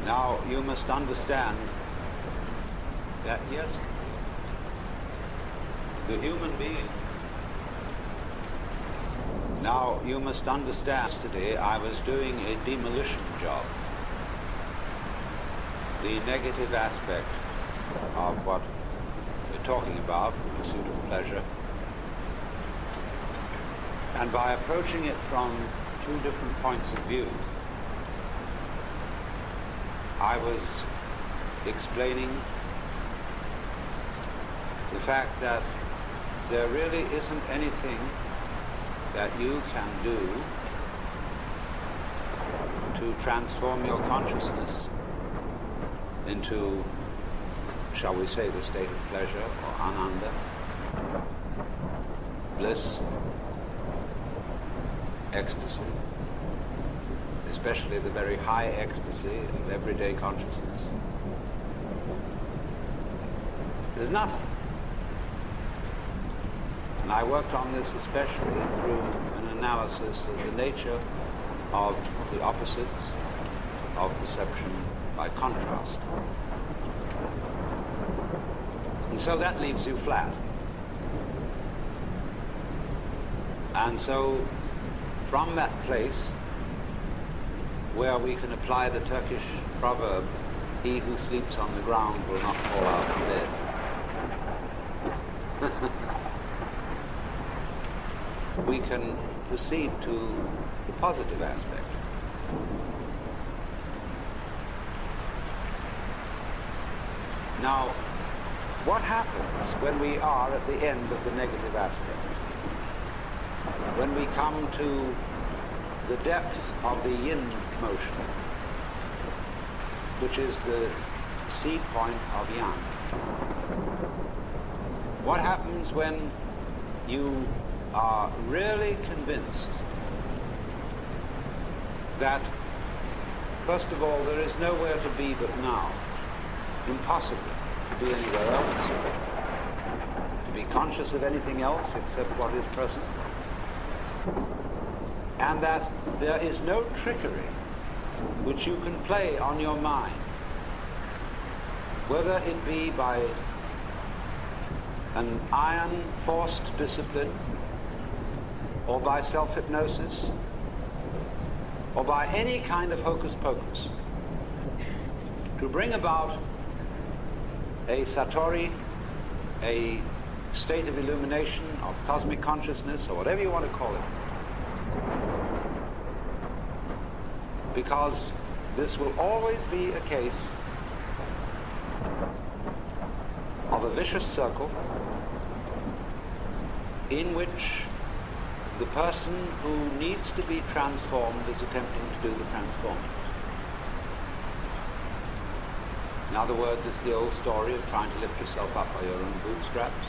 Now you must understand that, yes, the human being. Now you must understand, yesterday I was doing a demolition job. The negative aspect of what we're talking about, the pursuit of pleasure. And by approaching it from two different points of view, I was explaining the fact that there really isn't anything that you can do to transform your consciousness into, shall we say, the state of pleasure or ananda, bliss, ecstasy, especially the very high ecstasy of everyday consciousness. There's nothing. And I worked on this especially through an analysis of the nature of the opposites of perception by contrast. And so that leaves you flat. And so from that place where we can apply the Turkish proverb, he who sleeps on the ground will not fall out of bed. We can proceed to the positive aspect. Now, what happens when we are at the end of the negative aspect? When we come to the depth of the yin motion, which is the seed point of yang. What happens when you are really convinced that, first of all, there is nowhere to be but now, impossible to be anywhere else, to be conscious of anything else except what is present, and that there is no trickery which you can play on your mind, whether it be by an iron forced discipline, or by self-hypnosis, or by any kind of hocus pocus, to bring about a satori, a state of illumination, of cosmic consciousness, or whatever you want to call it. Because this will always be a case of a vicious circle in which the person who needs to be transformed is attempting to do the transforming. In other words, it's the old story of trying to lift yourself up by your own bootstraps,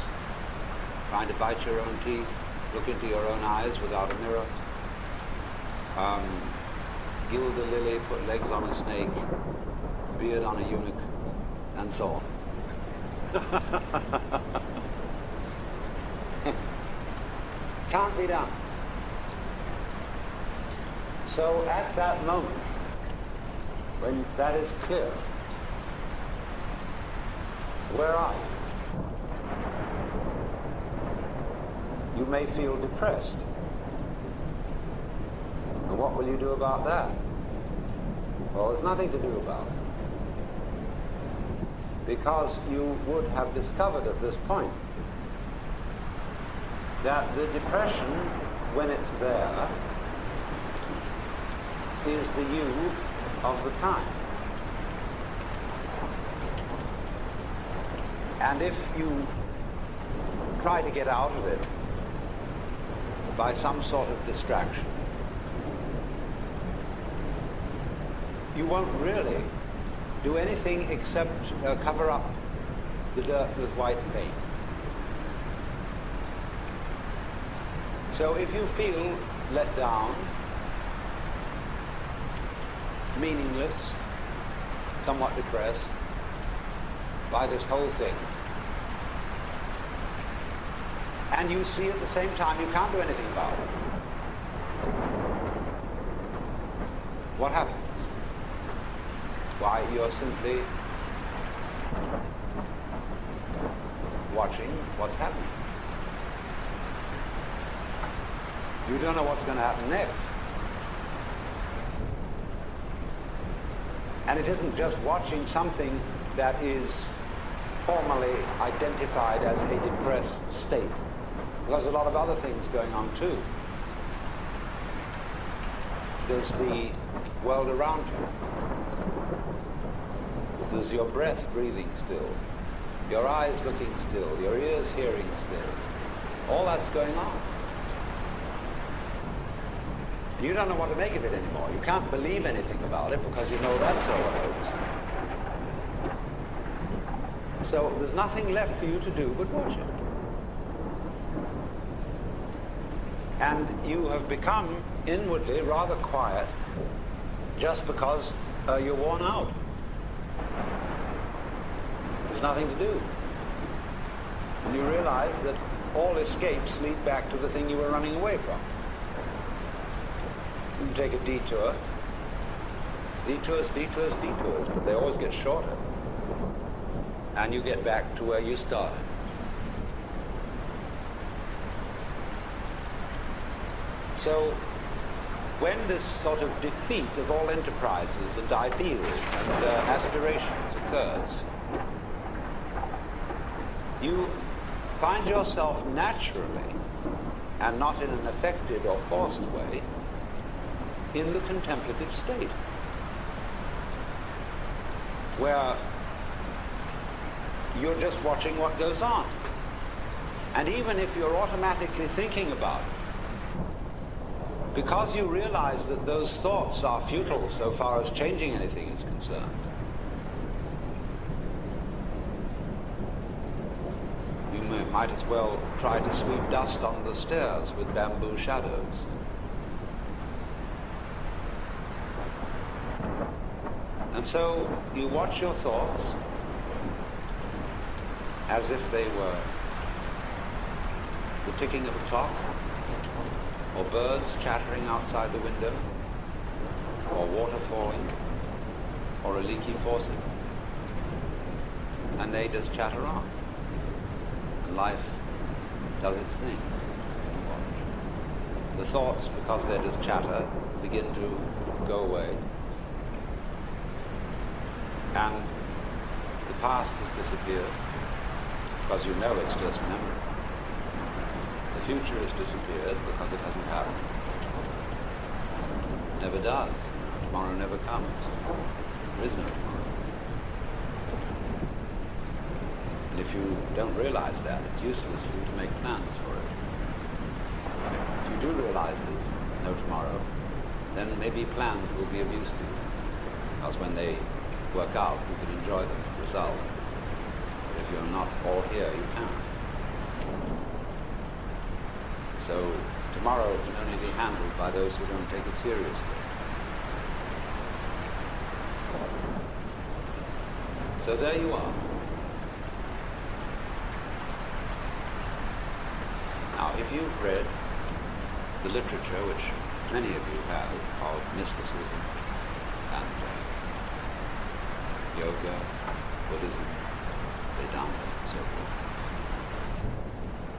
trying to bite your own teeth, look into your own eyes without a mirror, gild a lily, put legs on a snake, beard on a eunuch, and so on. Can't be done. So at that moment, when that is clear, where are you? You may feel depressed. And what will you do about that? Well, there's nothing to do about it. Because you would have discovered at this point that the depression, when it's there, is the you of the time. And if you try to get out of it by some sort of distraction, you won't really do anything except cover up the dirt with white paint. So if you feel let down, meaningless, somewhat depressed by this whole thing, and you see at the same time you can't do anything about it, what happens? Why, you're simply watching what's happening. You don't know what's going to happen next. And it isn't just watching something that is formally identified as a depressed state. There's a lot of other things going on too. There's the world around you. There's your breath breathing still, your eyes looking still, your ears hearing still. All that's going on. You don't know what to make of it anymore. You can't believe anything about it because you know that's all a hoax. So there's nothing left for you to do but watch it. And you have become inwardly rather quiet just because you're worn out. There's nothing to do. And you realize that all escapes lead back to the thing you were running away from. You can take a detour. Detours, but they always get shorter. And you get back to where you started. So, when this sort of defeat of all enterprises and ideals and aspirations occurs, you find yourself naturally, and not in an affected or forced way, in the contemplative state, where you're just watching what goes on. And even if you're automatically thinking about it, because you realize that those thoughts are futile so far as changing anything is concerned, you might as well try to sweep dust on the stairs with bamboo shadows. And so you watch your thoughts as if they were the ticking of a clock, or birds chattering outside the window, or water falling, or a leaky faucet. And they just chatter on. And life does its thing. The thoughts, because they're just chatter, begin to go away. And the past has disappeared, because you know it's just memory. The future has disappeared because it hasn't happened. It never does. Tomorrow never comes. There is no tomorrow. And if you don't realize that, it's useless for you to make plans for it. If you do realize there's no tomorrow, then maybe plans will be of use to you. Because when they work out, you can enjoy the result. But if you're not all here, you can't. So tomorrow can only be handled by those who don't take it seriously. So there you are. Now, if you've read the literature, which many of you have, of mysticism and yoga, Buddhism, Vedanta, and so forth,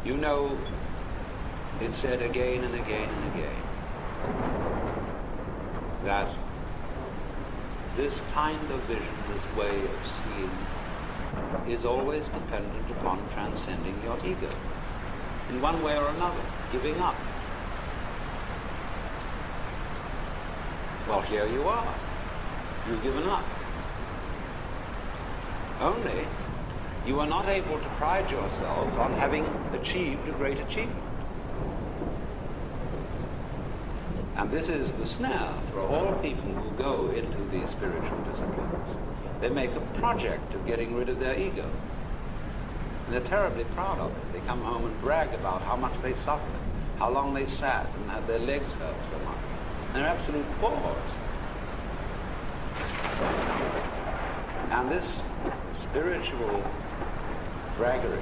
you know it's said again and again and again that this kind of vision, this way of seeing, is always dependent upon transcending your ego in one way or another, giving up. Well, here you are. You've given up. Only you are not able to pride yourself on having achieved a great achievement. And this is the snare for all people who go into these spiritual disciplines. They make a project of getting rid of their ego. And they're terribly proud of it. They come home and brag about how much they suffered, how long they sat and had their legs hurt so much. And they're absolute bores. And this spiritual braggery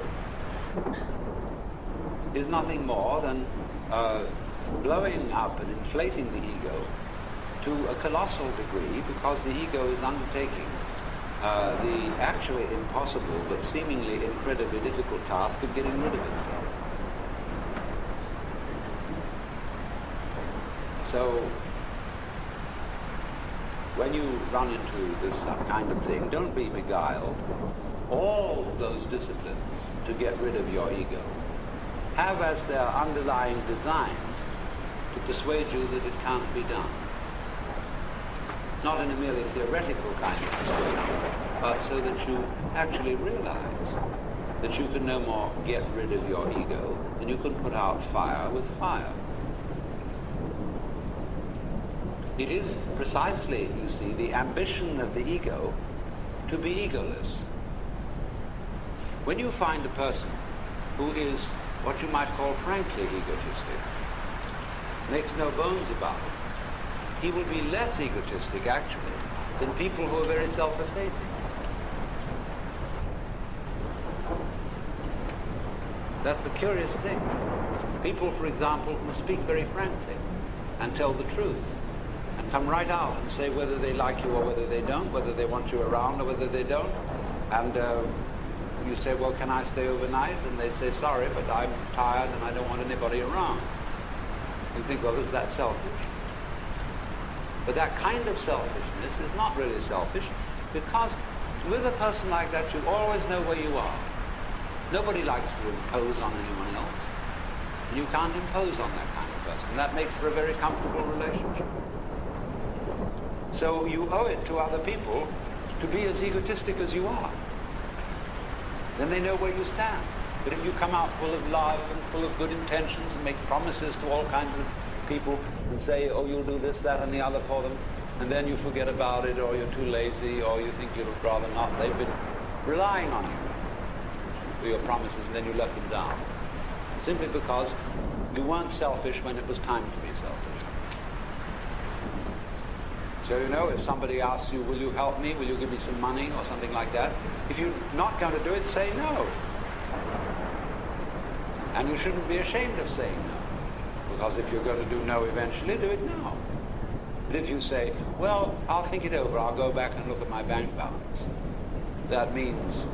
is nothing more than blowing up and inflating the ego to a colossal degree because the ego is undertaking the actually impossible but seemingly incredibly difficult task of getting rid of itself. So when you run into this kind of thing, don't be beguiled. All those disciplines to get rid of your ego have as their underlying design to persuade you that it can't be done. Not in a merely theoretical kind of persuasion, but so that you actually realize that you can no more get rid of your ego than you can put out fire with fire. It is precisely, you see, the ambition of the ego to be egoless. When you find a person who is what you might call frankly egotistic, makes no bones about it, he will be less egotistic, actually, than people who are very self-effacing. That's a curious thing. People, for example, who speak very frankly and tell the truth and come right out and say whether they like you or whether they don't, whether they want you around or whether they don't. And you say, well, can I stay overnight? And they say, sorry, but I'm tired and I don't want anybody around. You think, well, is that selfish? But that kind of selfishness is not really selfish, because with a person like that, you always know where you are. Nobody likes to impose on anyone else. And you can't impose on that kind of person. That makes for a very comfortable relationship. So you owe it to other people to be as egotistic as you are. Then they know where you stand. But if you come out full of love and full of good intentions and make promises to all kinds of people and say, oh, you'll do this, that, and the other for them, and then you forget about it, or you're too lazy, or you think you'd rather not. They've been relying on you for your promises, and then you let them down. Simply because you weren't selfish when it was time to be selfish. So, you know, if somebody asks you, will you help me, will you give me some money, or something like that, if you're not going to do it, say no. And you shouldn't be ashamed of saying no. Because if you're going to do no eventually, do it now. But if you say, well, I'll think it over, I'll go back and look at my bank balance, that means,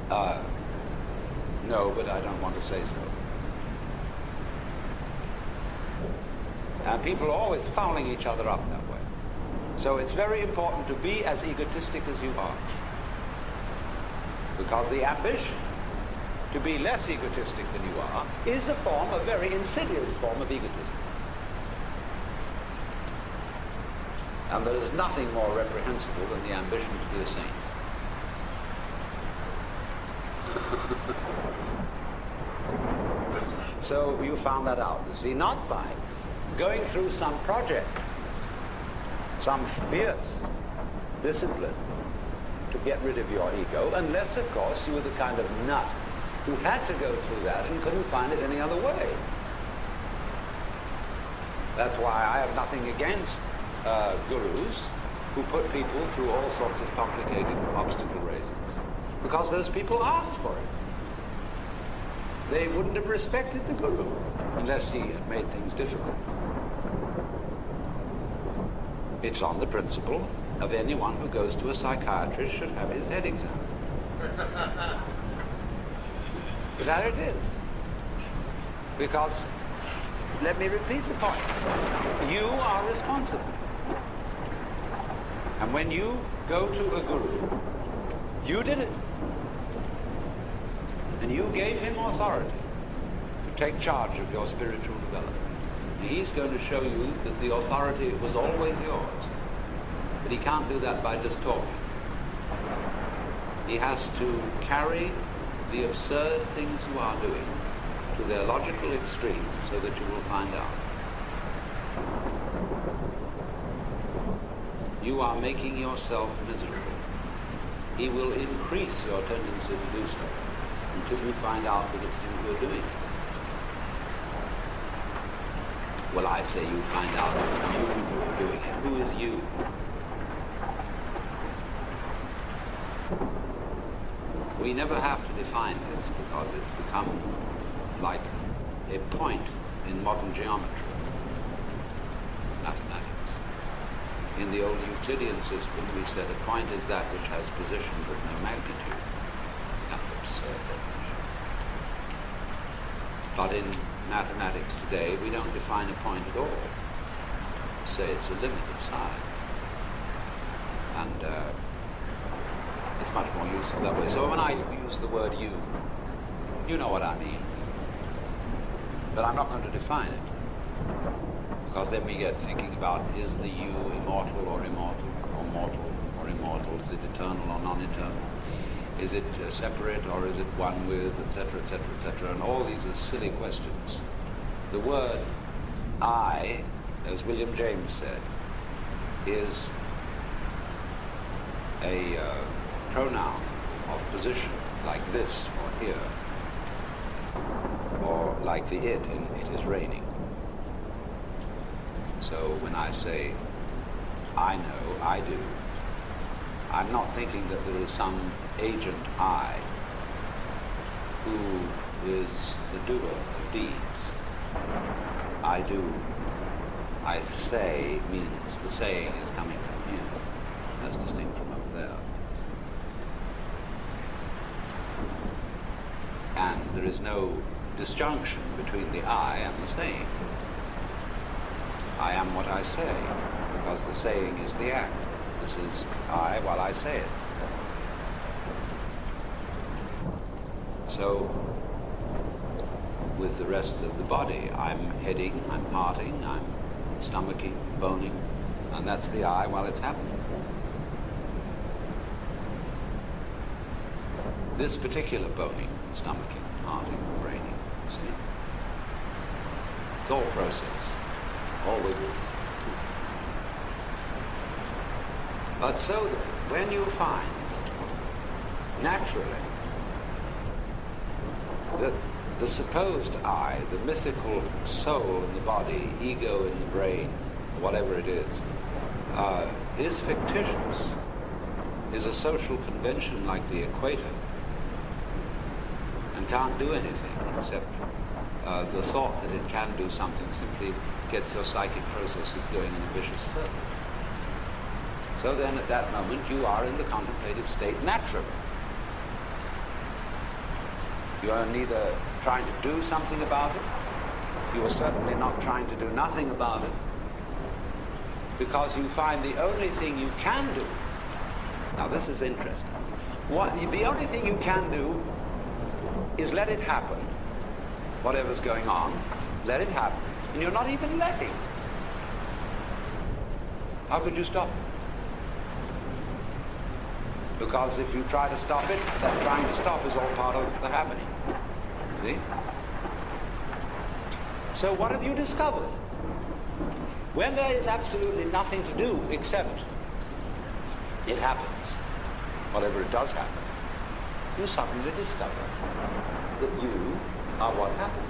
no, but I don't want to say so. And people are always fouling each other up that way. So it's very important to be as egotistic as you are. Because the ambition to be less egotistic than you are is a form, a very insidious form of egotism. And there is nothing more reprehensible than the ambition to be a saint. So you found that out, you see, not by going through some project, some fierce discipline to get rid of your ego, unless, of course, you were the kind of nut who had to go through that and couldn't find it any other way. That's why I have nothing against gurus who put people through all sorts of complicated obstacle races, because those people asked for it. They wouldn't have respected the guru unless he had made things difficult. It's on the principle of anyone who goes to a psychiatrist should have his head examined. But that it is. Because, let me repeat the point, you are responsible. And when you go to a guru, you did it. And you gave him authority to take charge of your spiritual development. And he's going to show you that the authority was always yours. But he can't do that by just talking. He has to carry the absurd things you are doing to their logical extreme so that you will find out. You are making yourself miserable. He will increase your tendency to do so until you find out that it's you who are doing it. Well, I say you find out that you who are doing it. Who is you? We never have to define this because it's become like a point in modern geometry, mathematics. In the old Euclidean system, we said a point is that which has position but no magnitude. That's absurd definition. But in mathematics today, we don't define a point at all. We say it's a limit of size. And it's much more useful that way. So when I use the word you, you know what I mean. But I'm not going to define it. Because then we get thinking about, is the you immortal or immortal, or mortal or immortal? Is it eternal or non-eternal? Is it separate or is it one with, etc., etc., etc.? And all these are silly questions. The word I, as William James said, is a pronoun of position, like this or here, or like the it in It Is Raining. So when I say, I know, I do, I'm not thinking that there is some agent I who is the doer of deeds. I do, I say means the saying is coming from him. That's distinct from over there. And there is no disjunction between the I and the saying. I am what I say, because the saying is the act. This is I while I say it. So, with the rest of the body, I'm heading, I'm hearting, I'm stomaching, boning, and that's the I while it's happening. This particular boning, stomaching, hearting, braining, see? Thought process. Always is. But so when you find, naturally, that the supposed I, the mythical soul in the body, ego in the brain, whatever it is fictitious, is a social convention like the equator, and can't do anything except the thought that it can do something simply gets your psychic processes going in a vicious circle. So then at that moment you are in the contemplative state naturally. You are neither trying to do something about it, you are certainly not trying to do nothing about it, because you find the only thing you can do, now this is interesting, the only thing you can do is let it happen, whatever's going on, let it happen. And you're not even letting. How could you stop it? Because if you try to stop it, that trying to stop is all part of the happening. See? So what have you discovered? When there is absolutely nothing to do except it happens, whatever it does happen, you suddenly discover that you are what happens.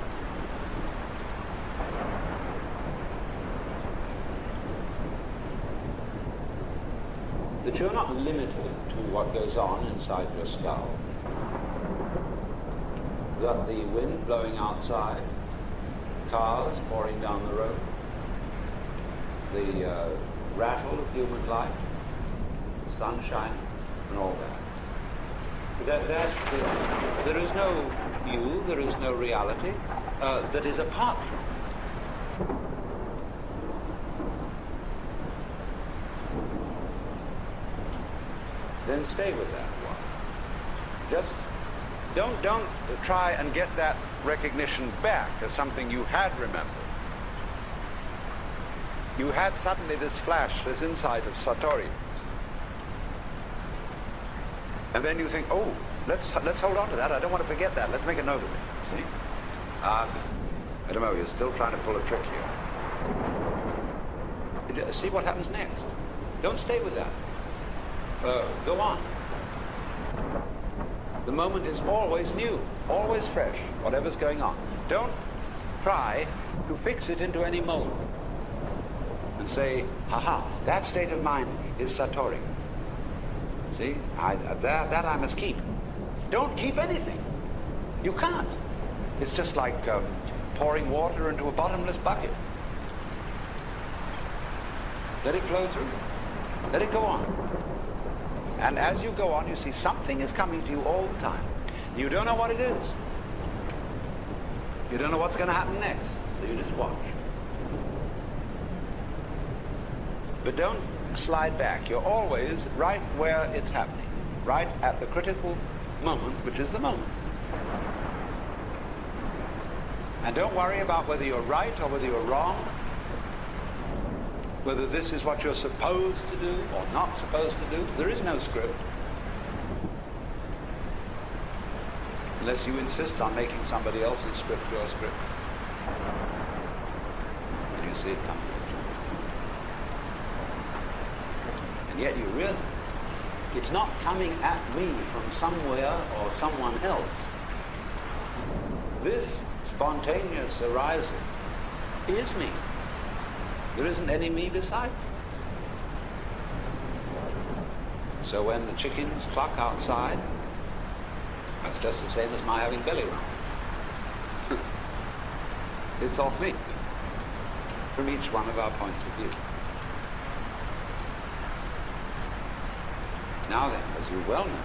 That you're not limited to what goes on inside your skull. That the wind blowing outside, cars pouring down the road, the rattle of human life, the sunshine, and all that. There is no you, there is no reality that is apart from it. Then stay with that one. Just don't try and get that recognition back as something you had remembered. You had suddenly this flash, this insight of Satori. And then you think, oh, let's hold on to that. I don't want to forget that. Let's make a note of it. See? I don't know, you're still trying to pull a trick here. See what happens next. Don't stay with that. Go on. The moment is always new, always fresh, whatever's going on. Don't try to fix it into any mold and say, haha, that state of mind is Satori. See, that I must keep. Don't keep anything. You can't. It's just like pouring water into a bottomless bucket. Let it flow through. Let it go on. And as you go on, you see something is coming to you all the time. You don't know what it is. You don't know what's going to happen next, so you just watch. But don't slide back. You're always right where it's happening, right at the critical moment, which is the moment. And don't worry about whether you're right or whether you're wrong, whether this is what you're supposed to do or not supposed to do. There is no script. Unless you insist on making somebody else's script your script. And you see it coming. And yet you realize it's not coming at me from somewhere or someone else. This spontaneous arising is me. There isn't any me besides this. So when the chickens cluck outside, that's just the same as my having belly run. It's off me, from each one of our points of view. Now then, as you well know,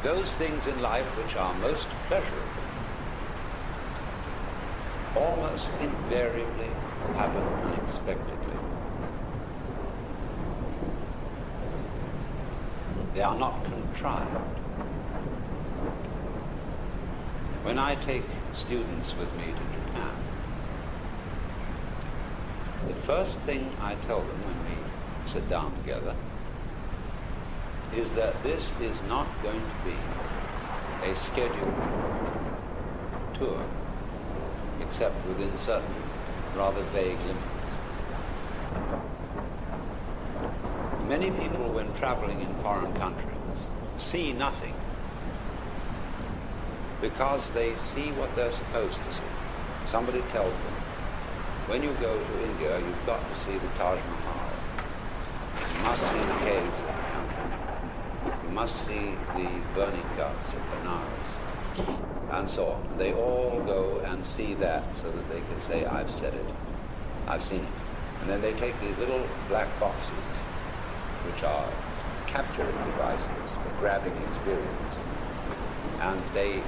those things in life which are most pleasurable almost invariably happen unexpectedly. They are not contrived. When I take students with me to Japan, the first thing I tell them when we sit down together is that this is not going to be a scheduled tour, except within certain rather vague limits. Many people, when traveling in foreign countries, see nothing because they see what they're supposed to see. Somebody tells them, when you go to India, you've got to see the Taj Mahal. You must see the caves of the country. You must see the burning ghats of Benares, and so on. They all go and see that so that they can say, I've said it, I've seen it. And then they take these little black boxes, which are capturing devices for grabbing experience, and they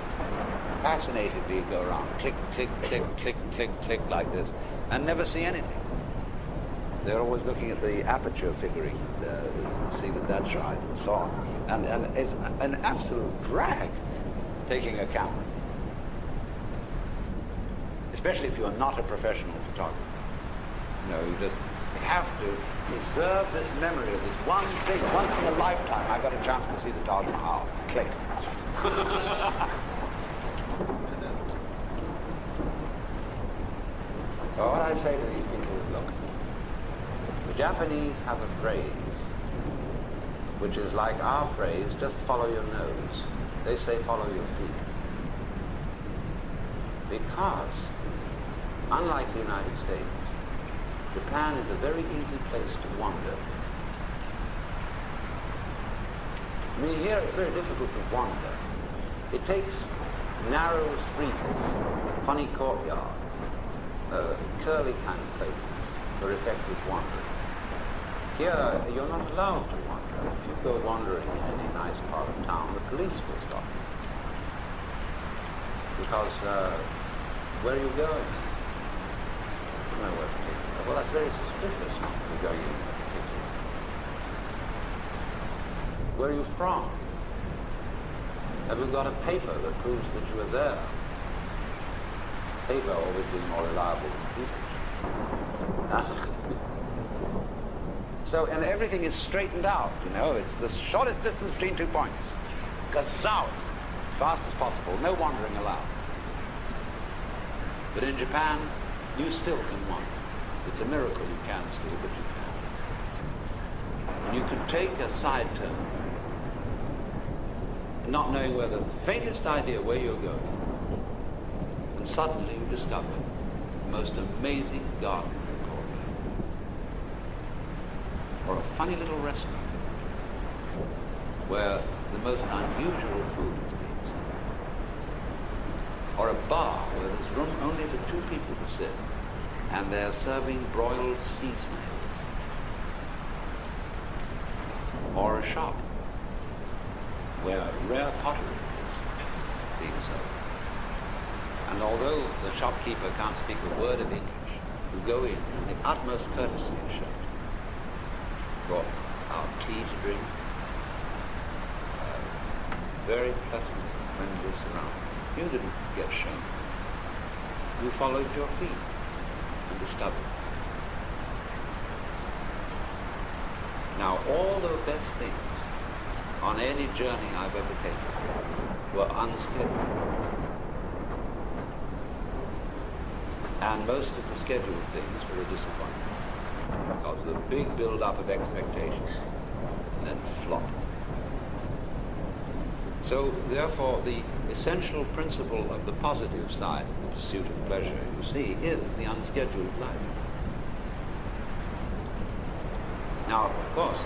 fascinatedly go around, click, click, click, click, click, click, like this, and never see anything. They're always looking at the aperture figuring, to see that that's right, and so on. And it's an absolute drag taking a camera. Especially if you're not a professional photographer. You know, you just have to preserve this memory of this one thing. Once in a lifetime, I got a chance to see the Taj Mahal. Click. So what I say to these people is, look, the Japanese have a phrase which is like our phrase, just follow your nose. They say follow your feet. Because, unlike the United States, Japan is a very easy place to wander. I mean, here it's very difficult to wander. It takes narrow streets, funny courtyards, curly kind of places for effective wandering. Here, you're not allowed to wander. If you go wandering in any nice part of town, the police will stop you. Because, where are you going? You know where to take you. Well, that's very suspicious not to be going in particular. Where are you from? Have you got a paper that proves that you were there? Paper always being more reliable than people. So, and everything is straightened out, you know, it's the shortest distance between 2 points. Go south, as fast as possible, no wandering allowed. But in Japan, you still can wander. It's a miracle you can still, but you can. And you can take a side turn, not knowing where the faintest idea where you're going. And suddenly you discover the most amazing garden or a funny little restaurant where the most unusual food is being served, or a bar where there's room only for 2 people to sit and they're serving broiled sea snails. or a shop where rare pottery is being sold. And although the shopkeeper can't speak a word of English, you go in and the utmost courtesy is shown. Got our tea to drink, very pleasant, friendly surroundings. You didn't get shown this. You followed your feet and discovered. Now, all the best things on any journey I've ever taken were unscheduled. And most of the scheduled things were a disappointment because of the big build-up of expectations and then flopped. So, therefore, the essential principle of the positive side of the pursuit of pleasure, you see, is the unscheduled life. Now, of course,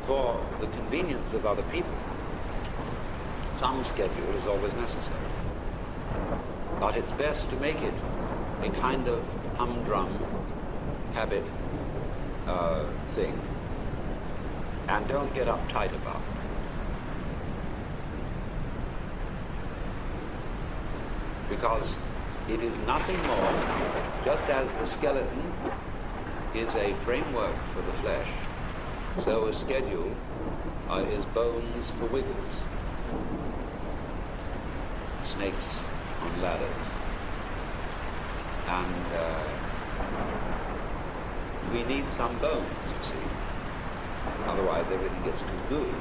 for the convenience of other people, some schedule is always necessary. But it's best to make it a kind of humdrum habit thing, and don't get uptight about it. Because it is nothing more, just as the skeleton is a framework for the flesh, so a schedule is bones for wiggles, snakes on ladders. And we need some bones, you see. Otherwise everything gets too gooey.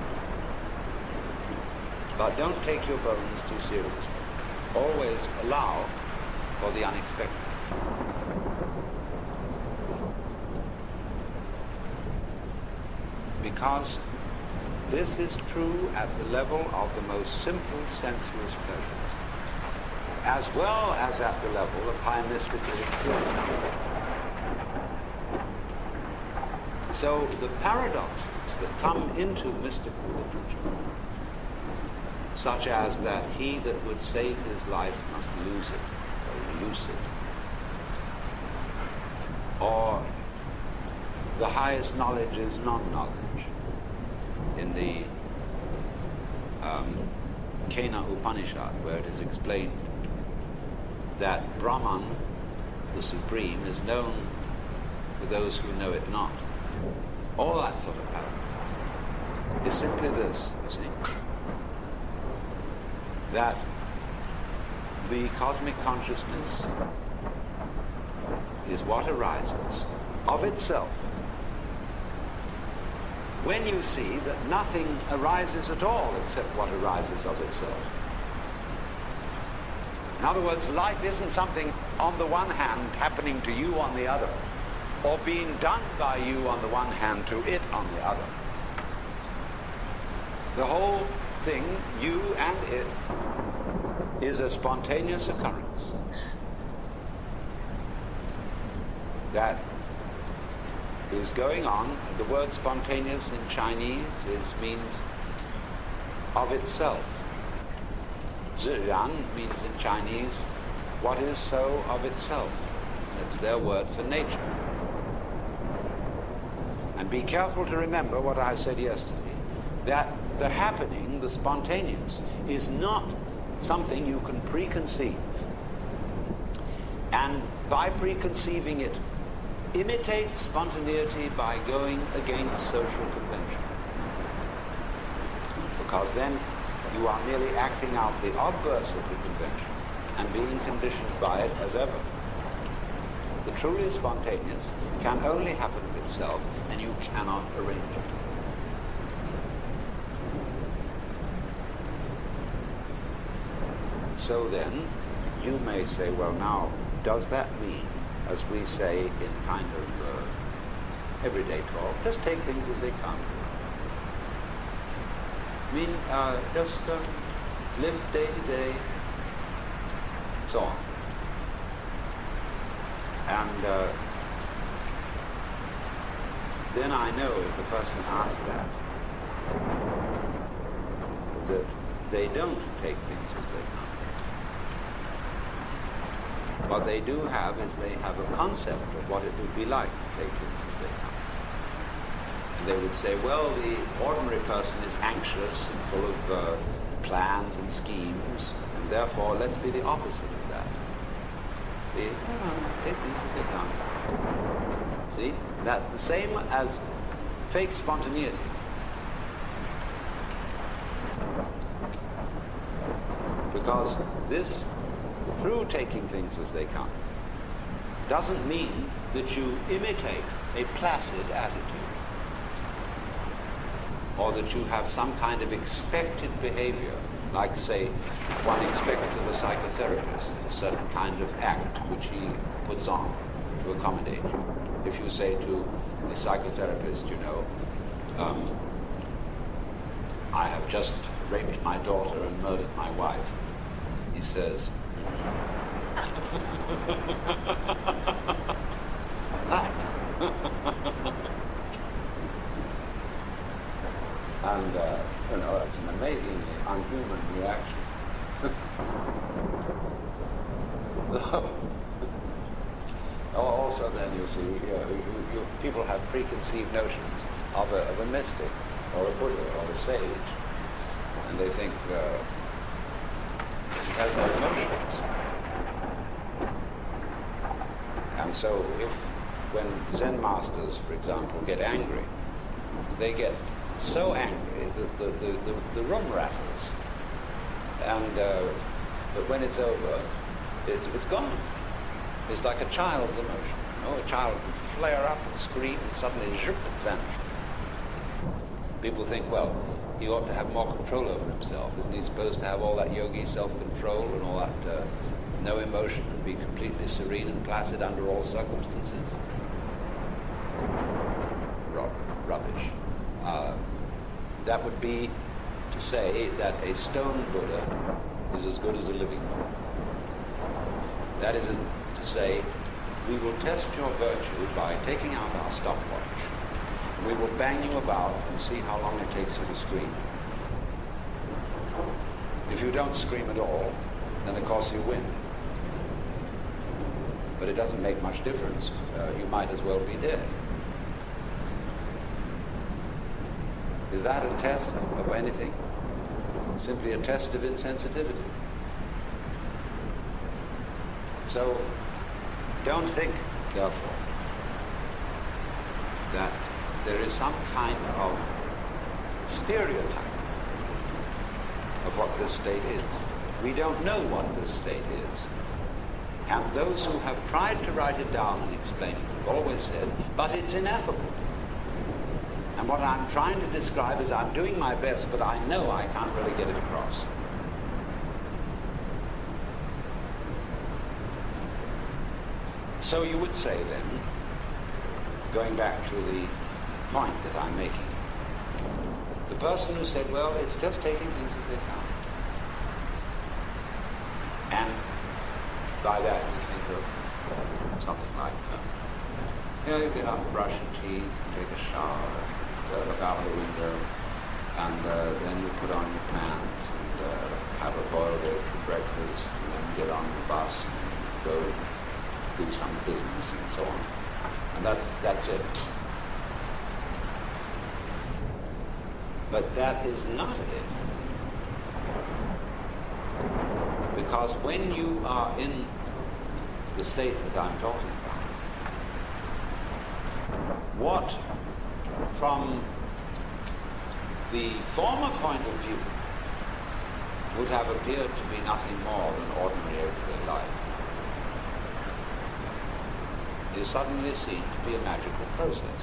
But don't take your bones too seriously. Always allow for the unexpected. Because this is true at the level of the most simple sensuous pleasures, as well as at the level of high mystical experience. So the paradoxes that come into mystical literature, such as that he that would save his life must lose it, or lose it, or the highest knowledge is non-knowledge, in the Kena Upanishad, where it is explained that Brahman, the Supreme, is known for those who know it not. All that sort of paradox is simply this, you see, that the cosmic consciousness is what arises of itself when you see that nothing arises at all except what arises of itself. In other words, life isn't something on the one hand happening to you on the other, or being done by you on the one hand to it on the other. The whole thing, you and it, is a spontaneous occurrence that is going on. The word spontaneous in Chinese means of itself. Zhiran means in Chinese what is so of itself. And it's their word for nature. And be careful to remember what I said yesterday, that the happening, the spontaneous, is not something you can preconceive. And by preconceiving it, imitate spontaneity by going against social convention. Because then you are merely acting out the obverse of the convention and being conditioned by it as ever. The truly spontaneous can only happen of itself, and you cannot arrange it. So then, you may say, well now, does that mean, as we say in kind of everyday talk, just take things as they come? I mean, just live day to day, so on. And then I know if the person asks that they don't take things as they come. What they do have is they have a concept of what it would be like to take things as they come. And they would say, well, the ordinary person is anxious and full of plans and schemes, and therefore let's be the opposite of that. See? Take things as they come. See? That's the same as fake spontaneity. Because this, through taking things as they come, doesn't mean that you imitate a placid attitude, or that you have some kind of expected behavior, like, say, one expects of a psychotherapist a certain kind of act which he puts on to accommodate you. If you say to a psychotherapist, you know, I have just raped my daughter and murdered my wife, he says, that. And, you know, it's an amazingly unhuman reaction. So, also then you see, people have preconceived notions of a mystic, or a Buddha, or a sage, and they think he has no emotions. And so when Zen masters, for example, get angry, they get so angry that the room rattles, and but when it's over, it's gone. It's like a child's emotion. You know, a child can flare up and scream, and suddenly, zhup, it's vanished. People think, well, he ought to have more control over himself. Isn't he supposed to have all that yogi self-control and all that no emotion and be completely serene and placid under all circumstances? Rubbish. That would be to say that a stone Buddha is as good as a living one. That is to say, we will test your virtue by taking out our stopwatch. We will bang you about and see how long it takes you to scream. If you don't scream at all, then of course you win. But it doesn't make much difference. You might as well be dead. Is that a test of anything? It's simply a test of insensitivity. So, don't think, therefore, that there is some kind of stereotype of what this state is. We don't know what this state is. And those who have tried to write it down and explain it have always said, but it's ineffable. And what I'm trying to describe is I'm doing my best, but I know I can't really get it across. So you would say then, going back to the point that I'm making, the person who said, well, it's just taking things as they come. And by that you think of something like, you get up, brush your teeth, take a shower, look out the window, and then you put on your pants and have a boiled egg for breakfast, and then get on the bus and go do some business and so on. And that's it. But that is not it. Because when you are in the state that I'm talking about, what from the former point of view would have appeared to be nothing more than ordinary everyday life is suddenly seen to be a magical process.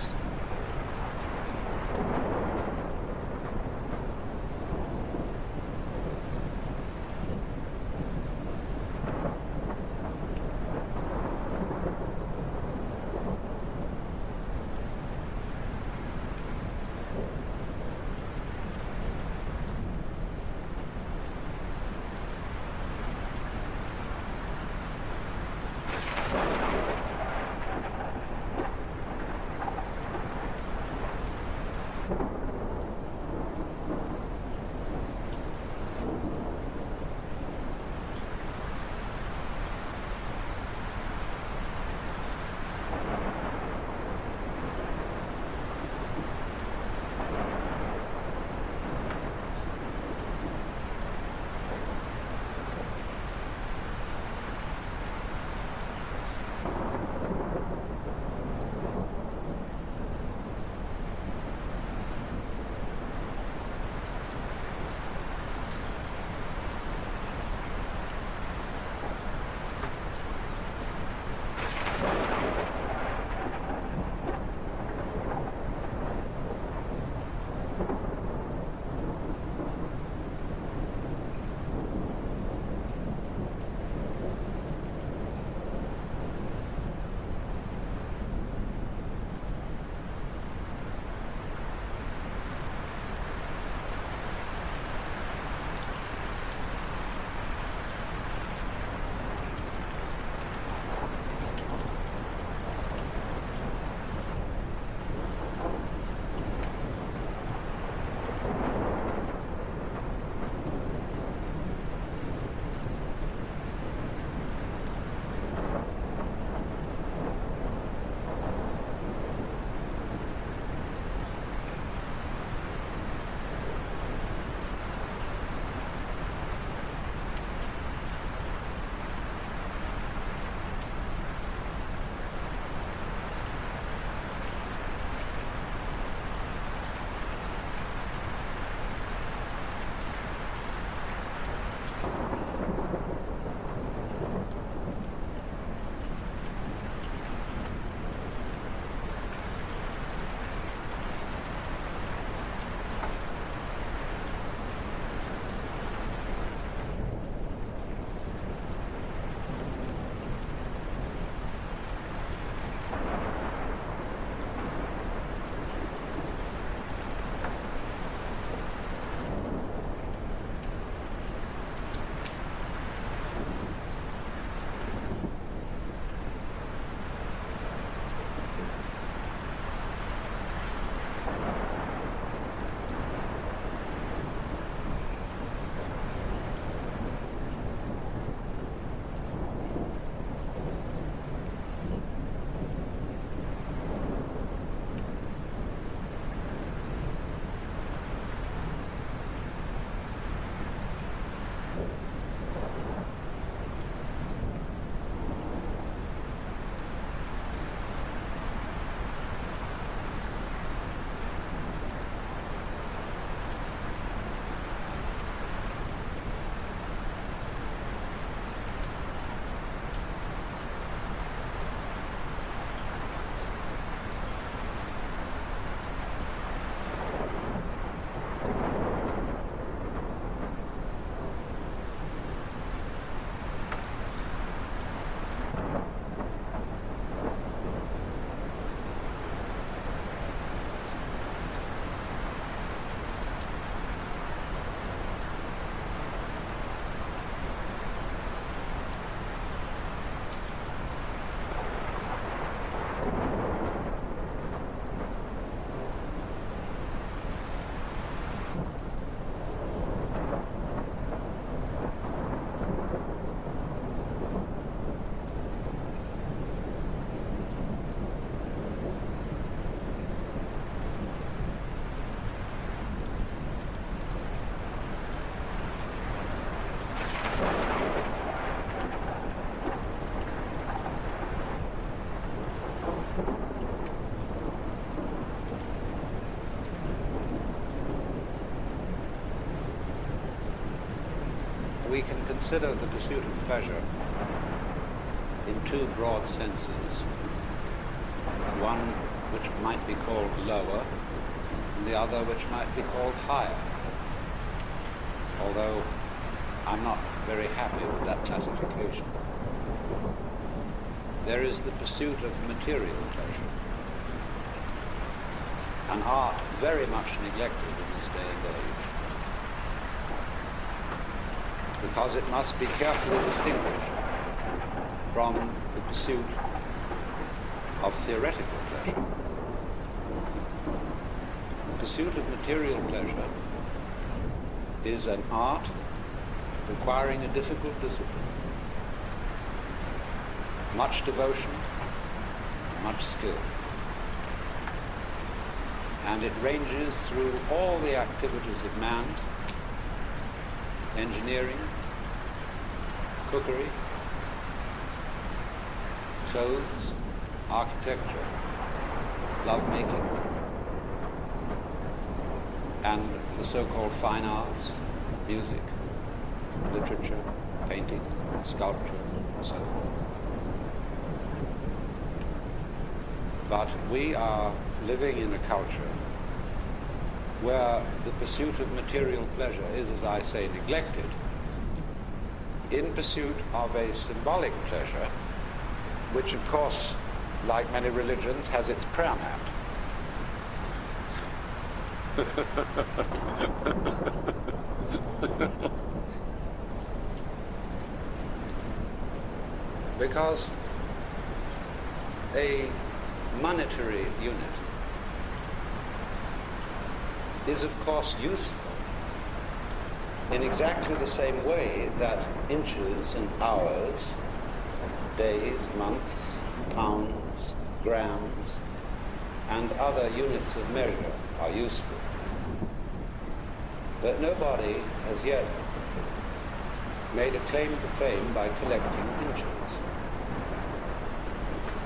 we can consider the pursuit of pleasure in two broad senses. One which might be called lower, and the other which might be called higher. Although I'm not very happy with that classification. There is the pursuit of material pleasure, an art very much neglected in this day and age, because it must be carefully distinguished from the pursuit of theoretical pleasure. The pursuit of material pleasure is an art requiring a difficult discipline, much devotion, much skill. And it ranges through all the activities of man: engineering, cookery, clothes, architecture, lovemaking, and the so-called fine arts, music, literature, painting, sculpture, and so forth. But we are living in a culture where the pursuit of material pleasure is, as I say, neglected in pursuit of a symbolic pleasure, which of course, like many religions, has its prayer mat. Because a monetary unit is of course useful in exactly the same way that inches and hours, days, months, pounds, grams, and other units of measure are useful. But nobody has yet made a claim to fame by collecting inches.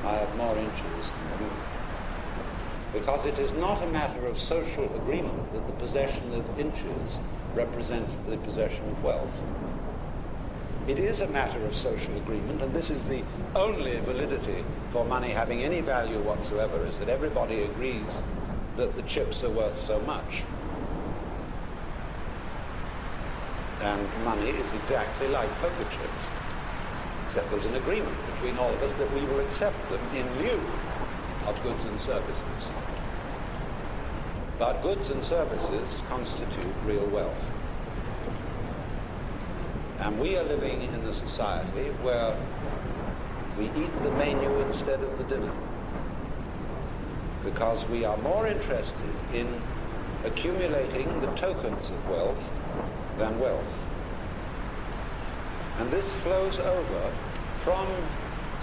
I have more inches than you. Because it is not a matter of social agreement that the possession of inches represents the possession of wealth. It is a matter of social agreement, and this is the only validity for money having any value whatsoever, is that everybody agrees that the chips are worth so much. And money is exactly like poker chips, except there's an agreement between all of us that we will accept them in lieu of goods and services. But goods and services constitute real wealth. And we are living in a society where we eat the menu instead of the dinner, because we are more interested in accumulating the tokens of wealth than wealth. And this flows over from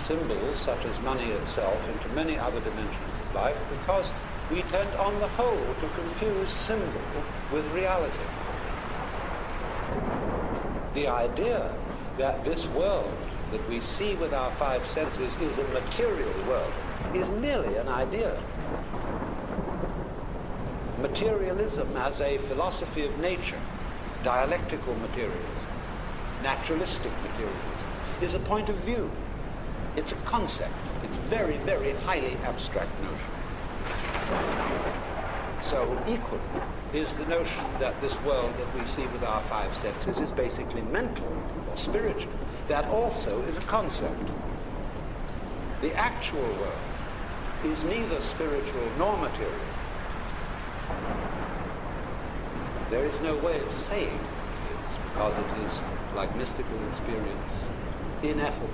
symbols such as money itself into many other dimensions of life, because we tend on the whole to confuse symbol with reality. The idea that this world that we see with our five senses is a material world is merely an idea. Materialism as a philosophy of nature, dialectical materialism, naturalistic materialism, is a point of view. It's a concept. It's very, very highly abstract notion. So equally is the notion that this world that we see with our five senses is basically mental or spiritual. That also is a concept. The actual world is neither spiritual nor material. There is no way of saying it is, because it is, like mystical experience, ineffable.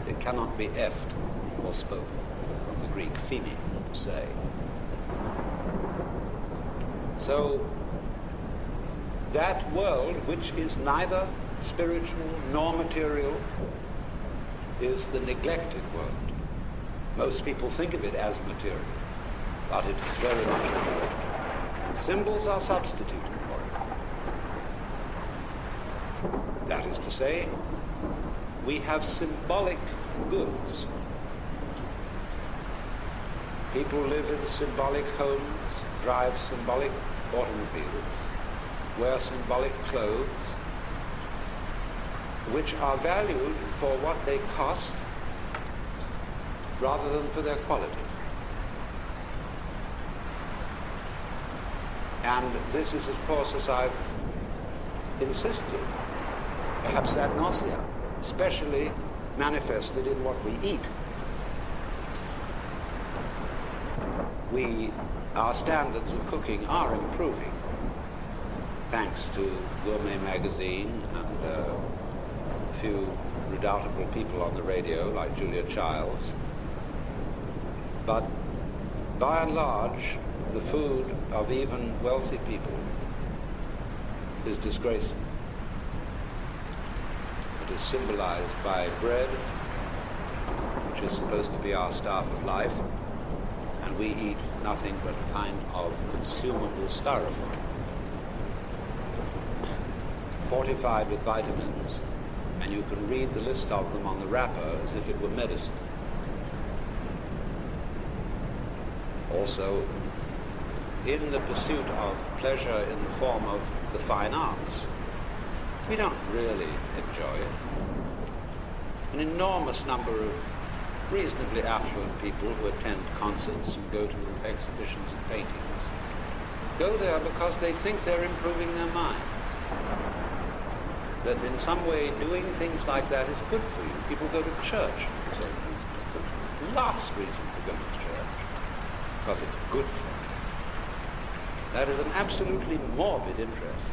It cannot be effed or spoken, from the Greek pheme, say. So, that world, which is neither spiritual nor material, is the neglected world. Most people think of it as material, but it's very much neglected. Symbols are substituted for it. That is to say, we have symbolic goods. People live in symbolic homes, drive symbolic automobiles, wear symbolic clothes, which are valued for what they cost rather than for their quality. And this is, of course, as I've insisted, perhaps ad nauseam, especially manifested in what we eat. Our standards of cooking are improving, thanks to Gourmet magazine and a few redoubtable people on the radio like Julia Childs. But by and large, the food of even wealthy people is disgraceful. It is symbolized by bread, which is supposed to be our staff of life, and we eat nothing but a kind of consumable styrofoam, fortified with vitamins, and you can read the list of them on the wrapper as if it were medicine. Also, in the pursuit of pleasure in the form of the fine arts, we don't really enjoy it. An enormous number of reasonably affluent people who attend concerts and go to exhibitions of paintings go there because they think they're improving their minds. That in some way doing things like that is good for you. People go to church. So it's the last reason to go to church, because it's good for you. That is an absolutely morbid interest,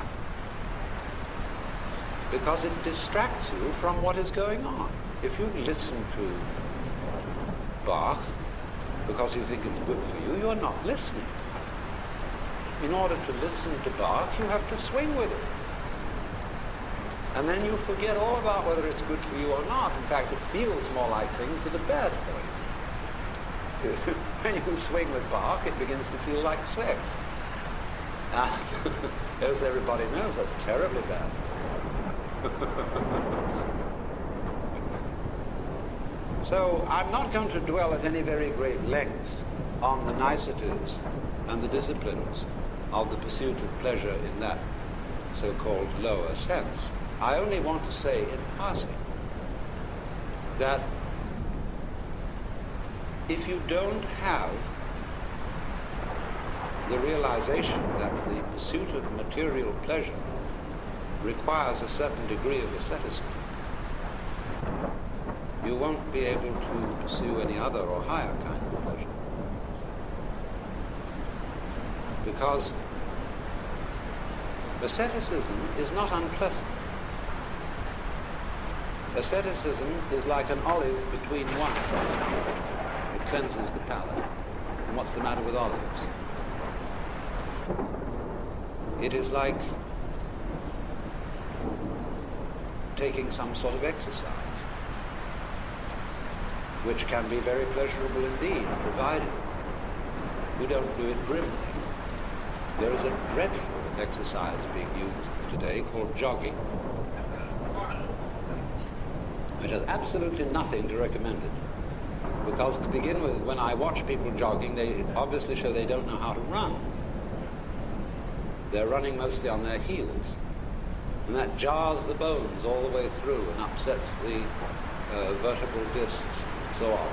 because it distracts you from what is going on. If you listen to Bach because you think it's good for you, you're not listening. In order to listen to Bach, you have to swing with it. And then you forget all about whether it's good for you or not. In fact, it feels more like things that are bad for you. When you swing with Bach, it begins to feel like sex. And as everybody knows, that's terribly bad. So I'm not going to dwell at any very great length on the niceties and the disciplines of the pursuit of pleasure in that so-called lower sense. I only want to say in passing that if you don't have the realization that the pursuit of material pleasure requires a certain degree of asceticism, you won't be able to pursue any other or higher kind of pleasure. Because asceticism is not unpleasant. Asceticism is like an olive between wine. It cleanses the palate. And what's the matter with olives? It is like taking some sort of exercise, which can be very pleasurable indeed, provided we don't do it grimly. There is a dreadful exercise being used today called jogging, which has absolutely nothing to recommend it. Because to begin with, when I watch people jogging, they obviously show they don't know how to run. They're running mostly on their heels. And that jars the bones all the way through and upsets the vertebral discs and so on.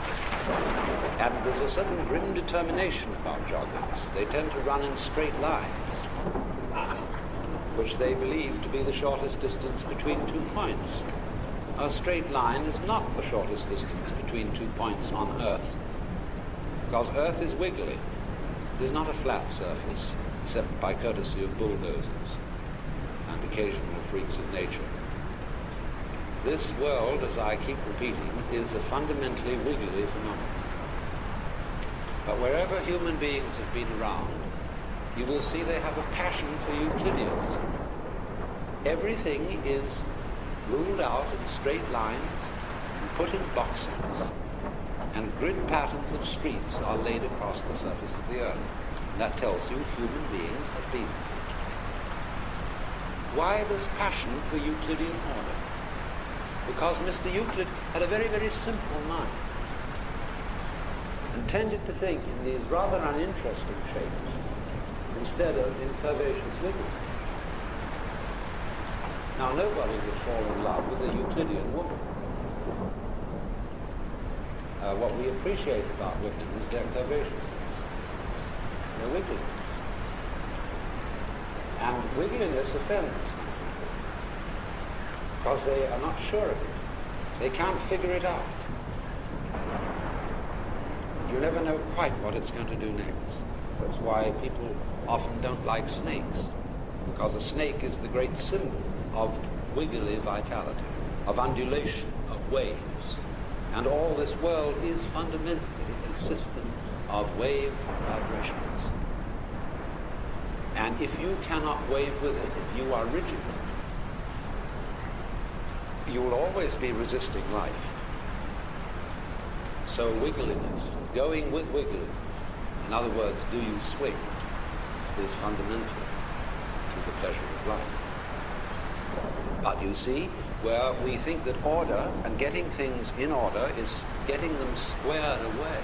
And there's a certain grim determination about joggers. They tend to run in straight lines, which they believe to be the shortest distance between 2 points. A straight line is not the shortest distance between 2 points on Earth, because Earth is wiggly. It is not a flat surface, except by courtesy of bulldozers and occasional freaks of nature. This world, as I keep repeating, is a fundamentally wiggly phenomenon. But wherever human beings have been around, you will see they have a passion for Euclideanism. Everything is ruled out in straight lines and put in boxes, and grid patterns of streets are laid across the surface of the earth. And that tells you human beings have been. Why this passion for Euclidean order? Because Mr. Euclid had a very, very simple mind and tended to think in these rather uninteresting shapes instead of in curvaceous wiggles. Now, nobody would fall in love with a Euclidean woman. What we appreciate about women is their curvaceous, their wiggliness. And wiggliness offends, because they are not sure of it. They can't figure it out. You never know quite what it's going to do next. That's why people often don't like snakes, because a snake is the great symbol of wiggly vitality, of undulation, of waves. And all this world is fundamentally a system of wave vibrations. And if you cannot wave with it, if you are rigid, you will always be resisting life. So wiggliness, going with wiggliness, in other words, do you swing, is fundamental to the pleasure of life. But you see, where we think that order and getting things in order is getting them squared away.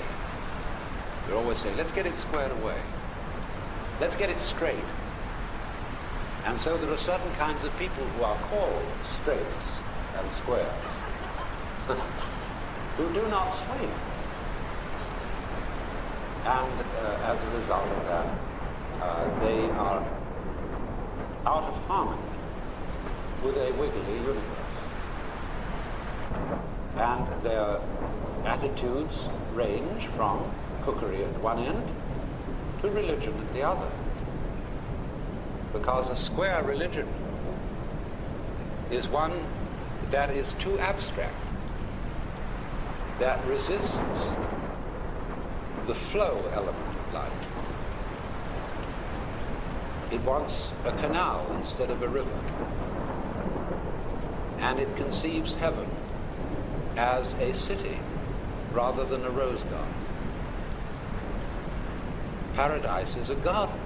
We always say, let's get it squared away. Let's get it straight. And so there are certain kinds of people who are called straights and squares who do not swing. And as a result of that, they are out of harmony with a wiggly universe. And their attitudes range from cookery at one end to religion at the other. Because a square religion is one that is too abstract, that resists the flow element of life. It wants a canal instead of a river. And it conceives heaven as a city rather than a rose garden. Paradise is a garden.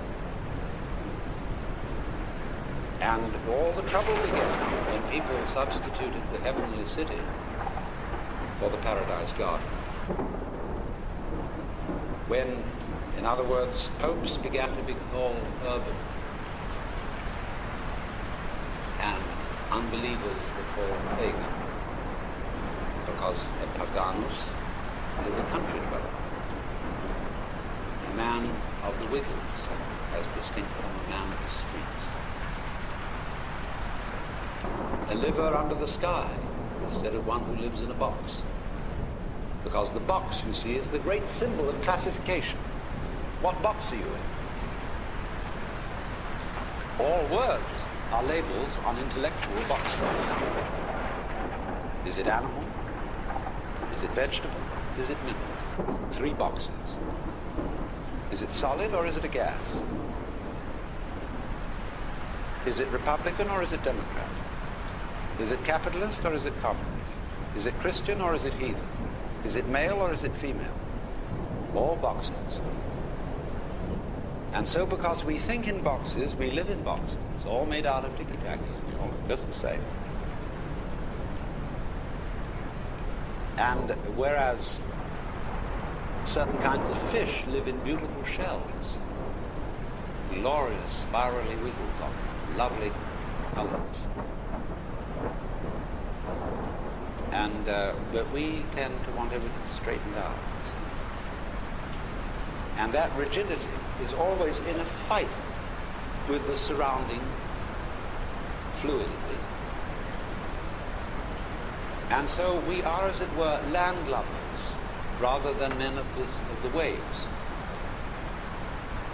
And all the trouble began when people substituted the heavenly city for the paradise garden. When, in other words, popes began to be called urban, and unbelievers were called pagan, because a paganus is a country developer, a man of the wiggles, as distinct from a man of the streets, a liver under the sky instead of one who lives in a box. Because the box, you see, is the great symbol of classification. What box are you in? All words are labels on intellectual boxes. Is it animal? Is it vegetable? Is it mineral? 3 boxes. Is it solid or is it a gas? Is it Republican or is it Democrat? Is it capitalist or is it communist? Is it Christian or is it heathen? Is it male or is it female? All boxes. And so because we think in boxes, we live in boxes, all made out of ticky-tacky, all just the same. And whereas certain kinds of fish live in beautiful shells, glorious spirally wiggles on them, lovely colors. And but we tend to want everything straightened out. And that rigidity is always in a fight with the surrounding fluidity. And so we are, as it were, landlubbers rather than men of the waves.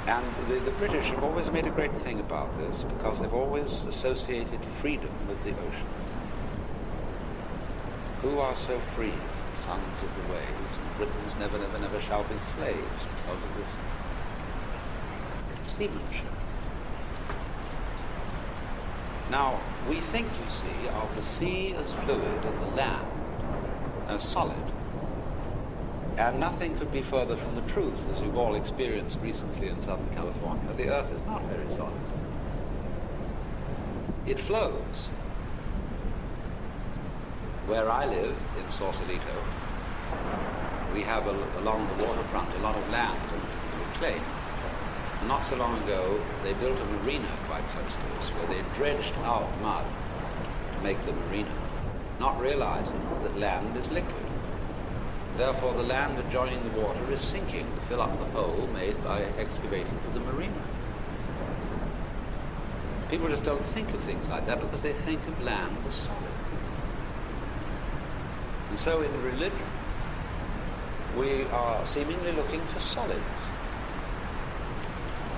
And the British have always made a great thing about this because they've always associated freedom with the ocean. Who are so free as the sons of the waves? Britons never, never, never shall be slaves because of this seamanship. Now, we think, you see, of the sea as fluid and the land as solid. And nothing could be further from the truth, as you've all experienced recently in Southern California. The earth is not very solid. It flows. Where I live, in Sausalito, we have along the waterfront a lot of land to reclaim. And not so long ago, they built a marina quite close to us, where they dredged out mud make the marina, not realizing that land is liquid. Therefore, the land adjoining the water is sinking to fill up the hole made by excavating for the marina. People just don't think of things like that because they think of land as solid. And so in religion, we are seemingly looking for solids,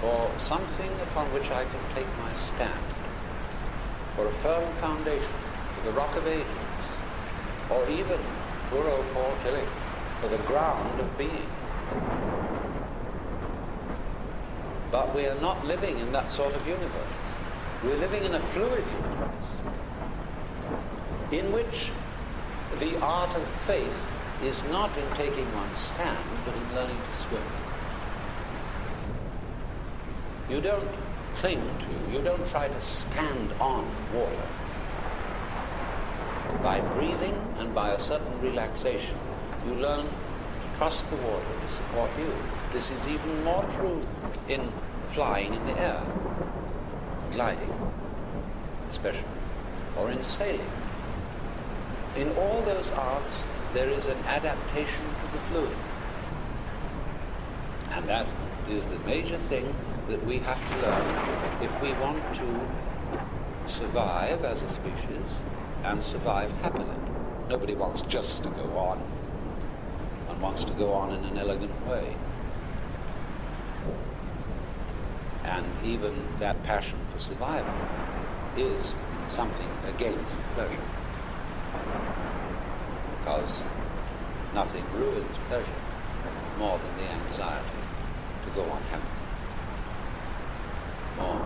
for something upon which I can take my stand, for a firm foundation, for the rock of ages, or even, poor old Paul Tillich, for the ground of being. But we are not living in that sort of universe. We're living in a fluid universe in which the art of faith is not in taking one's stand, but in learning to swim. You don't cling to, you don't try to stand on water. By breathing and by a certain relaxation, you learn to trust the water to support you. This is even more true in flying in the air, gliding especially, or in sailing. In all those arts, there is an adaptation to the fluid. And that is the major thing that we have to learn if we want to survive as a species and survive happily. Nobody wants just to go on. One wants to go on in an elegant way. And even that passion for survival is something against pleasure. Because nothing ruins pleasure more than the anxiety to go on happy. More.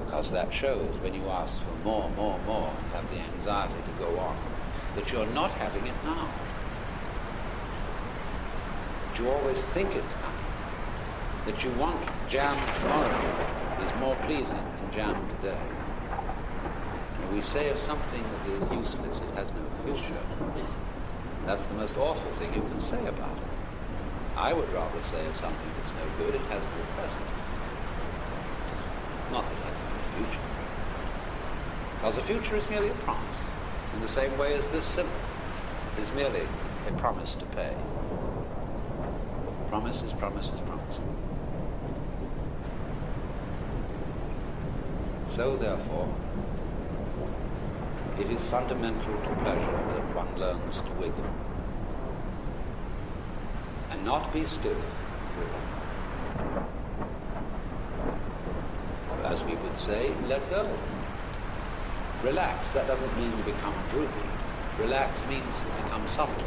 Because that shows when you ask for more, and have the anxiety to go on, that you're not having it now. That you always think it's coming. That you want jam tomorrow is more pleasing than jam today. When we say of something that is useless, it has no future, that's the most awful thing you can say about it. I would rather say of something that's no good, it has no present. Not that it has no future. Because the future is merely a promise, in the same way as this symbol is merely a promise to pay. Promise is promise is promise. So therefore, it is fundamental to pleasure that one learns to wiggle and not be still with it. As we would say, let go. Relax. That doesn't mean you become droopy. Relax means to become supple.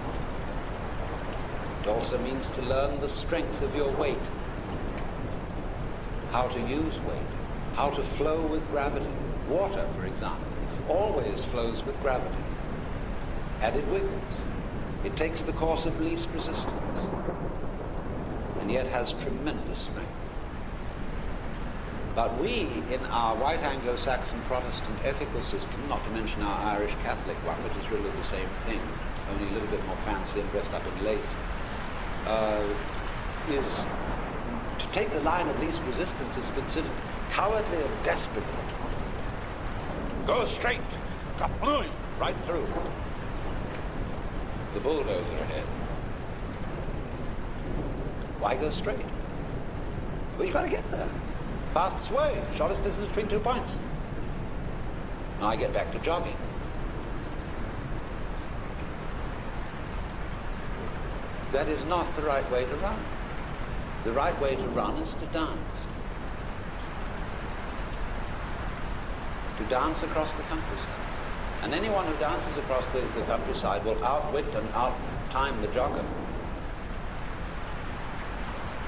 It also means to learn the strength of your weight, how to use weight, how to flow with gravity. Water, for example, always flows with gravity, and it wiggles. It takes the course of least resistance, and yet has tremendous strength. But we, in our white Anglo-Saxon Protestant ethical system, not to mention our Irish Catholic one, which is really the same thing, only a little bit more fancy and dressed up in lace, is to take the line of least resistance is considered cowardly and desperate. Go straight, right through. The bulldozer ahead. Why go straight? Well, you've got to get there. Fastest way, shortest distance between 2 points. Now I get back to jogging. That is not the right way to run. The right way to run is to dance. To dance across the countryside. And anyone who dances across the countryside will outwit and outtime the jogger.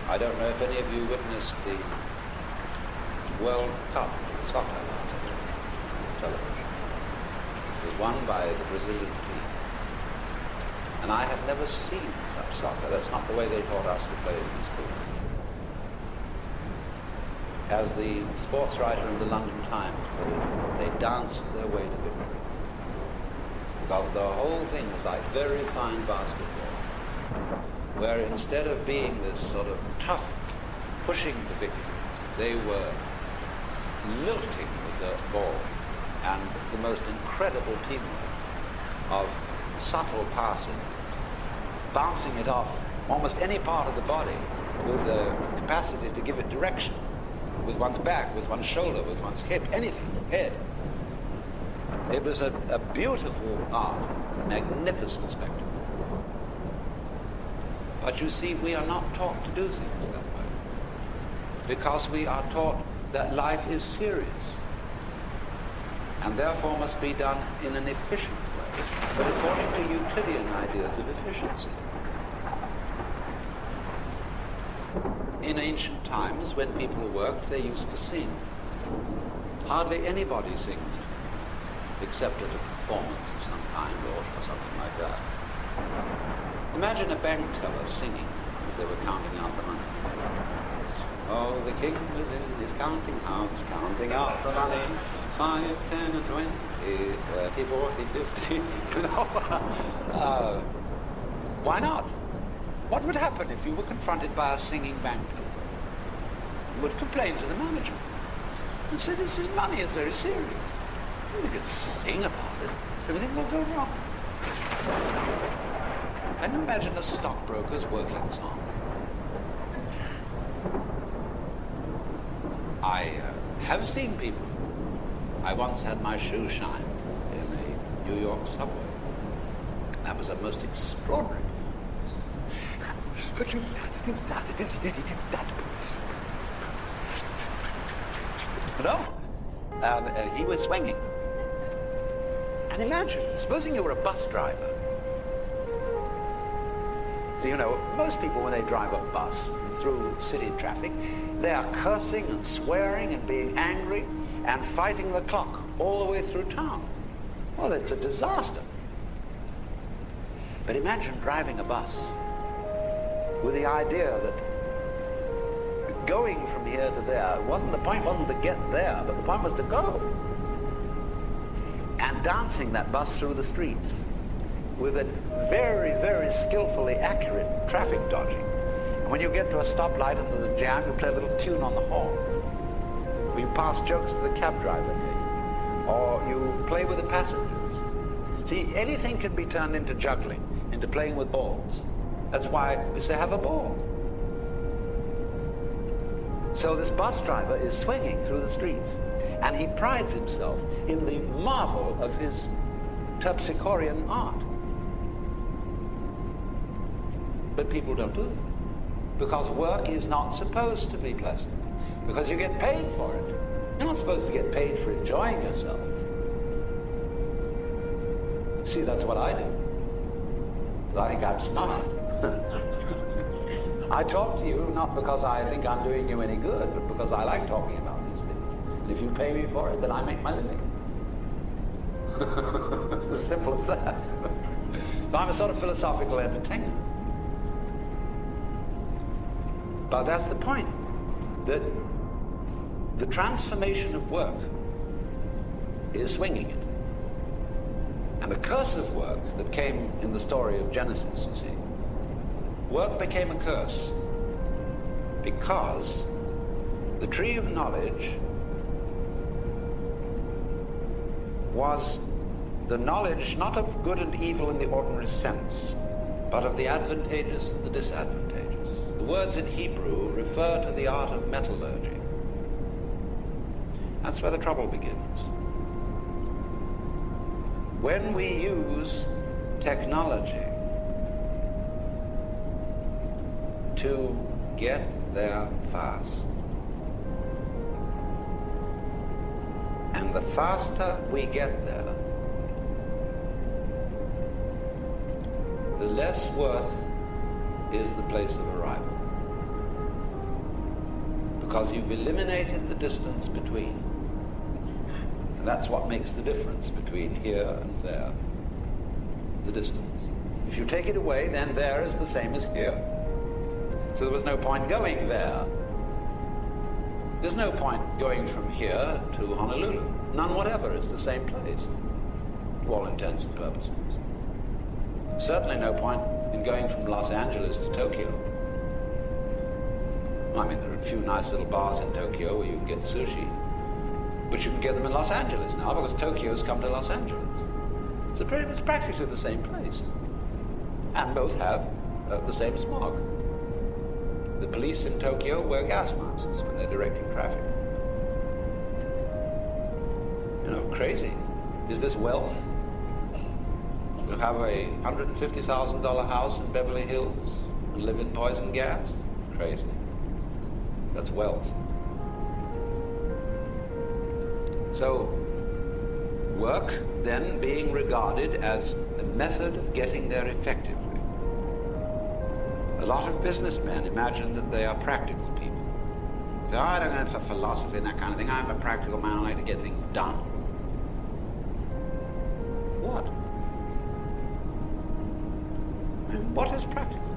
I don't know if any of you witnessed the World Cup soccer last night on television. It was won by the Brazilian team. And I have never seen such soccer. That's not the way they taught us to play it in school. As the sports writer of the London Times put it, they danced their way to victory. Because the whole thing was like very fine basketball, where instead of being this sort of tough pushing to victory, they were lilting with the ball and the most incredible teamwork of subtle passing, bouncing it off almost any part of the body with the capacity to give it direction, with one's back, with one's shoulder, with one's hip, anything, head. It was a beautiful art, magnificent spectacle. But you see, we are not taught to do things that way, because we are taught that life is serious and therefore must be done in an efficient way, but according to Euclidean ideas of efficiency. In ancient times, when people worked, they used to sing. Hardly anybody sings except at a performance of some kind or something like that. Imagine a bank teller singing as they were counting out the money. Oh, the king was in his counting house, counting out the money. 5, 10, and 20, 30, 40, 50. Why not? What would happen if you were confronted by a singing bank teller? You would complain to the management and say, this is money, it's very serious. You could sing about it, everything will go wrong. Can you imagine a stockbroker's working song? I have seen people. I once had my shoe shined in a New York subway. That was a most extraordinary No? And he was swinging. And imagine, supposing you were a bus driver. You know, most people when they drive a bus through city traffic, they are cursing and swearing and being angry and fighting the clock all the way through town. Well, it's a disaster. But imagine driving a bus with the idea that going from here to there the point wasn't to get there, but the point was to go. And dancing that bus through the streets with a very, very skillfully accurate traffic dodging. And when you get to a stoplight and there's a jam, you play a little tune on the horn. Or you pass jokes to the cab driver, or you play with the passengers. See, anything can be turned into juggling, into playing with balls. That's why we say have a ball. So this bus driver is swinging through the streets, and he prides himself in the marvel of his terpsichorean art. But people don't do it, because work is not supposed to be pleasant, because you get paid for it. You're not supposed to get paid for enjoying yourself. See, that's what I do. I think I'm smart. I talk to you not because I think I'm doing you any good, but because I like talking about these things. And if you pay me for it, then I make my living. As simple as that. So I'm a sort of philosophical entertainer. But that's the point, that the transformation of work is swinging it. And the curse of work that came in the story of Genesis, you see, work became a curse because the tree of knowledge was the knowledge not of good and evil in the ordinary sense, but of the advantageous and the disadvantageous. The words in Hebrew refer to the art of metallurgy. That's where the trouble begins. When we use technology to get there fast, and the faster we get there, the less worth is the place of arrival. Because you've eliminated the distance between. And that's what makes the difference between here and there. The distance. If you take it away, then there is the same as here. So there was no point going there. There's no point going from here to Honolulu. None whatever. It's the same place, to all intents and purposes. Certainly no point in going from Los Angeles to Tokyo. I mean, there are a few nice little bars in Tokyo where you can get sushi. But you can get them in Los Angeles now because Tokyo's come to Los Angeles. It's practically the same place. And both have the same smog. The police in Tokyo wear gas masks when they're directing traffic. You know, crazy. Is this wealth? You have a $150,000 house in Beverly Hills and live in poison gas? Crazy. That's wealth. So, work then being regarded as a method of getting there effectively. A lot of businessmen imagine that they are practical people. Say, I don't go for philosophy and that kind of thing. I'm a practical man. I like to get things done. What? I mean, what is practical?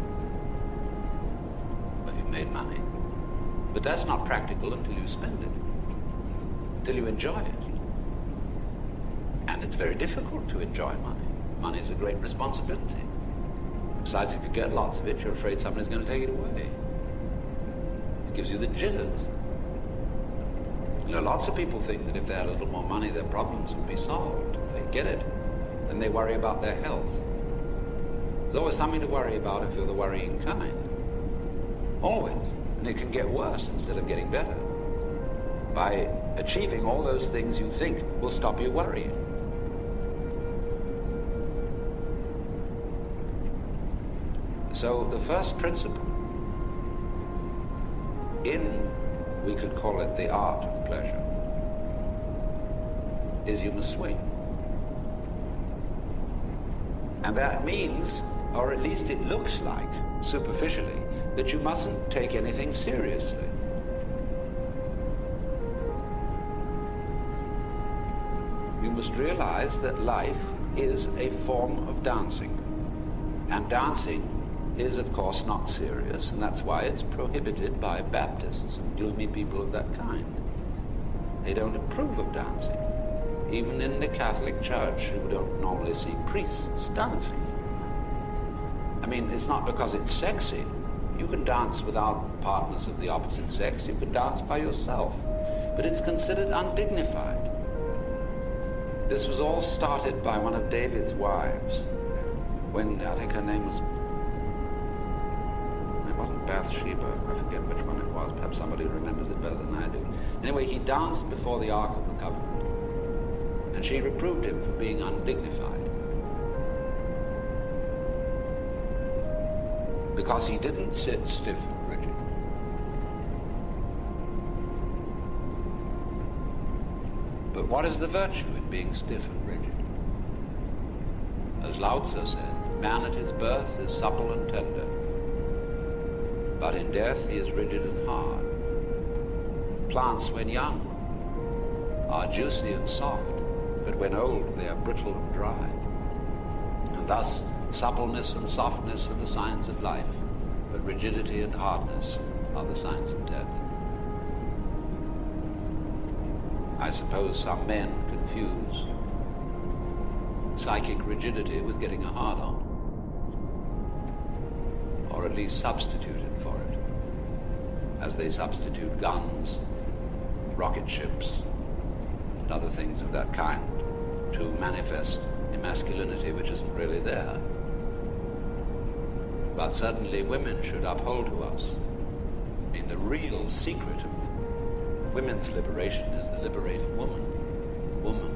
Well, you've made money. But that's not practical until you spend it. Until you enjoy it. And it's very difficult to enjoy money. Money is a great responsibility. Besides, if you get lots of it, you're afraid somebody's going to take it away. It gives you the jitters. You know, lots of people think that if they had a little more money, their problems would be solved. If they get it, then they worry about their health. There's always something to worry about if you're the worrying kind. Always. And it can get worse instead of getting better. By achieving all those things you think will stop you worrying. So the first principle in, we could call it the art of pleasure, is you must swing. And that means, or at least it looks like, superficially, that you mustn't take anything seriously. You must realize that life is a form of dancing. And dancing is, of course, not serious, and that's why it's prohibited by Baptists and gloomy people of that kind. They don't approve of dancing. Even in the Catholic Church, you don't normally see priests dancing. I mean, it's not because it's sexy. You can dance without partners of the opposite sex. You can dance by yourself. But it's considered undignified. This was all started by one of David's wives, when I think her name was, it wasn't Bathsheba, I forget which one it was, perhaps somebody remembers it better than I do. Anyway, he danced before the Ark of the Covenant, and she reproved him for being undignified. Because he didn't sit stiff and rigid. But what is the virtue in being stiff and rigid? As Lao Tzu said, man at his birth is supple and tender, but in death he is rigid and hard. Plants when young are juicy and soft, but when old they are brittle and dry. And thus suppleness and softness are the signs of life, but rigidity and hardness are the signs of death. I suppose some men confuse psychic rigidity with getting a hard-on, or at least substitute it for it, as they substitute guns, rocket ships, and other things of that kind to manifest a masculinity which isn't really there. But certainly women should uphold to us. I mean, the real secret of women's liberation is the liberated woman. Woman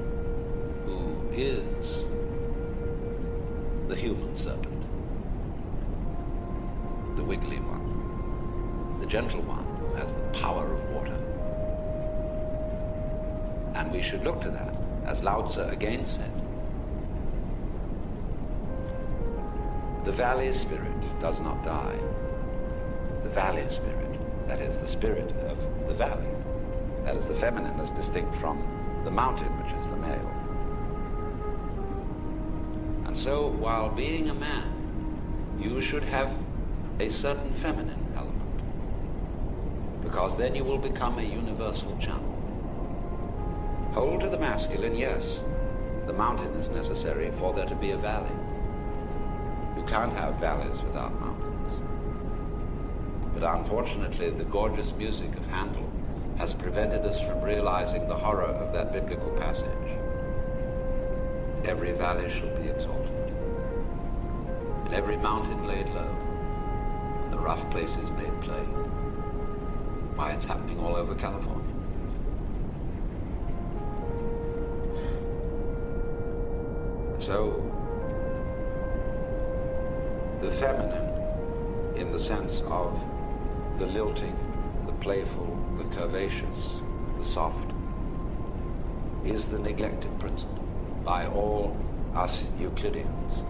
who is the human serpent, the wiggly one, the gentle one who has the power of water. And we should look to that, as Lao Tzu again said. The valley spirit does not die. The valley spirit, that is the spirit of the valley, that is the feminine as distinct from the mountain, which is the male. And so, while being a man, you should have a certain feminine element, because then you will become a universal channel. Hold to the masculine, yes. The mountain is necessary for there to be a valley. You can't have valleys without mountains. But unfortunately, the gorgeous music of Handel has prevented us from realizing the horror of that biblical passage. Every valley shall be exalted, and every mountain laid low, and the rough places made plain. Why, it's happening all over California. So, the feminine, in the sense of the lilting, the playful, the curvaceous, the soft, is the neglected principle by all us Euclideans.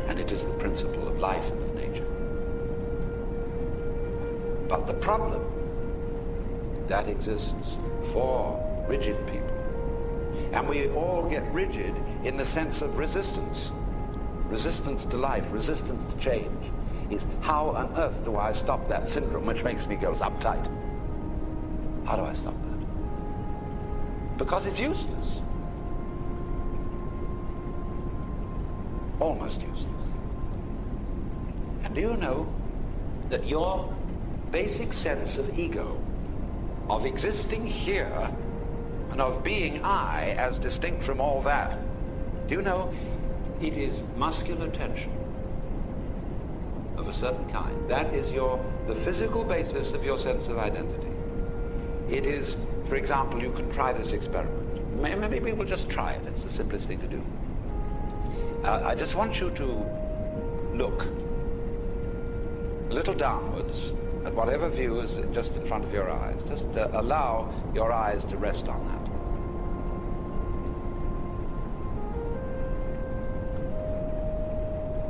And it is the principle of life and of nature. But the problem that exists for rigid people, and we all get rigid in the sense of resistance to life, resistance to change, is how on earth do I stop that syndrome which makes me go uptight? How do I stop that? Because it's useless. Almost useless. And do you know that your basic sense of ego, of existing here, and of being I as distinct from all that, do you know it is muscular tension of a certain kind? That is the physical basis of your sense of identity. It is, for example, you can try this experiment. Maybe we'll just try it. It's the simplest thing to do. I just want you to look a little downwards at whatever view is just in front of your eyes. Just allow your eyes to rest on that.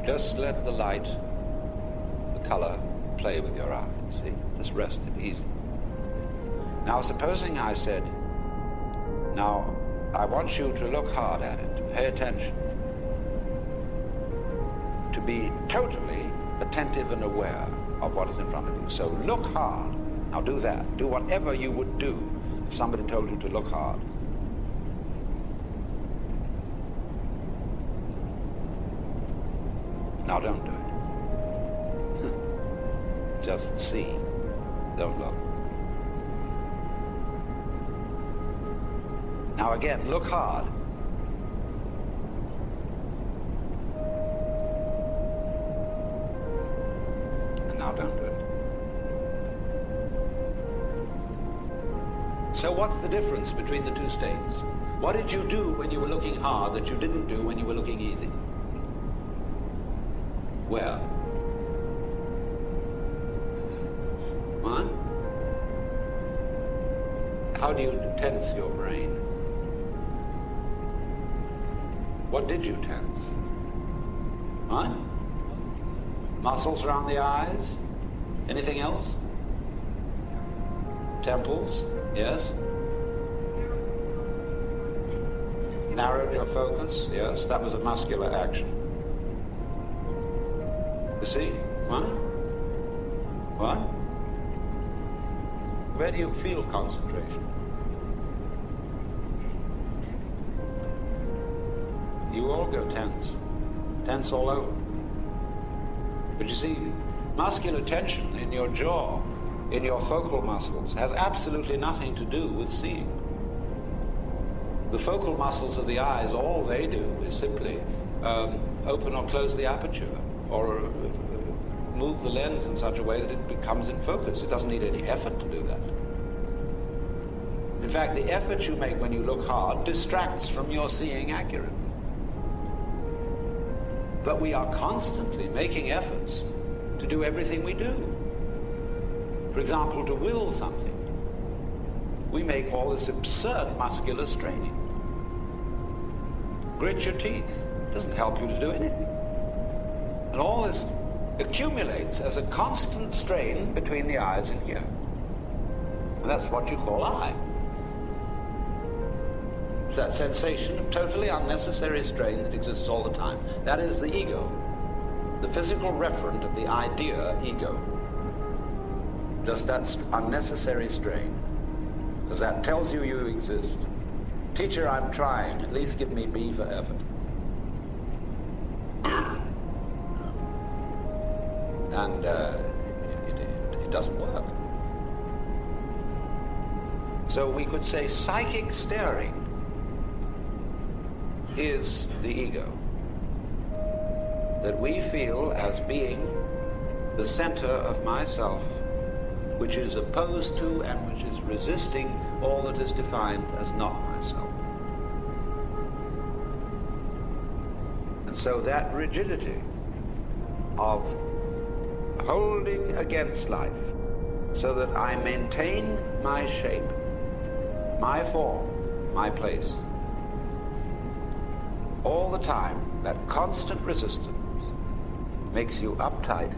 Just let the light, the color, play with your eyes, see? Just rest it easy. Now, supposing I said, now, I want you to look hard at it, to pay attention, to be totally attentive and aware of what is in front of you. So look hard. Now do that. Do whatever you would do if somebody told you to look hard. Now don't do it. Just see. Don't look. Now again, look hard. And now don't do it. So what's the difference between the two states? What did you do when you were looking hard that you didn't do when you were looking easy? Where? What? How do you tense your brain? What did you tense? What? Muscles around the eyes? Anything else? Temples? Yes? Narrowed your focus? Yes, that was a muscular action. You see? What? What? Where do you feel concentration? You all go tense. Tense all over. But you see, muscular tension in your jaw, in your focal muscles, has absolutely nothing to do with seeing. The focal muscles of the eyes, all they do is simply open or close the aperture, or move the lens in such a way that it becomes in focus. It doesn't need any effort to do that. In fact, the effort you make when you look hard distracts from your seeing accurately. But we are constantly making efforts to do everything we do. For example, to will something. We make all this absurd muscular straining. Grit your teeth. Doesn't help you to do anything. And all this accumulates as a constant strain between the eyes and here. And that's what you call eye. It's that sensation of totally unnecessary strain that exists all the time. That is the ego, the physical referent of the idea ego. Just that unnecessary strain, because that tells you you exist. Teacher, I'm trying. At least give me B for effort. And it doesn't work. So we could say psychic staring is the ego, that we feel as being the center of myself, which is opposed to and which is resisting all that is defined as not myself. And so that rigidity of holding against life so that I maintain my shape, my form, my place, all the time, that constant resistance makes you uptight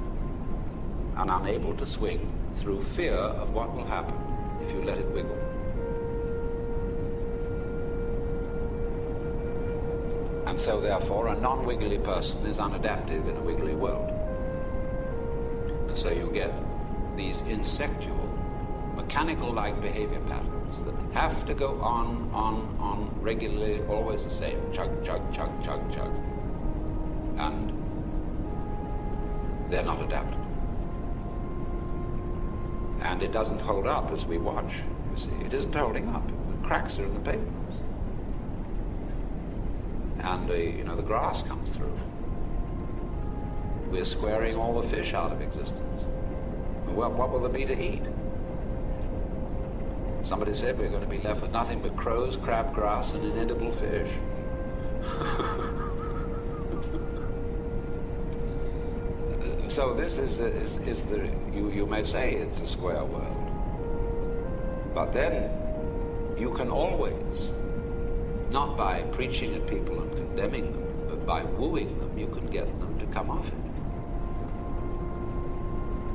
and unable to swing through fear of what will happen if you let it wiggle. And so therefore a non-wiggly person is unadaptive in a wiggly world. And so you get these insectual, mechanical-like behavior patterns that have to go on, regularly, always the same. Chug, chug, chug, chug, chug. And they're not adaptable. And it doesn't hold up as we watch, you see. It isn't holding up. The cracks are in the pavements. And the grass comes through. We're squaring all the fish out of existence. Well, what will there be to eat? Somebody said we're going to be left with nothing but crows, crabgrass, and inedible fish. So this is the you may say it's a square world, but then you can always, not by preaching at people and condemning them, but by wooing them, you can get them to come off it.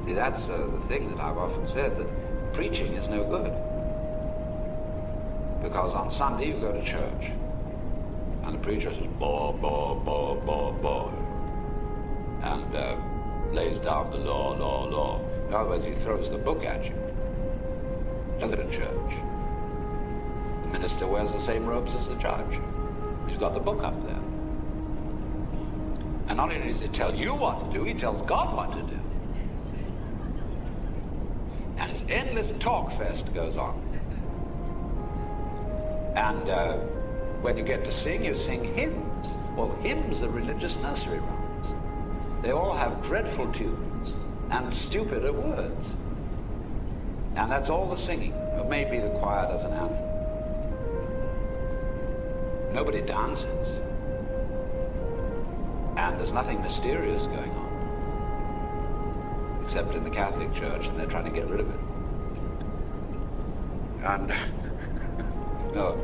See, that's the thing that I've often said, that preaching is no good. Because on Sunday you go to church, and the preacher says, "Bah, bah, bah, bah, bah," and lays down the law, law, law. In other words, he throws the book at you. Look at a church. The minister wears the same robes as the judge. He's got the book up there. And not only does he tell you what to do, he tells God what to do. And this endless talk fest goes on. And when you get to sing, you sing hymns. Well, hymns are religious nursery rhymes. They all have dreadful tunes and stupider words. And that's all the singing. Maybe the choir does an anthem. Nobody dances. And there's nothing mysterious going on. Except in the Catholic Church, and they're trying to get rid of it. And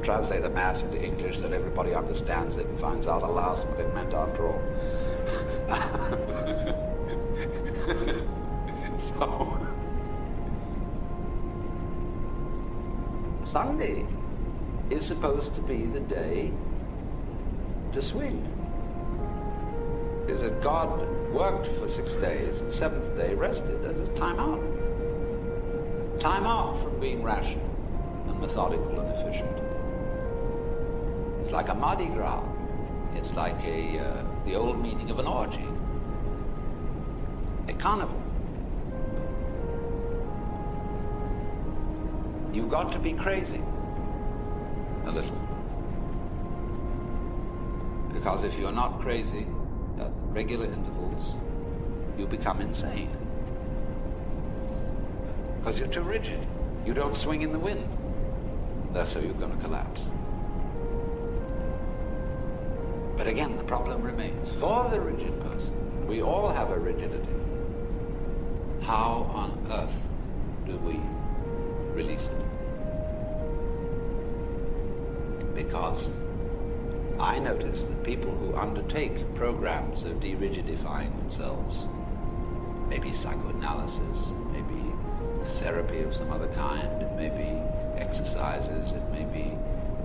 translate the Mass into English so that everybody understands it and finds out, alas, what it meant after all. So, Sunday is supposed to be the day to swing. Is that God worked for 6 days and 7th day rested. There's this time out. Time out from being rational and methodical and efficient. It's like a Mardi Gras. It's like the old meaning of an orgy. A carnival. You've got to be crazy. A little. Because if you're not crazy at regular intervals, you become insane. Because you're too rigid. You don't swing in the wind. So you're going to collapse. But again, the problem remains. For the rigid person, we all have a rigidity. How on earth do we release it? Because I notice that people who undertake programs of de-rigidifying themselves, maybe psychoanalysis, maybe therapy of some other kind, it may be exercises, it may be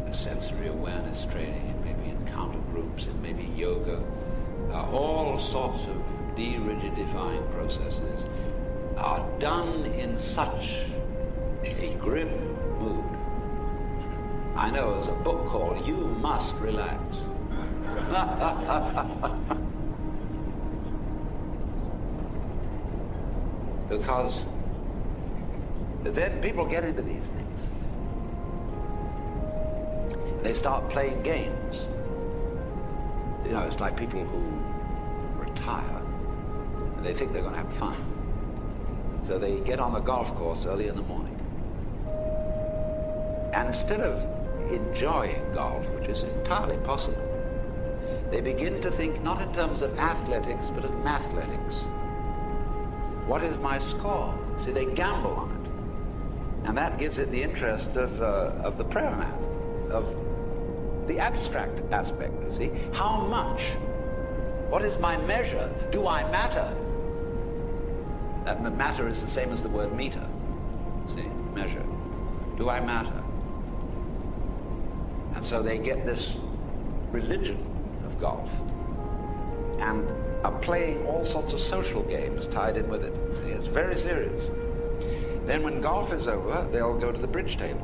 a sensory awareness training, it may be encounter groups, it may be yoga, all sorts of de-rigidifying processes are done in such a grim mood. I know there's a book called You Must Relax. Because then people get into these things. They start playing games. You know, it's like people who retire and they think they're going to have fun. So they get on the golf course early in the morning. And instead of enjoying golf, which is entirely possible, they begin to think not in terms of athletics, but of mathletics. What is my score? See, they gamble on it. And that gives it the interest of the prayer mat, of the abstract aspect, you see. How much? What is my measure? Do I matter? That matter is the same as the word meter. See, measure. Do I matter? And so they get this religion of golf and are playing all sorts of social games tied in with it. See, it's very serious. Then when golf is over, they'll go to the bridge table.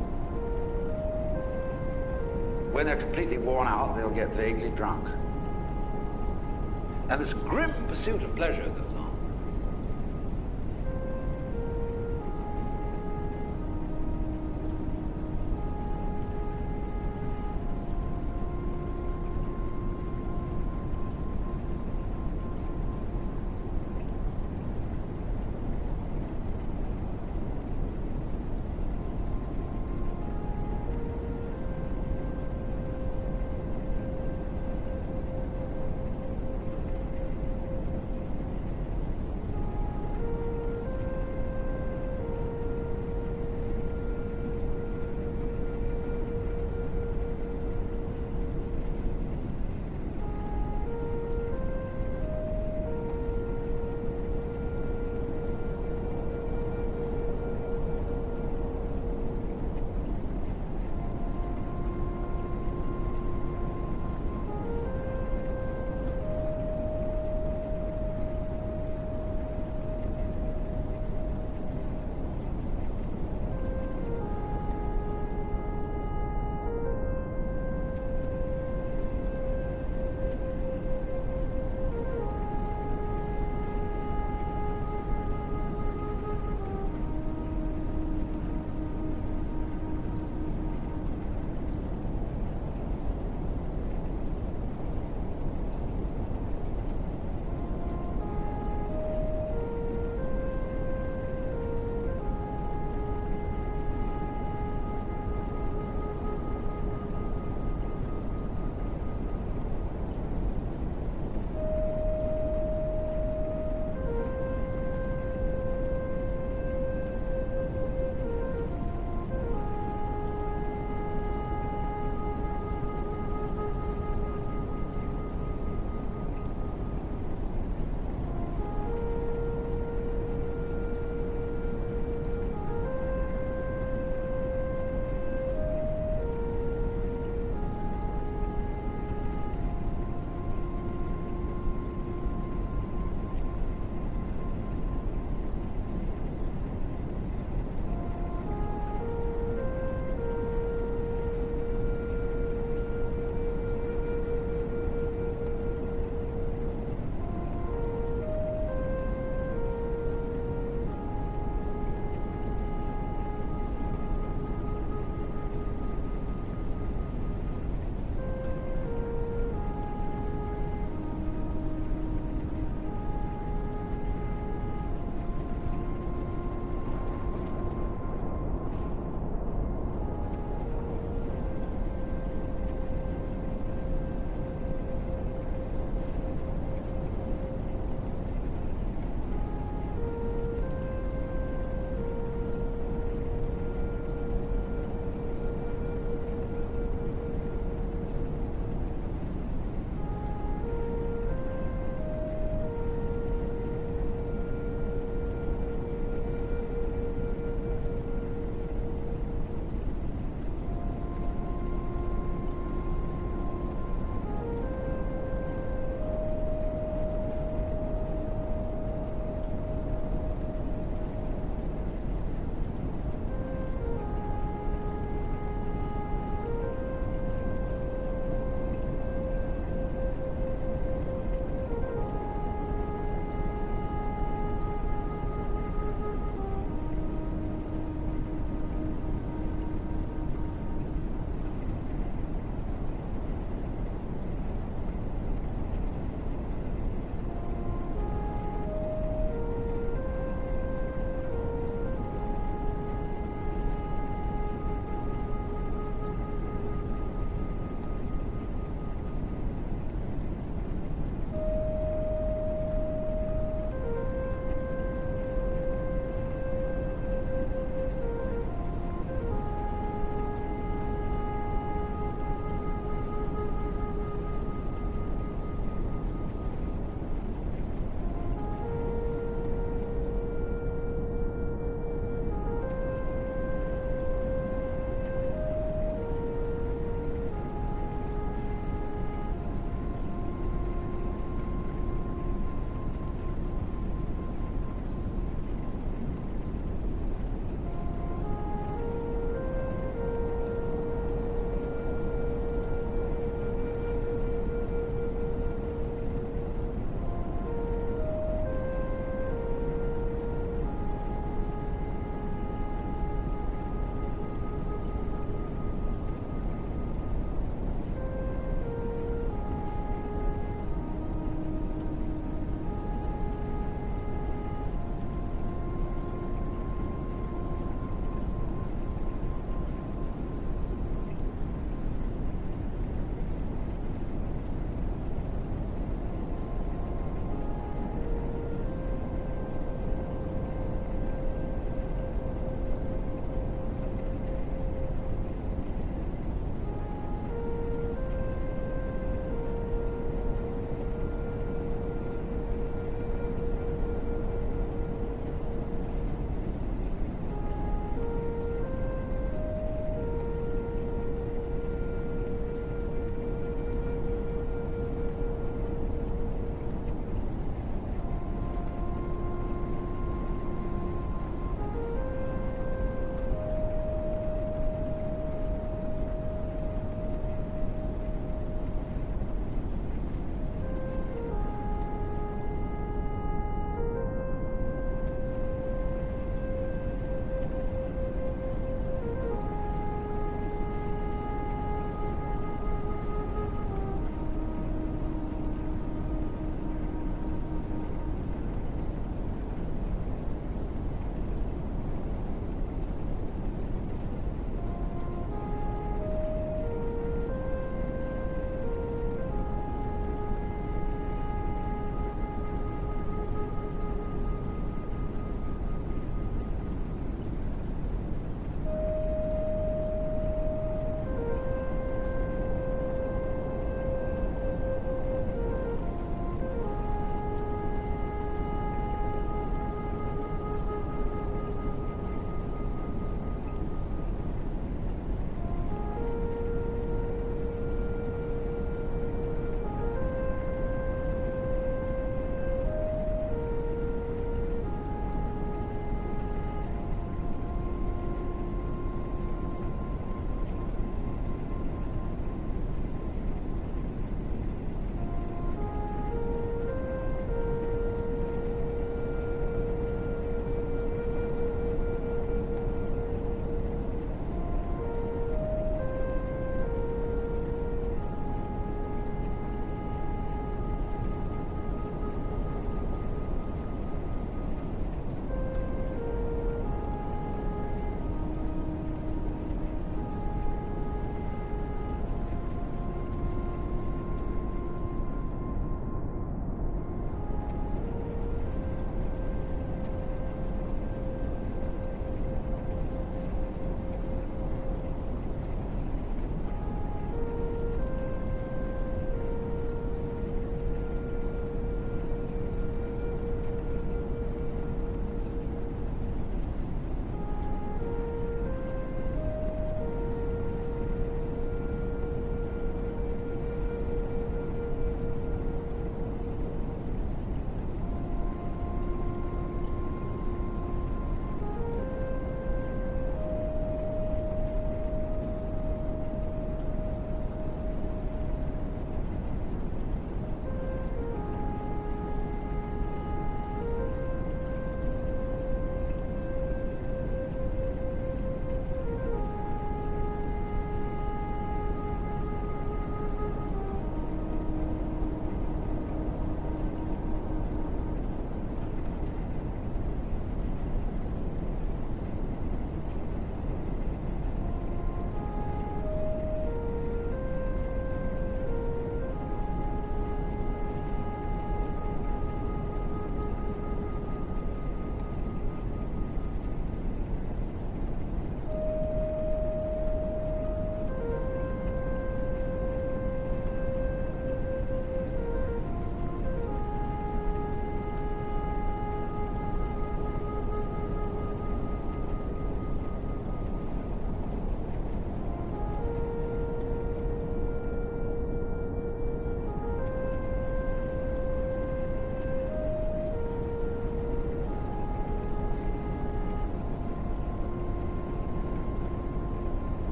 When they're completely worn out, they'll get vaguely drunk. And this grim pursuit of pleasure goes on.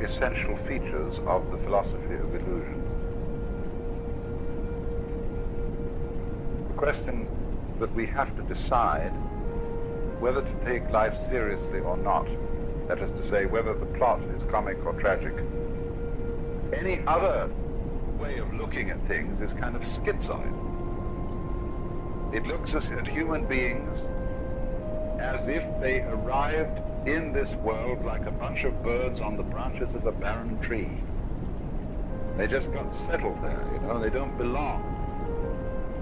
essential features of the philosophy of illusion. The question that we have to decide whether to take life seriously or not, that is to say, whether the plot is comic or tragic. Any other way of looking at things is kind of schizoid. It looks at human beings as if they arrived in this world like a bunch of birds on the branches of a barren tree. They just got settled there, they don't belong.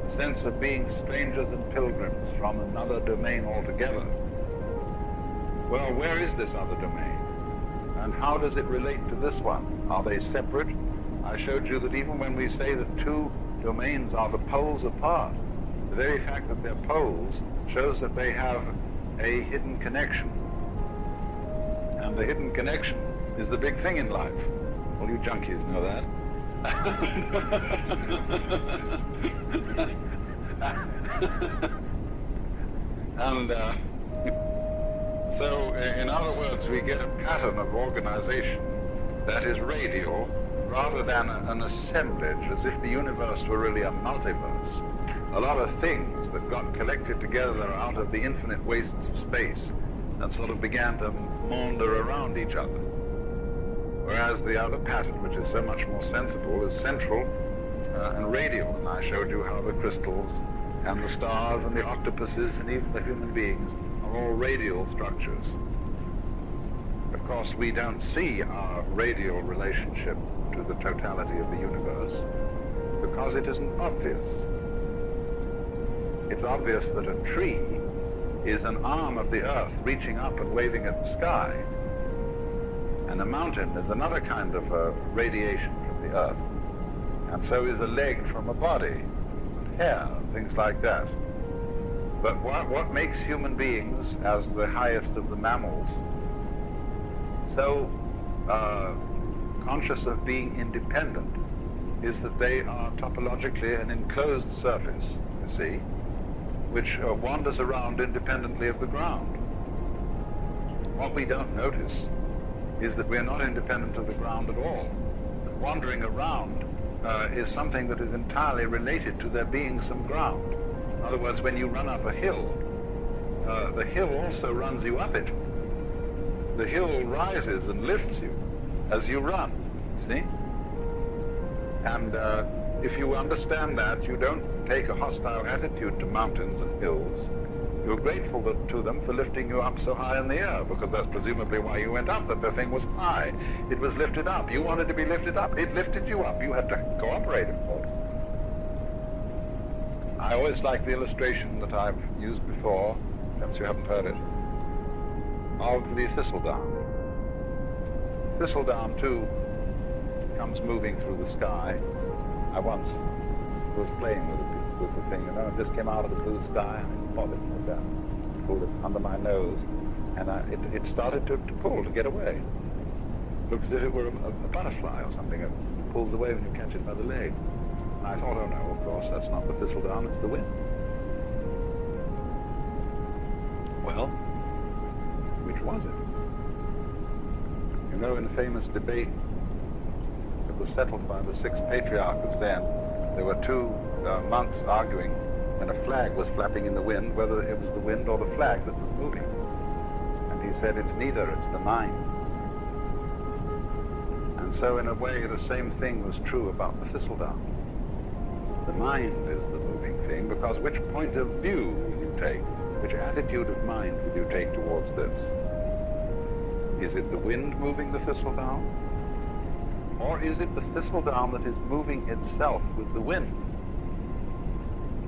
The sense of being strangers and pilgrims from another domain altogether. Well, where is this other domain? And how does it relate to this one? Are they separate? I showed you that even when we say that two domains are the poles apart, the very fact that they're poles shows that they have a hidden connection. And the hidden connection is the big thing in life. All you junkies know that. And so, in other words, we get a pattern of organization that is radial rather than an assemblage, as if the universe were really a multiverse. A lot of things that got collected together out of the infinite wastes of space and sort of began to maunder around each other. Whereas the other pattern, which is so much more sensible, is central and radial. And I showed you how the crystals and the stars and the octopuses and even the human beings are all radial structures. Of course, we don't see our radial relationship to the totality of the universe because it isn't obvious. It's obvious that a tree is an arm of the earth reaching up and waving at the sky. And a mountain is another kind of radiation from the earth. And so is a leg from a body, hair, things like that. But what makes human beings, as the highest of the mammals, so conscious of being independent is that they are topologically an enclosed surface, you see, which wanders around independently of the ground. What we don't notice is that we're not independent of the ground at all. That wandering around is something that is entirely related to there being some ground. In other words, when you run up a hill, the hill also runs you up it. The hill rises and lifts you as you run, see? And if you understand that, you don't take a hostile attitude to mountains and hills. You're grateful to them for lifting you up so high in the air, because that's presumably why you went up, that the thing was high. It was lifted up. You wanted to be lifted up. It lifted you up. You had to cooperate, of course. I always like the illustration that I've used before, perhaps you haven't heard it, of the thistledown. Thistledown, too, comes moving through the sky. I once was playing with the thing, it just came out of the blue sky, and I caught it like that, pulled it under my nose, and it started to pull, to get away. Looks as if it were a butterfly or something. It pulls away when you catch it by the leg. And I thought, oh no, of course, that's not the thistledown, it's the wind. Well, which was it? You know, in the famous debate that was settled by the sixth patriarch of Zen, there were two monks arguing, and a flag was flapping in the wind, whether it was the wind or the flag that was moving. And he said, it's neither, it's the mind. And so in a way, the same thing was true about the thistledown. The mind is the moving thing, because which point of view will you take? Which attitude of mind will you take towards this? Is it the wind moving the thistledown? Or is it the thistledown that is moving itself with the wind?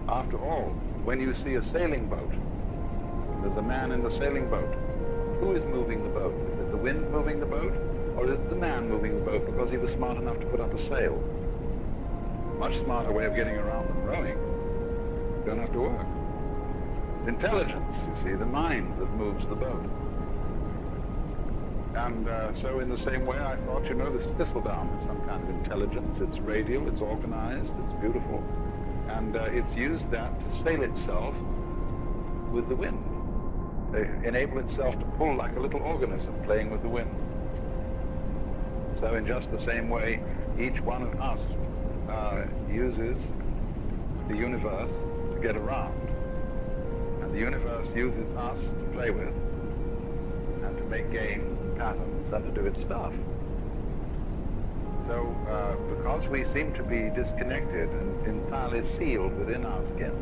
After all, when you see a sailing boat, and there's a man in the sailing boat, who is moving the boat? Is it the wind moving the boat? Or is it the man moving the boat because he was smart enough to put up a sail? Much smarter way of getting around than rowing. You don't have to work. Intelligence, you see, the mind that moves the boat. And so in the same way, I thought, you know, this thistledown is some kind of intelligence. It's radial, it's organized, it's beautiful. And it's used that to sail itself with the wind. They enable itself to pull like a little organism playing with the wind. So in just the same way, each one of us uses the universe to get around. And the universe uses us to play with and to make games and patterns and to do its stuff. So because we seem to be disconnected and entirely sealed within our skin,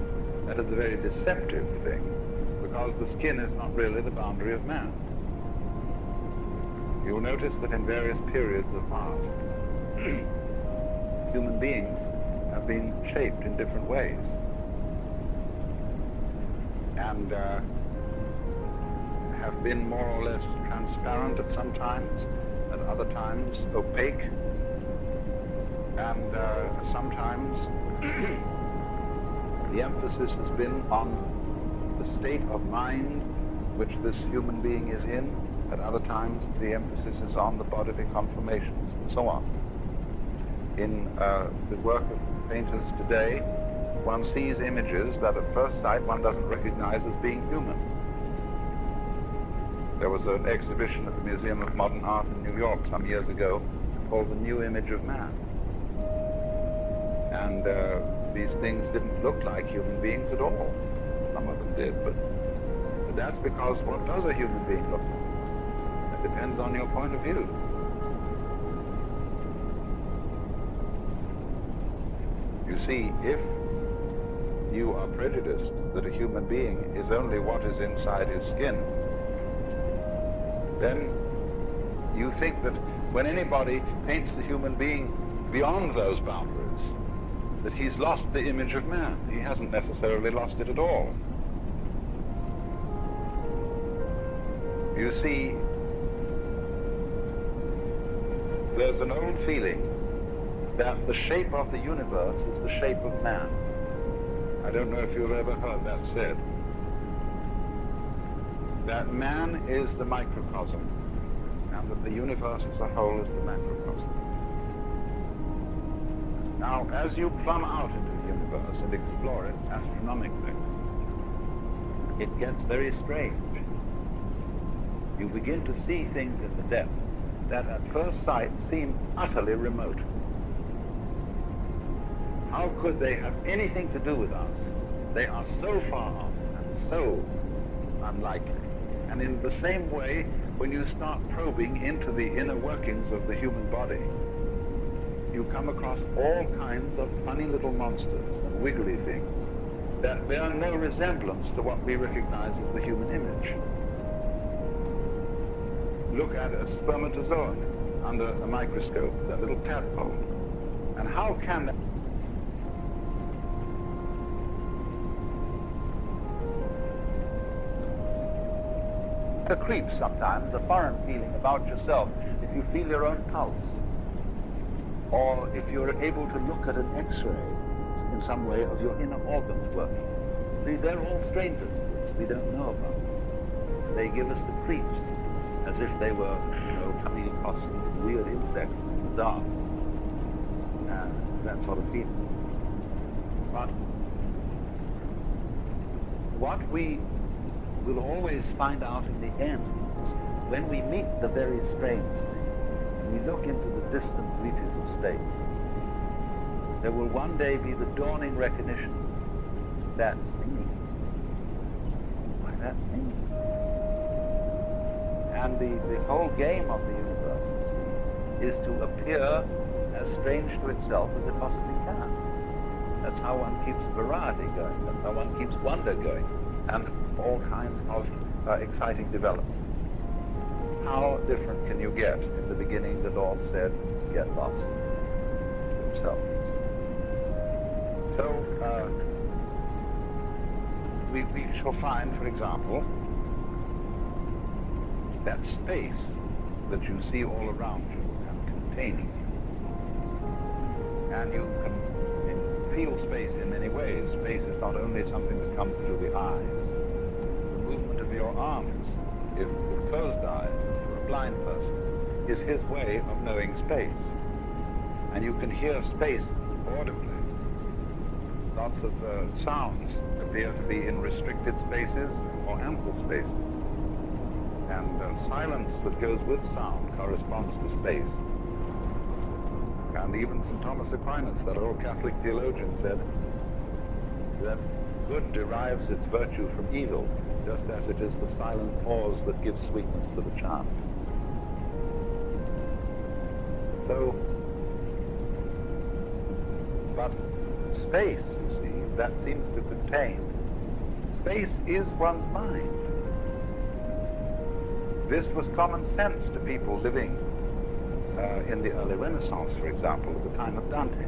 that is a very deceptive thing, because the skin is not really the boundary of man. You'll notice that in various periods of art, human beings have been shaped in different ways. And have been more or less transparent at some times, at other times opaque, and sometimes the emphasis has been on the state of mind which this human being is in. At other times, the emphasis is on the bodily conformations, and so on. In the work of painters today, one sees images that at first sight one doesn't recognize as being human. There was an exhibition at the Museum of Modern Art in New York some years ago called The New Image of Man. And these things didn't look like human beings at all. Some of them did, but that's because what does a human being look like? It depends on your point of view. You see, if you are prejudiced that a human being is only what is inside his skin, then you think that when anybody paints the human being beyond those boundaries, that he's lost the image of man. He hasn't necessarily lost it at all. You see, there's an old feeling that the shape of the universe is the shape of man. I don't know if you've ever heard that said. That man is the microcosm, and that the universe as a whole is the macrocosm. Now, as you plumb out into the universe and explore it astronomically, it gets very strange. You begin to see things in the depths that at first sight seem utterly remote. How could they have anything to do with us? They are so far off and so unlikely. And in the same way, when you start probing into the inner workings of the human body, you come across all kinds of funny little monsters and wiggly things that bear no resemblance to what we recognize as the human image. Look at a spermatozoa under a microscope, that little tadpole, and how can that a creep sometimes, a foreign feeling about yourself, if you feel your own pulse, or if you're able to look at an X-ray in some way of your inner organs working. See, they're all strangers to us. We don't know about them. They give us the creeps, as if they were, coming across some weird insects in the dark, and that sort of feeling. But what we will always find out in the end, when we meet the very strange thing, and we look into the distant reaches of space, there will one day be the dawning recognition, that's me. Why, that's me. And the whole game of the universe is to appear as strange to itself as it possibly can. That's how one keeps variety going. That's how one keeps wonder going. And all kinds of exciting developments. How different can you get? In the beginning, the Lord said, get lost himself. So, we shall find, for example, that space that you see all around you and containing you. And you can feel space in many ways. Space is not only something that comes through the eyes. The movement of your arms, if with closed eyes, for a blind person, is his way of knowing space. And you can hear space audibly. Lots of sounds appear to be in restricted spaces or ample spaces. And silence that goes with sound corresponds to space. And even St. Thomas Aquinas, that old Catholic theologian, said that good derives its virtue from evil, just as it is the silent pause that gives sweetness to the chant. So, but space, you see, that seems to contain. Space is one's mind. This was common sense to people living in the early Renaissance, for example, at the time of Dante.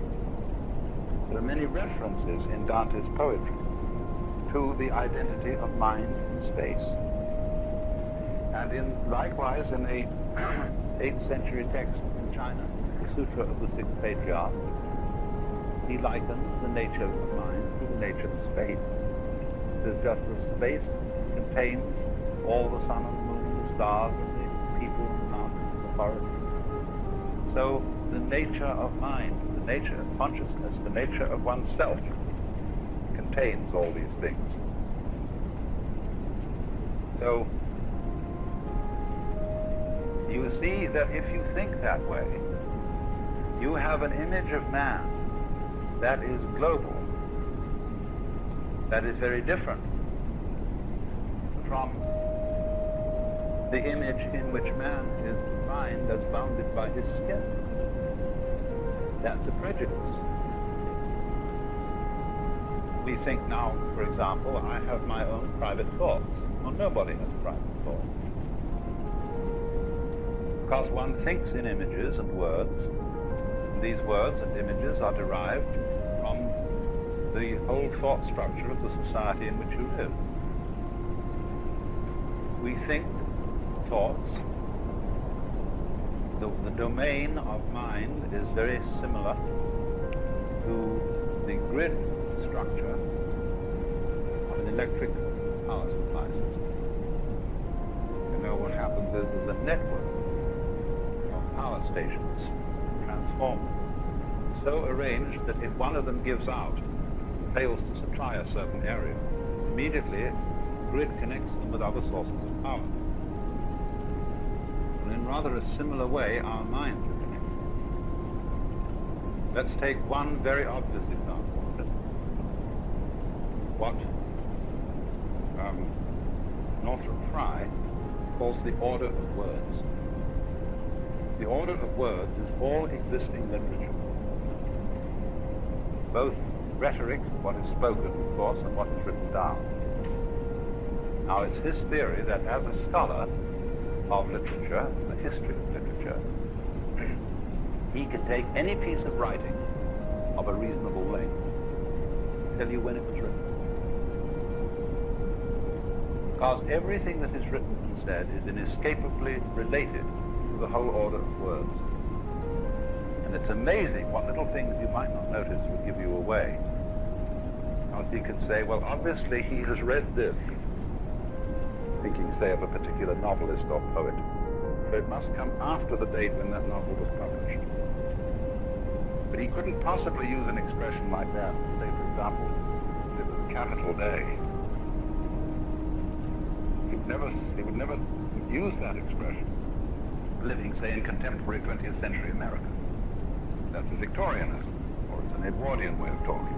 There are many references in Dante's poetry to the identity of mind and space. And likewise in a 8th century text in China, the Sutra of the Sixth Patriarch, he likens the nature of mind to the nature of space. It says just as space contains all the sun and the moon and the stars and the people and the mountains and the forests, so the nature of mind, the nature of consciousness, the nature of oneself contains all these things. So you see that if you think that way, you have an image of man that is global, that is very different from the image in which man is defined as bounded by his skin. That's a prejudice. We think now, for example, I have my own private thoughts. Well, nobody has private thoughts. Because one thinks in images and words, and these words and images are derived from the whole thought structure of the society in which you live. We think thoughts. The domain of mind is very similar to the grid structure of an electric power supply system. You know what happens is there's a network of power stations, transformers, so arranged that if one of them gives out, fails to supply a certain area, immediately the grid connects them with other sources of power. And in rather a similar way, our minds are connected. Let's take one very obvious example of it. What Northrop Frye calls the order of words. The order of words is all existing literature, both rhetoric, what is spoken, of course, and what is written down. Now, it's his theory that as a scholar of literature, the history of literature, he can take any piece of writing of a reasonable length, tell you when it was written. Because everything that is written and said is inescapably related to the whole order of words. And it's amazing what little things you might not notice will give you away. Because he can say, well, obviously he has read this, thinking, say, of a particular novelist or poet. So it must come after the date when that novel was published. But he couldn't possibly use an expression like that. Say, for example, it was a capital day. He would never use that expression, living, say, in contemporary 20th century America. That's a Victorianism, or it's an Edwardian way of talking.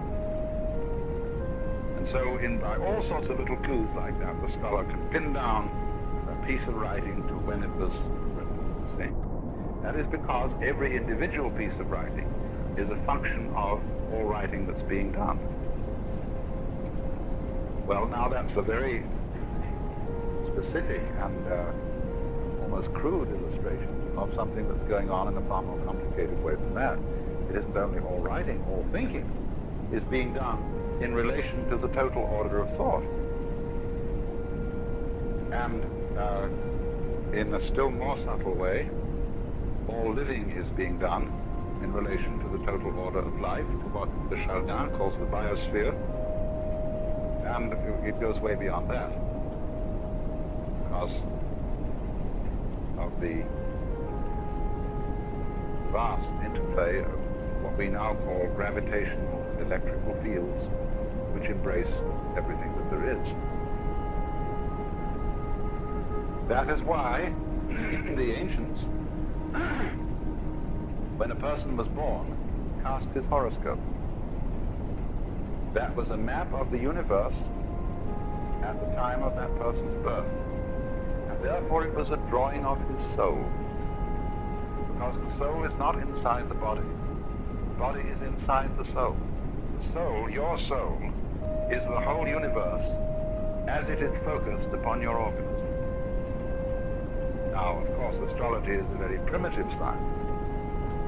And so, by all sorts of little clues like that, the scholar can pin down a piece of writing to when it was written. See? That is because every individual piece of writing is a function of all writing that's being done. Well, now that's a very specific and almost crude illustration of something that's going on in a far more complicated way than that. It isn't only all writing, all thinking is being done in relation to the total order of thought. And in a still more subtle way, all living is being done in relation to the total order of life, to what the Chaldin calls the biosphere. And it goes way beyond that, because of the vast interplay of what we now call gravitational electrical fields, which embrace everything that there is. That is why the ancients when a person was born, cast his horoscope. That was a map of the universe at the time of that person's birth. And therefore it was a drawing of his soul. Because the soul is not inside the body. The body is inside the soul. The soul, your soul, is the whole universe as it is focused upon your organism. Now, of course, astrology is a very primitive science,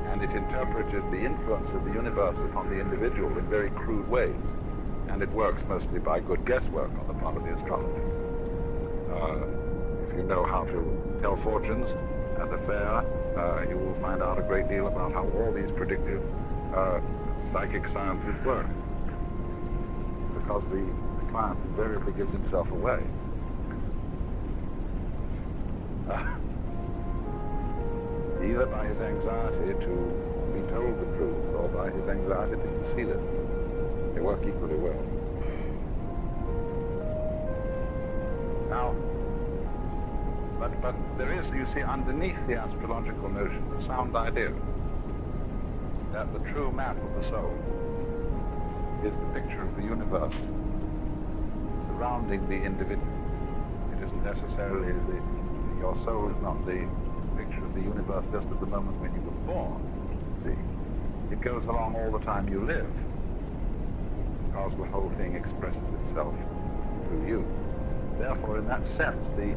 and it interpreted the influence of the universe upon the individual in very crude ways, and it works mostly by good guesswork on the part of the astrologer. If you know how to tell fortunes at a fair, you will find out a great deal about how all these predictive psychic sciences work, because the client invariably gives himself away. Either by his anxiety to be told the truth or by his anxiety to conceal it. They work equally well. Now, but there is, you see, underneath the astrological notion, a sound idea that the true map of the soul is the picture of the universe surrounding the individual. It isn't necessarily your soul is not the picture of the universe just at the moment when you were born. See, it goes along all the time you live, because the whole thing expresses itself through you. Therefore, in that sense, the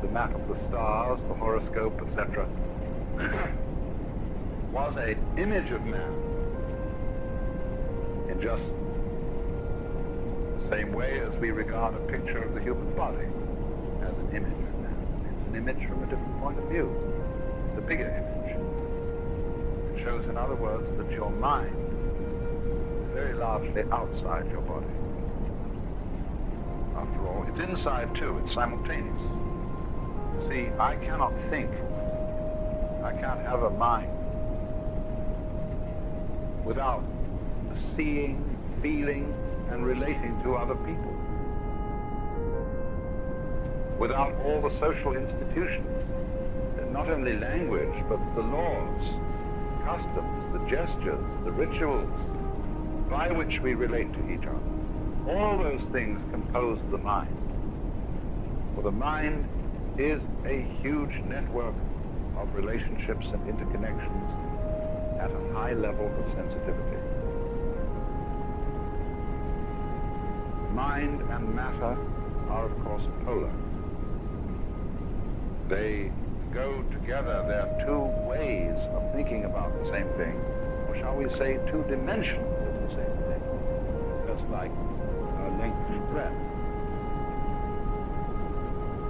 map of the stars, the horoscope, etc., was an image of man in just the same way as we regard a picture of the human body as an image of man. It's an image from a different point of view. It's a bigger image. It shows, in other words, that your mind is very largely outside your body. After all, it's inside too. It's simultaneous. See, I cannot think. I can't have a mind without seeing, feeling, and relating to other people. Without all the social institutions, not only language, but the laws, customs, the gestures, the rituals by which we relate to each other. All those things compose the mind. For the mind is a huge network of relationships and interconnections at a high level of sensitivity. Mind and matter are, of course, polar. They go together. They're two ways of thinking about the same thing, or shall we say two dimensions of the same thing, just like length and breadth,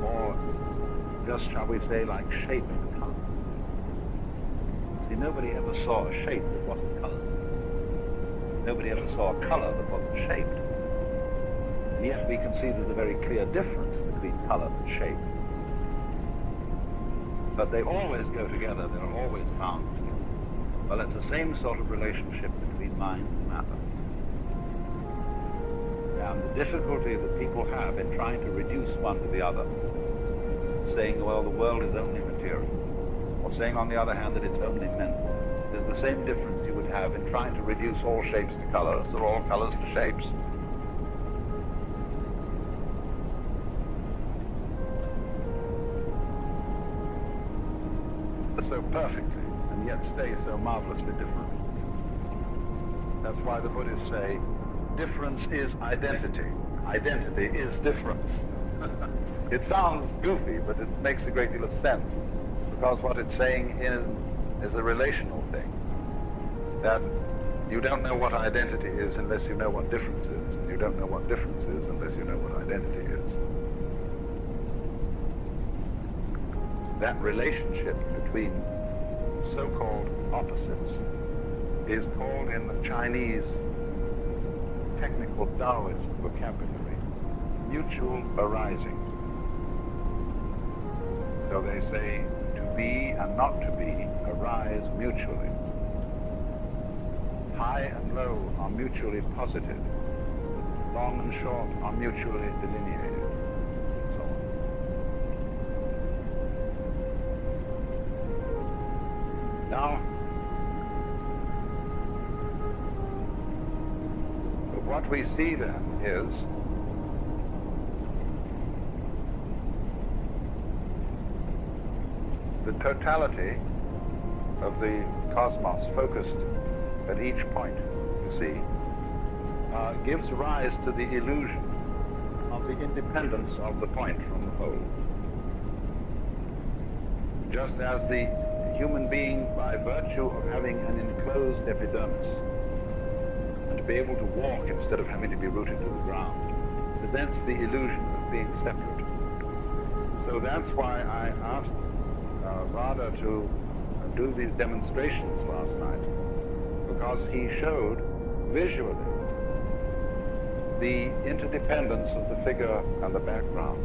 or just, shall we say, like shape and color. See, nobody ever saw a shape that wasn't colored. Nobody ever saw a color that wasn't shaped. And yet we can see there's a very clear difference between color and shape. But they always go together. They're always found together. Well, it's the same sort of relationship between mind and matter. And the difficulty that people have in trying to reduce one to the other, saying, well, the world is only material, or saying, on the other hand, that it's only mental, is the same difference you would have in trying to reduce all shapes to colors, or all colors to shapes. So perfectly, and yet stay so marvelously different. That's why the Buddhists say, difference is identity. Identity is difference. It sounds goofy, but it makes a great deal of sense, because what it's saying is a relational thing. That you don't know what identity is unless you know what difference is, and you don't know what difference is unless you know what identity is. That relationship between so-called opposites is called in the Chinese technical Taoist vocabulary mutual arising. So they say to be and not to be arise mutually. High and low are mutually posited. Long and short are mutually delineated. Now, what we see then is the totality of the cosmos focused at each point, you see, gives rise to the illusion of the independence of the point from the whole. Just as the human being, by virtue of having an enclosed epidermis, and to be able to walk instead of having to be rooted to the ground, presents the illusion of being separate. So that's why I asked Radha to do these demonstrations last night, because he showed visually the interdependence of the figure and the background,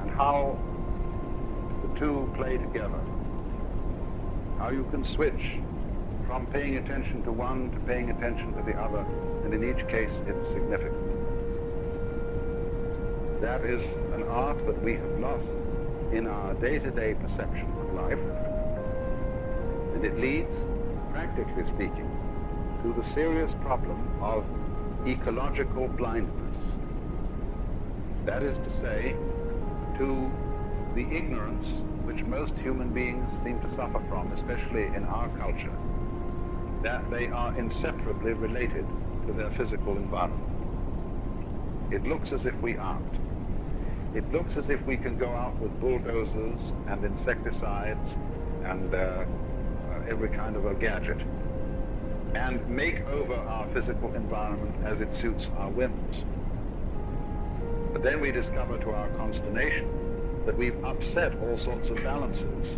and how the two play together, how you can switch from paying attention to one to paying attention to the other, and in each case it's significant. That is an art that we have lost in our day-to-day perception of life, and it leads, practically speaking, to the serious problem of ecological blindness. That is to say, to the ignorance which most human beings seem to suffer from, especially in our culture, that they are inseparably related to their physical environment. It looks as if we aren't. It looks as if we can go out with bulldozers and insecticides and every kind of a gadget and make over our physical environment as it suits our whims. But then we discover to our consternation that we've upset all sorts of balances,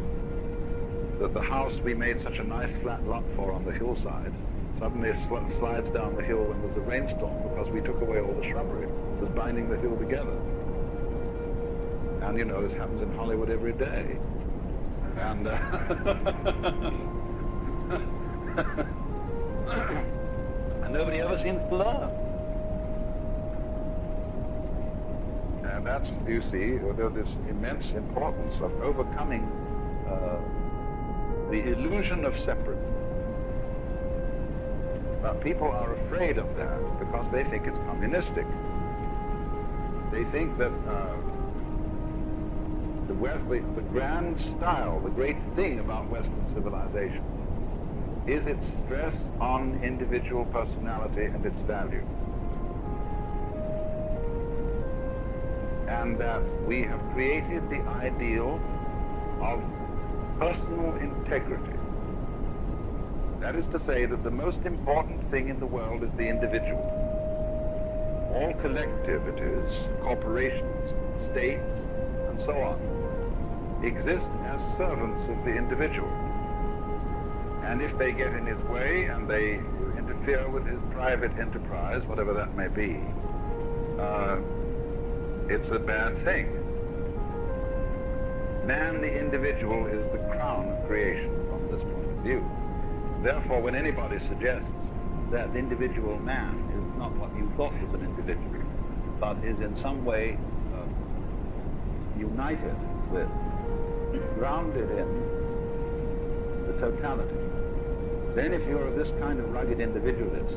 that the house we made such a nice flat lot for on the hillside suddenly slides down the hill when there's a rainstorm because we took away all the shrubbery that was binding the hill together. And you know, this happens in Hollywood every day. And and nobody ever seems to learn. And that's, you see, there's this immense importance of overcoming the illusion of separateness. People are afraid of that because they think it's communistic. They think that the grand style, the great thing about Western civilization is its stress on individual personality and its value. And that we have created the ideal of personal integrity. That is to say that the most important thing in the world is the individual. All collectivities, corporations, states, and so on, exist as servants of the individual. And if they get in his way and they interfere with his private enterprise, whatever that may be, it's a bad thing. Man, the individual, is the crown of creation from this point of view. Therefore, when anybody suggests that the individual man is not what you thought was an individual, but is in some way united with, grounded in the totality, then if you're this kind of rugged individualist,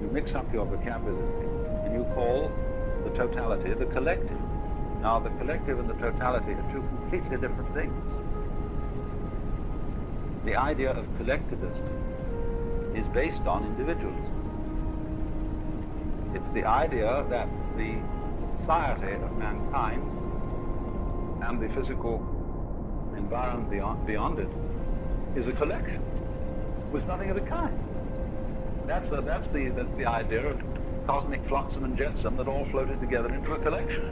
you mix up your vocabulary and you call the totality the collective. Now, the collective and the totality are two completely different things. The idea of collectivism is based on individualism. It's the idea that the society of mankind and the physical environment beyond it is a collection with nothing of the kind. That's the idea of cosmic flotsam and jetsam that all floated together into a collection.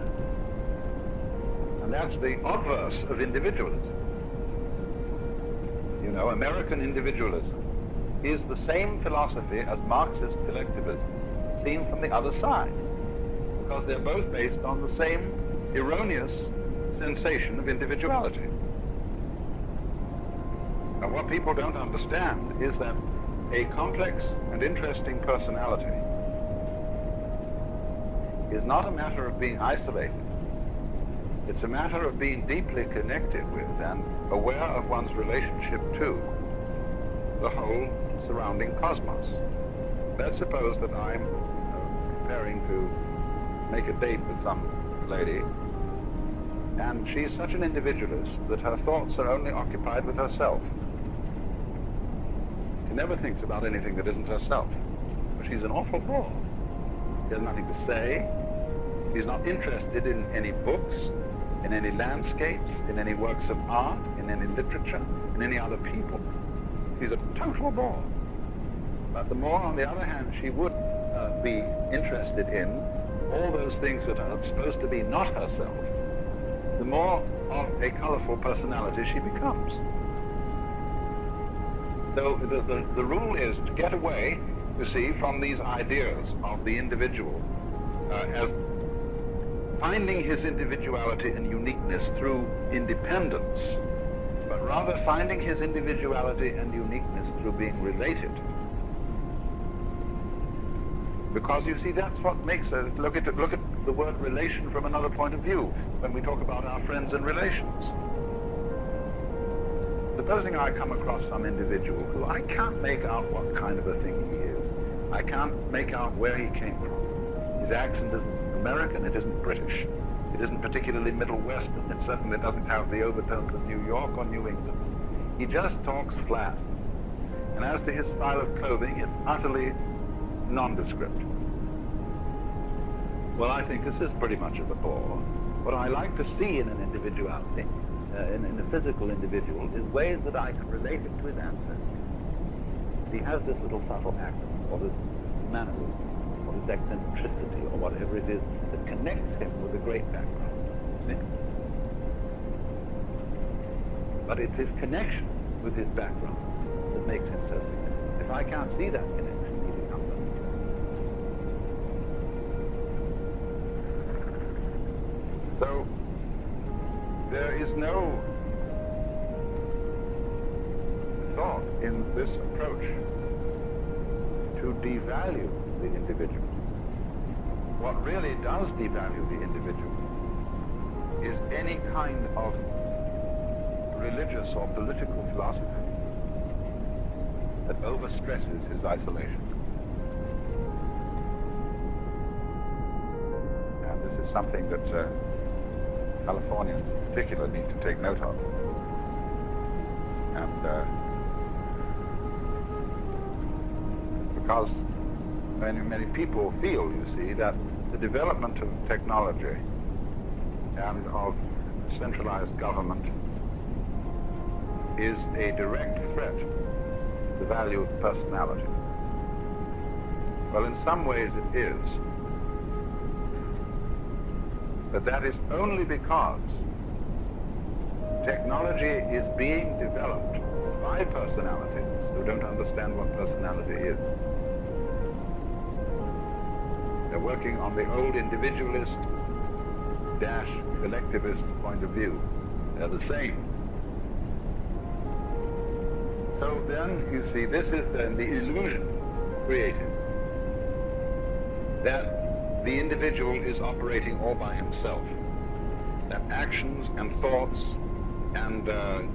And that's the obverse of individualism. You know, American individualism is the same philosophy as Marxist collectivism, seen from the other side, because they're both based on the same erroneous sensation of individuality. Now, what people don't understand is that a complex and interesting personality is not a matter of being isolated. It's a matter of being deeply connected with and aware of one's relationship to the whole surrounding cosmos. let's suppose that I'm preparing to make a date with some lady, and she's such an individualist that her thoughts are only occupied with herself. She never thinks about anything that isn't herself. But she's an awful bore. She has nothing to say. She's not interested in any books, in any landscapes, in any works of art, in any literature, in any other people. She's a total bore. But the more, on the other hand, she would be interested in all those things that are supposed to be not herself, the more of a colorful personality she becomes. So the rule is to get away, you see, from these ideas of the individual as finding his individuality and uniqueness through independence, but rather finding his individuality and uniqueness through being related. Because you see, that's what makes us look at the word relation from another point of view when we talk about our friends and relations. Supposing I come across some individual who I can't make out what kind of a thing he is. I can't make out where he came from. His accent isn't American, it isn't British. It isn't particularly Middle Western. It certainly doesn't have the overtones of New York or New England. He just talks flat. And as to his style of clothing, it's utterly nondescript. Well, I think this is pretty much of a bore. What I like to see in an individuality, in a physical individual, is ways that I can relate him to his ancestors. He has this little subtle accent, or this mannerism, or this eccentricity, or whatever it is that connects him with a great background. See? But it's his connection with his background that makes him so significant. If I can't see that connection, he becomes unsignificant. So there is no thought in this approach to devalue the individual. What really does devalue the individual is any kind of religious or political philosophy that overstresses his isolation. And this is something that Californians in particular need to take note of. And because many people feel, you see, that the development of technology and of centralized government is a direct threat to the value of personality. Well, in some ways it is. But that is only because technology is being developed by personalities who don't understand what personality is. They're working on the old individualist -- collectivist point of view. They're the same. So then, you see, this is then the illusion created that the individual is operating all by himself, that actions and thoughts and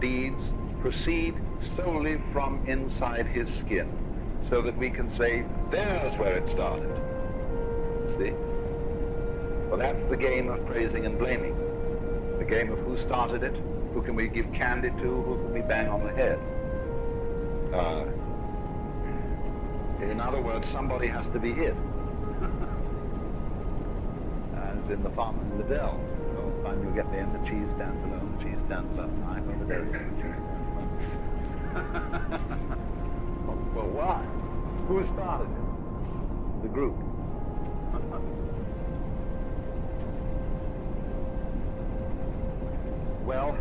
deeds proceed solely from inside his skin, so that we can say, there's where it started. See? Well, that's the game of praising and blaming. The game of who started it, who can we give candy to, who can we bang on the head. In other words, somebody has to be it. As in The Farmer in the Dell. All the time you get there, and the cheese stands alone, the cheese stands alone. I over there, the cheese stands alone. Well, why? Who started it? The group. Well,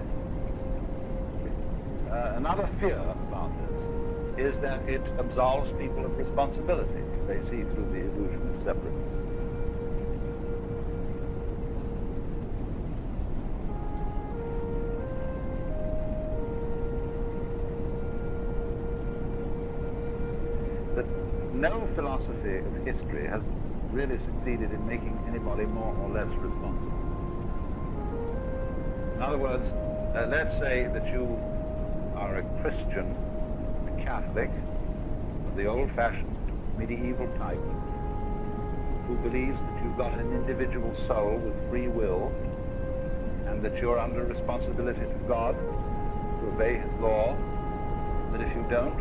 another fear about this is that it absolves people of responsibility. They see through the illusion of separateness. That no philosophy of history has really succeeded in making anybody more or less responsible. In other words, let's say that you are a Christian, a Catholic, of the old-fashioned medieval type who believes that you've got an individual soul with free will and that you're under responsibility to God to obey his law, that if you don't,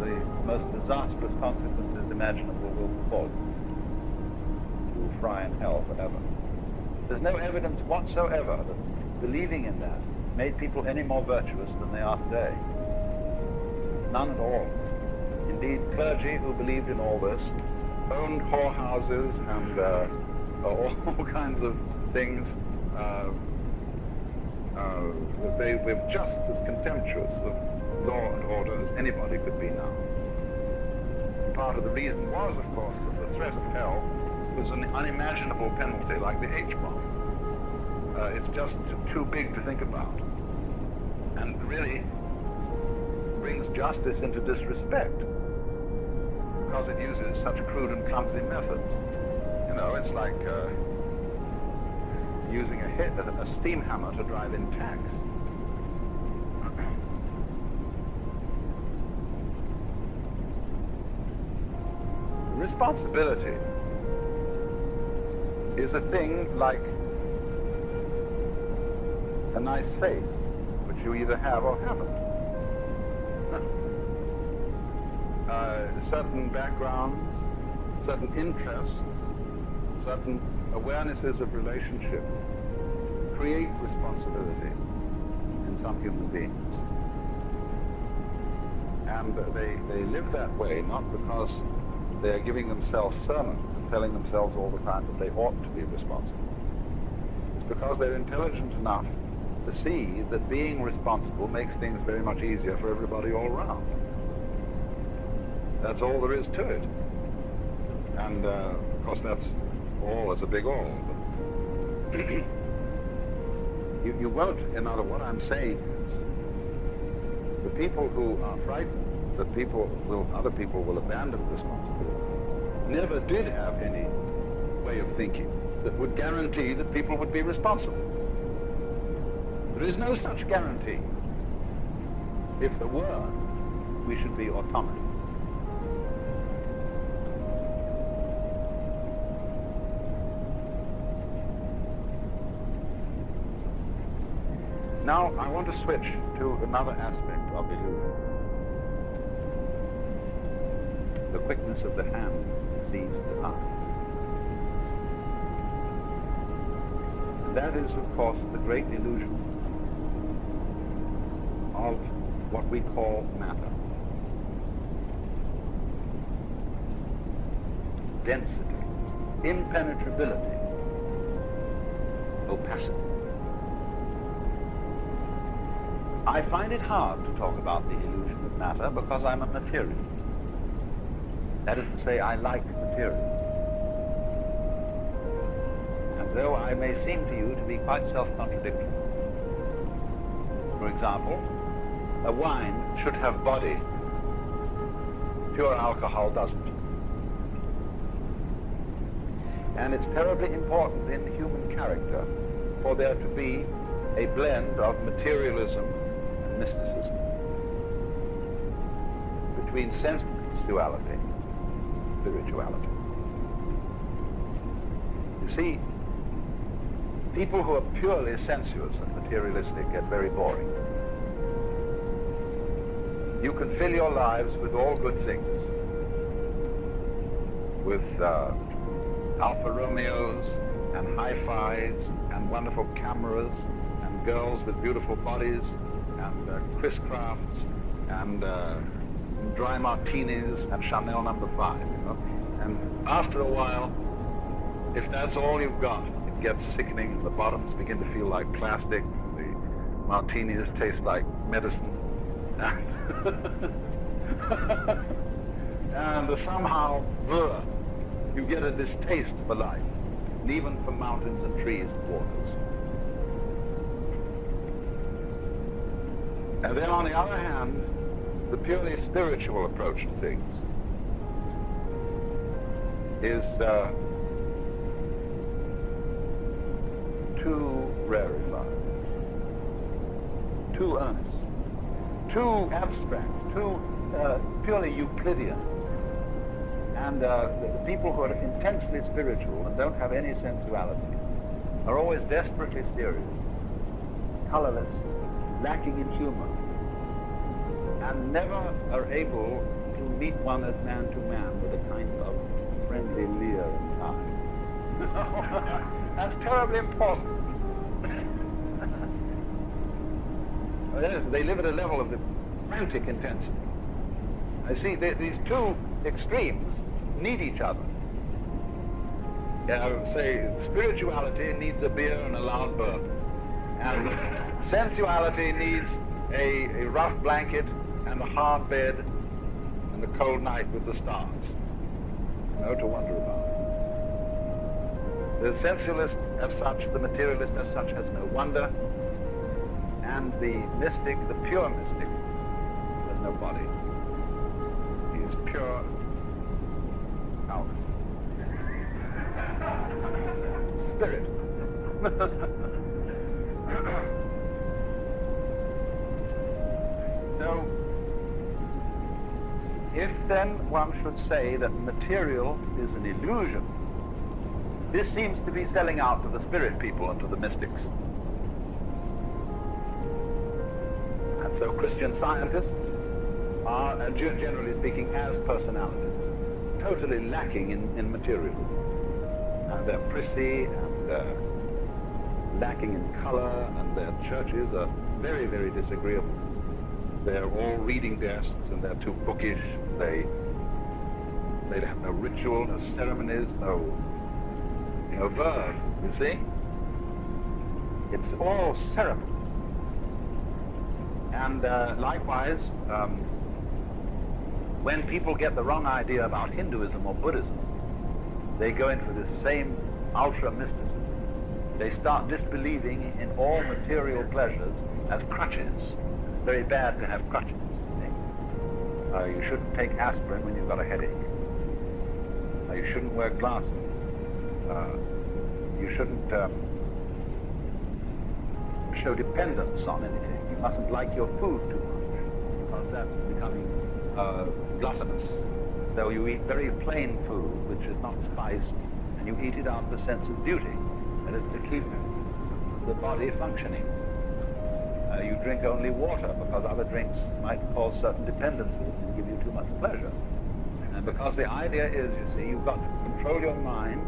the most disastrous consequences imaginable will befall you. You will fry in hell forever. There's no evidence whatsoever that believing in that made people any more virtuous than they are today. None at all. Indeed, clergy who believed in all this owned whorehouses and all kinds of things. They were just as contemptuous of law and order as anybody could be now. Part of the reason was, of course, that the threat of hell was an unimaginable penalty like the H-bomb. It's just too big to think about. And really brings justice into disrespect because it uses such crude and clumsy methods. You know, it's like using a steam hammer to drive in tacks. Responsibility is a thing like a nice face, which you either have or haven't. Certain backgrounds, certain interests, certain awarenesses of relationship create responsibility in some human beings. And they live that way not because they are giving themselves sermons and telling themselves all the time that they ought to be responsible. It's because they're intelligent enough to see that being responsible makes things very much easier for everybody all around. That's all there is to it. And of course that's all as a big all. But you won't, in other words, what I'm saying is the people who are frightened that other people will abandon responsibility never did have any way of thinking that would guarantee that people would be responsible. There is no such guarantee. If there were, we should be autonomous. Now, I want to switch to another aspect of illusion. The quickness of the hand sees the eye. And that is, of course, the great illusion of what we call matter. Density, impenetrability, opacity. I find it hard to talk about the illusion of matter because I'm a materialist. That is to say, I like material. And though I may seem to you to be quite self-contradictory. For example, a wine should have body. Pure alcohol doesn't. And it's terribly important in human character for there to be a blend of materialism and mysticism between sensuality and spirituality. You see, people who are purely sensuous and materialistic get very boring. You can fill your lives with all good things, with Alfa Romeos and hi-fis and wonderful cameras and girls with beautiful bodies and Chris Crafts and dry martinis and Chanel No. 5, you know. And after a while, if that's all you've got, it gets sickening. The bottoms begin to feel like plastic. The martinis taste like medicine. And somehow, you get a distaste for life, and even for mountains and trees and waters. And then on the other hand, the purely spiritual approach to things is too rarefied, too earnest, too abstract, too purely Euclidean, And the people who are intensely spiritual and don't have any sensuality are always desperately serious, colorless, lacking in humor, and never are able to meet one as man to man with a kind of friendly leer and eye. That's terribly important. Yes, they live at a level of the frantic intensity. I see these two extremes need each other. Say, spirituality needs a beer and a loud bourbon, and sensuality needs a rough blanket and a hard bed and a cold night with the stars. No to wonder about. The sensualist as such, the materialist as such, has no wonder, and the mystic, the pure mystic, has no body. He's pure out. Spirit. So, if then one should say that material is an illusion, this seems to be selling out to the spirit people and to the mystics. And so Christian scientists are, generally speaking, as personalities, totally lacking in material. And they're prissy and lacking in color, and their churches are very, very disagreeable. They're all reading desks, and they're too bookish. They have no ritual, no ceremonies, no verb, you see? It's all ceremony. And likewise, when people get the wrong idea about Hinduism or Buddhism, they go in for this same ultra-mysticism. They start disbelieving in all material pleasures as crutches. It's very bad to have crutches. You shouldn't take aspirin when you've got a headache. You shouldn't wear glasses. You shouldn't show dependence on anything. You mustn't like your food too much, because that's becoming gluttonous. So you eat very plain food, which is not spiced, and you eat it out of the sense of duty, that is to keep the body functioning. You drink only water, because other drinks might cause certain dependencies and give you too much pleasure. And because the idea is, you see, you've got to control your mind,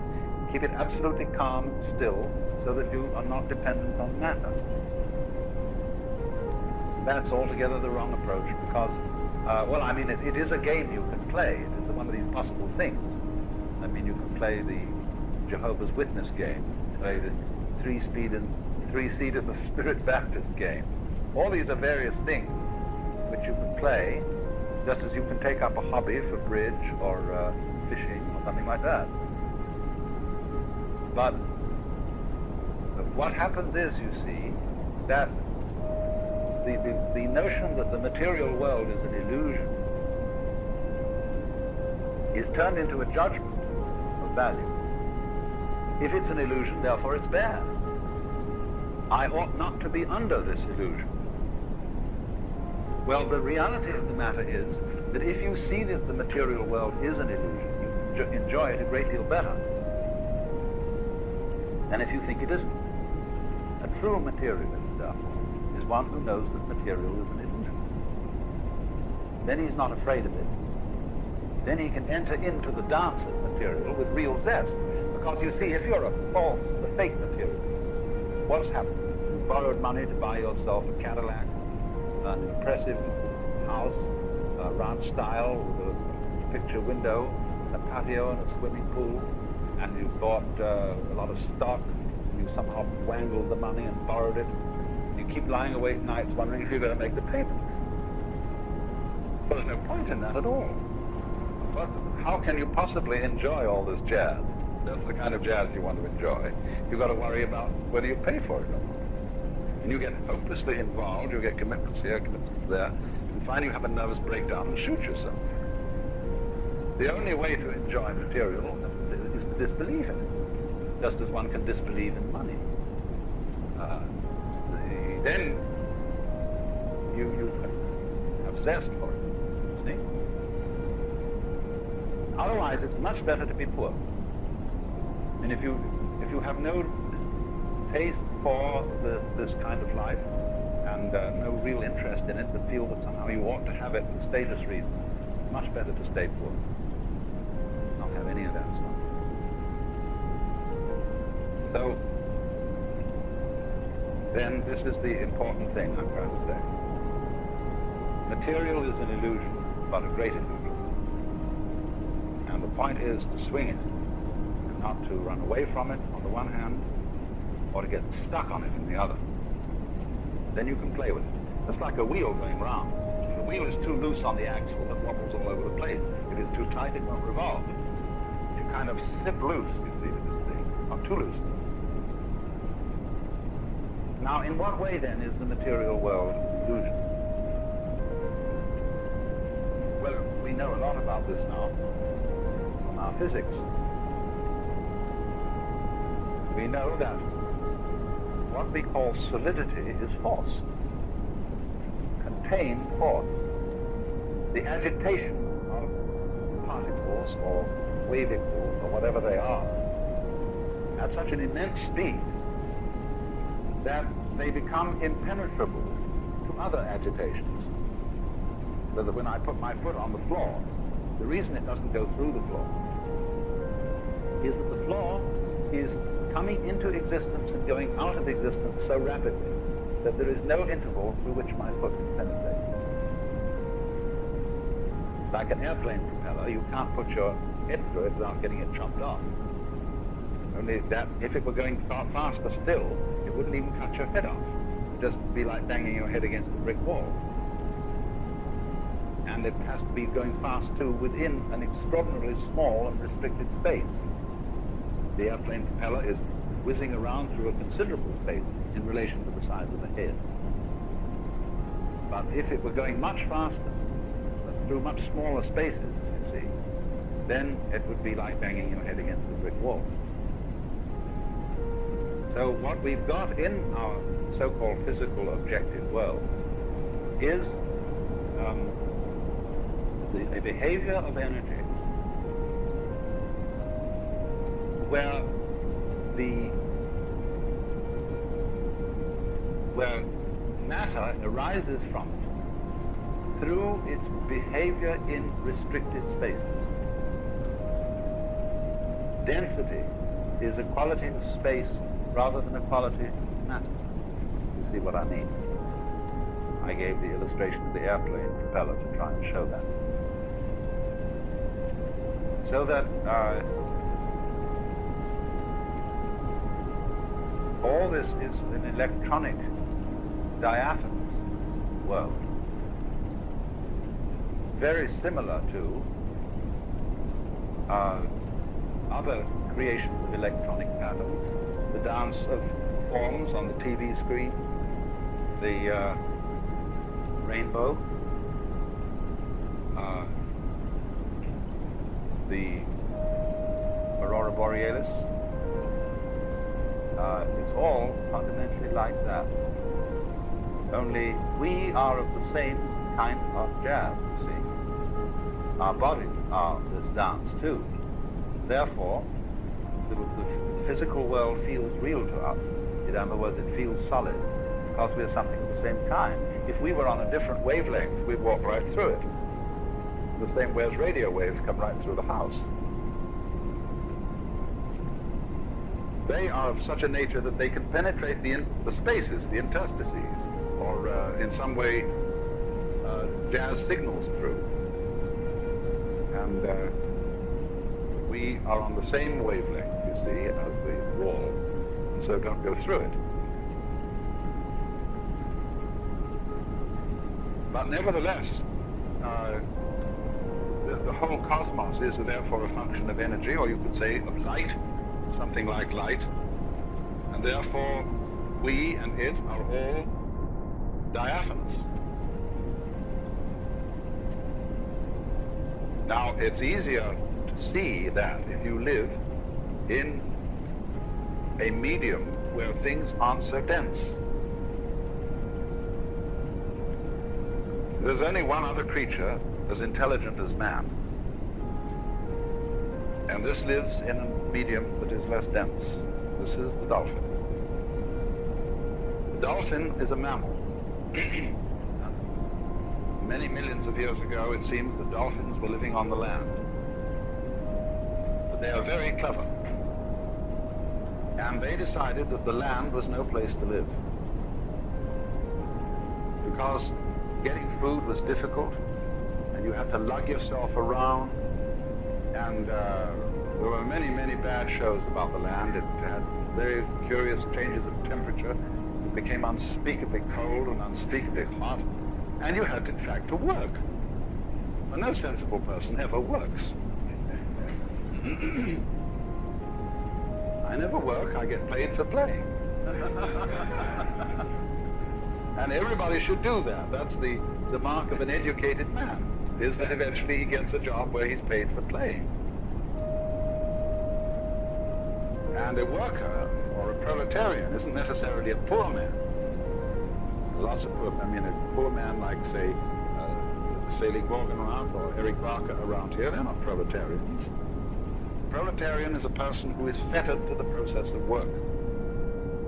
keep it absolutely calm and still, so that you are not dependent on matter. That's altogether the wrong approach, because, it is a game you can play. It is one of these possible things. I mean, you can play the Jehovah's Witness game, play the three-seated the Spirit Baptist game. All these are various things which you can play, just as you can take up a hobby for bridge or fishing or something like that. But what happens is, you see, that the notion that the material world is an illusion is turned into a judgment of value. If it's an illusion, therefore it's bad. I ought not to be under this illusion. Well, the reality of the matter is that if you see that the material world is an illusion, you enjoy it a great deal better than if you think it isn't. A true materialist, therefore, is one who knows that material is an illusion. Then he's not afraid of it. Then he can enter into the dance of material with real zest. Because you see, if you're a fake materialist, what's happened? You borrowed money to buy yourself a Cadillac, an impressive house, a ranch style with a picture window, a patio and a swimming pool, and you bought a lot of stock, and you somehow wangled the money and borrowed it. You keep lying awake nights wondering if you're going to make the payments. Well, there's no point in that at all. But how can you possibly enjoy all this jazz? That's the kind of jazz you want to enjoy. You've got to worry about whether you pay for it or not. And you get hopelessly involved, you get commitments here, commitments there, and finally you have a nervous breakdown and shoot yourself. The only way to enjoy material is to disbelieve in it, just as one can disbelieve in money. Then you have zest for it, see? Otherwise, it's much better to be poor. And if you have no taste for this kind of life and no real interest in it, but feel that somehow you ought to have it for status reasons, it's much better to stay poor. Not have any of that stuff. So, then this is the important thing I'm trying to say. Material is an illusion, but a great illusion. And the point is to swing it, and not to run away from it on the one hand, or to get stuck on it in the other. Then you can play with it. It's like a wheel going round. If the wheel is too loose on the axle, it wobbles all over the place. If it's too tight, it won't revolve. If you kind of slip loose, you see, with this thing, not too loose. Now, in what way, then, is the material world illusion? Well, we know a lot about this now from our physics. We know that what we call solidity is force, contained force. The agitation of particles or wavicles or whatever they are at such an immense speed that they become impenetrable to other agitations. So that when I put my foot on the floor, the reason it doesn't go through the floor is that the floor is coming into existence and going out of existence so rapidly that there is no interval through which my foot can penetrate. Like an airplane propeller, you can't put your head through it without getting it chopped off. Only that if it were going far faster still, it wouldn't even cut your head off. It'd just be like banging your head against a brick wall. And it has to be going fast too within an extraordinarily small and restricted space. The airplane propeller is whizzing around through a considerable space in relation to the size of the head. But if it were going much faster, through much smaller spaces, you see, then it would be like banging your head against a brick wall. So what we've got in our so-called physical objective world is a behavior of energy where matter arises from it through its behavior in restricted spaces. Density is a quality of space rather than a quality of matter. You see what I mean? I gave the illustration of the airplane propeller to try and show that. So that all this is an electronic, diaphanous world. Very similar to other creations of electronic patterns, the dance of forms on the TV screen, the rainbow, the aurora borealis. It's all fundamentally like that. Only we are of the same kind of jazz, you see. Our bodies are this dance too. Therefore, the physical world feels real to us. In other words, it feels solid because we are something of the same kind. If we were on a different wavelength, we'd walk right through it. The same way as radio waves come right through the house. They are of such a nature that they can penetrate the spaces, the interstices, or in some way jazz signals through. And we are on the same wavelength, you see, as the wall, and so don't go through it. But nevertheless, the whole cosmos is therefore a function of energy, or you could say of light, something like light, and therefore we and it are all diaphanous. Now, it's easier to see that if you live in a medium where things aren't so dense. There's only one other creature as intelligent as man. And this lives in a medium that is less dense. This is the dolphin. The dolphin is a mammal. Many millions of years ago, it seems that dolphins were living on the land. But they are very clever. And they decided that the land was no place to live. Because getting food was difficult, and you had to lug yourself around, and there were many, many bad shows about the land. It had very curious changes of temperature. It became unspeakably cold and unspeakably hot, and you had, in fact, to work. Well, no sensible person ever works. I never work, I get paid for playing. And everybody should do that. That's the mark of an educated man, is that eventually he gets a job where he's paid for playing. And a worker or a proletarian isn't necessarily a poor man. Lots of poor, a poor man like, say, Selig Morgenrath or Eric Barker around here, they're not proletarians. Proletarian is a person who is fettered to the process of work.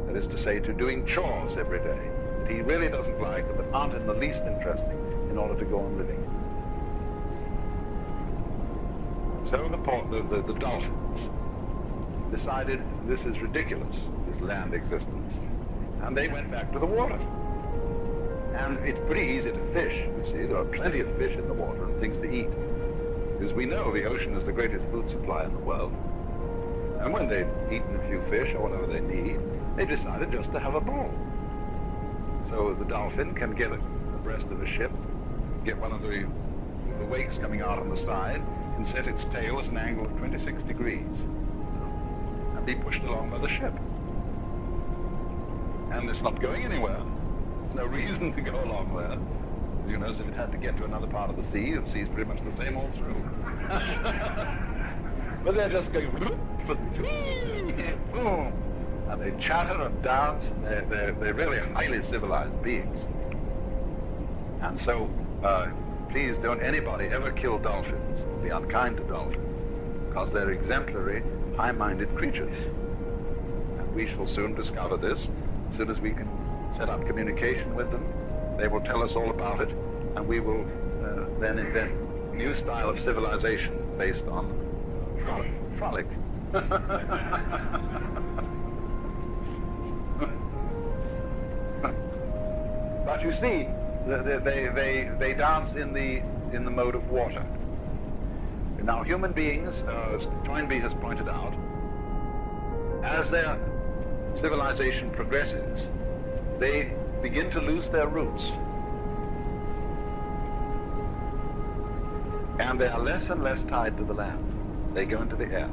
That is to say, to doing chores every day that he really doesn't like, but that aren't in the least interesting in order to go on living. So the dolphins decided this is ridiculous, this land existence, and they went back to the water. And it's pretty easy to fish, you see. There are plenty of fish in the water and things to eat. Because we know the ocean is the greatest food supply in the world. And when they've eaten a few fish or whatever they need, they decided just to have a ball. So the dolphin can get abreast of a ship, get one of the wakes coming out on the side, and set its tail at an angle of 26 degrees, and be pushed along by the ship. And it's not going anywhere. There's no reason to go along there. You know, as if it had to get to another part of the sea is pretty much the same all through. But they're just going, and they chatter and dance, and they're really highly civilized beings. And so, please don't anybody ever kill dolphins, or be unkind to dolphins, because they're exemplary, high-minded creatures. And we shall soon discover this. As soon as we can set up communication with them, they will tell us all about it, and we will then invent a new style of civilization based on frolic. But you see, they dance in the mode of water. Now, human beings, as Toynbee has pointed out, as their civilization progresses, they begin to lose their roots. And they are less and less tied to the land. They go into the air.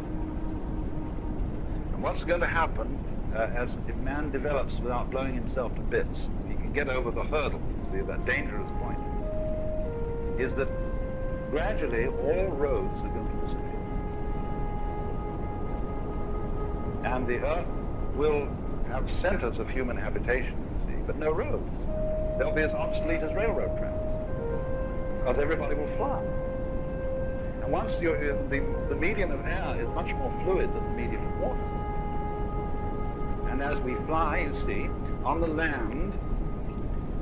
And what's going to happen if man develops without blowing himself to bits, if he can get over the hurdle, see, that dangerous point, is that gradually all roads are going to disappear. And the earth will have centers of human habitation, but no roads. They'll be as obsolete as railroad tracks, because everybody will fly. And once the medium of air is much more fluid than the medium of water. And as we fly, you see, on the land,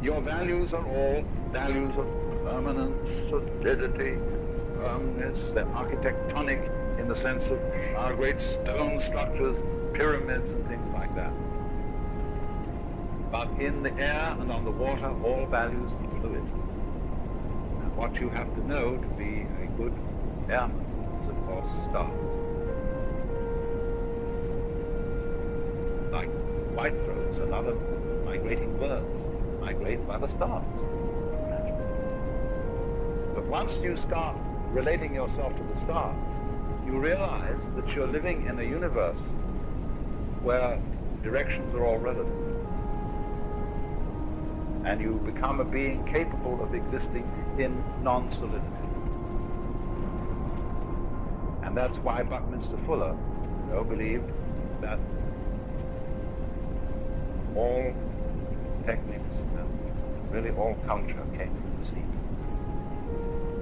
your values are all values of permanence, solidity, firmness. They're architectonic in the sense of our great stone structures, pyramids and things like that. But in the air and on the water, all values are fluid. And what you have to know to be a good airman is, of course, stars. Like white-throats and other migrating birds migrate by the stars. But once you start relating yourself to the stars, you realize that you're living in a universe where directions are all relative. And you become a being capable of existing in non-solidity. And that's why Buckminster Fuller, believed that all techniques and really all culture came from the sea.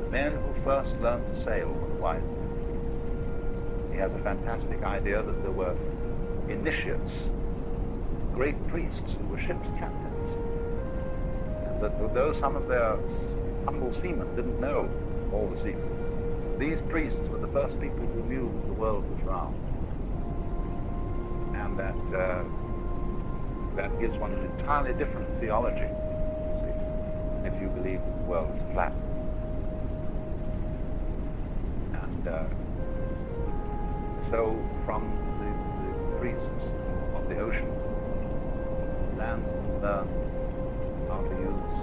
The men who first learned to sail were white. He has a fantastic idea that there were initiates, great priests who were ship's captains, and that though some of their humble seamen didn't know all the secrets, these priests were the first people who knew that the world was round, and that gives one an entirely different theology, you see, if you believe that the world is flat. And so from the priests of the ocean, landsmen learn how to use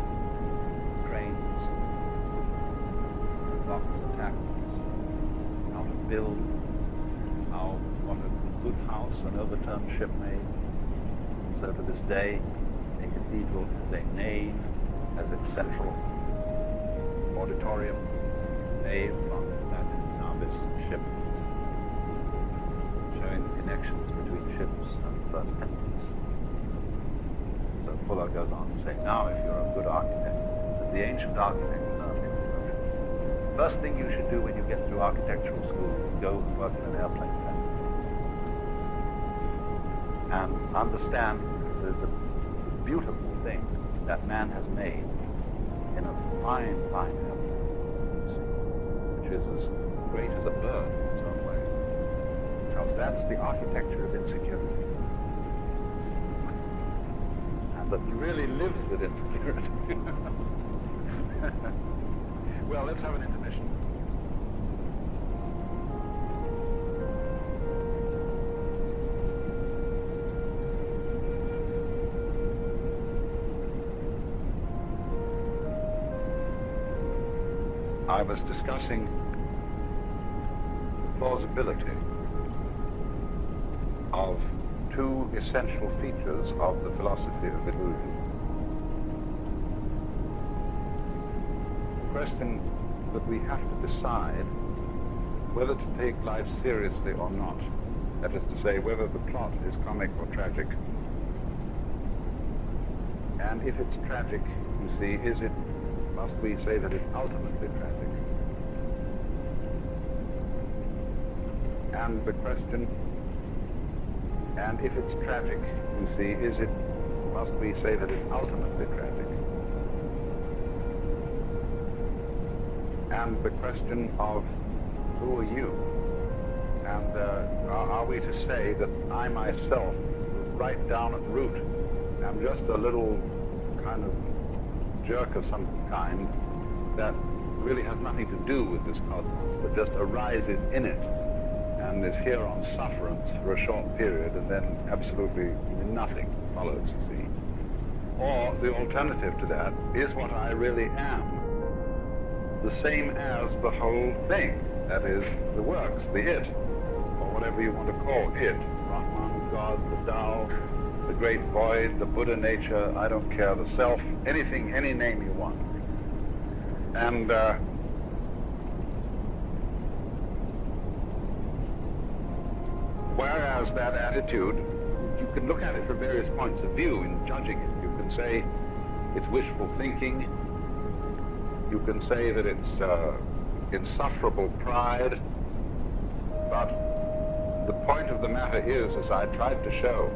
cranes, blocks and tackles, how to build, what a good house an overturned ship made. So to this day, a cathedral has a nave as its central auditorium, nave on that Nabis ship, showing the connections between ships and the first temples. So Fuller goes on to say, now if you're a good architect, as the ancient architects learned in the first thing you should do when you get through architectural school is go and work in an airplane factory. And understand the beautiful thing that man has made in a fine, fine airplane, which is as great as a bird in its own way. Because that's the architecture of insecurity. And that really lives with insecurity. Well, let's have an intermission. I was discussing plausibility of two essential features of the philosophy of illusion. The question that we have to decide whether to take life seriously or not, that is to say, whether the plot is comic or tragic, and if it's tragic, you see, must we say that it's ultimately tragic? And the question, and if it's tragic, you see, must we say that it's ultimately tragic? And the question of who are you? And are we to say that I myself, right down at root, am just a little kind of jerk of some kind that really has nothing to do with this cosmos, but just arises in it and is here on sufferance for a short period, and then absolutely nothing follows, you see. Or the alternative to that is what I really am, the same as the whole thing, that is, the works, the it, or whatever you want to call it, Brahman, God, the Tao, the great void, the Buddha nature, I don't care, the self, anything, any name you want. And whereas that attitude, you can look at it from various points of view in judging it. You can say it's wishful thinking. You can say that it's insufferable pride. But the point of the matter is, as I tried to show,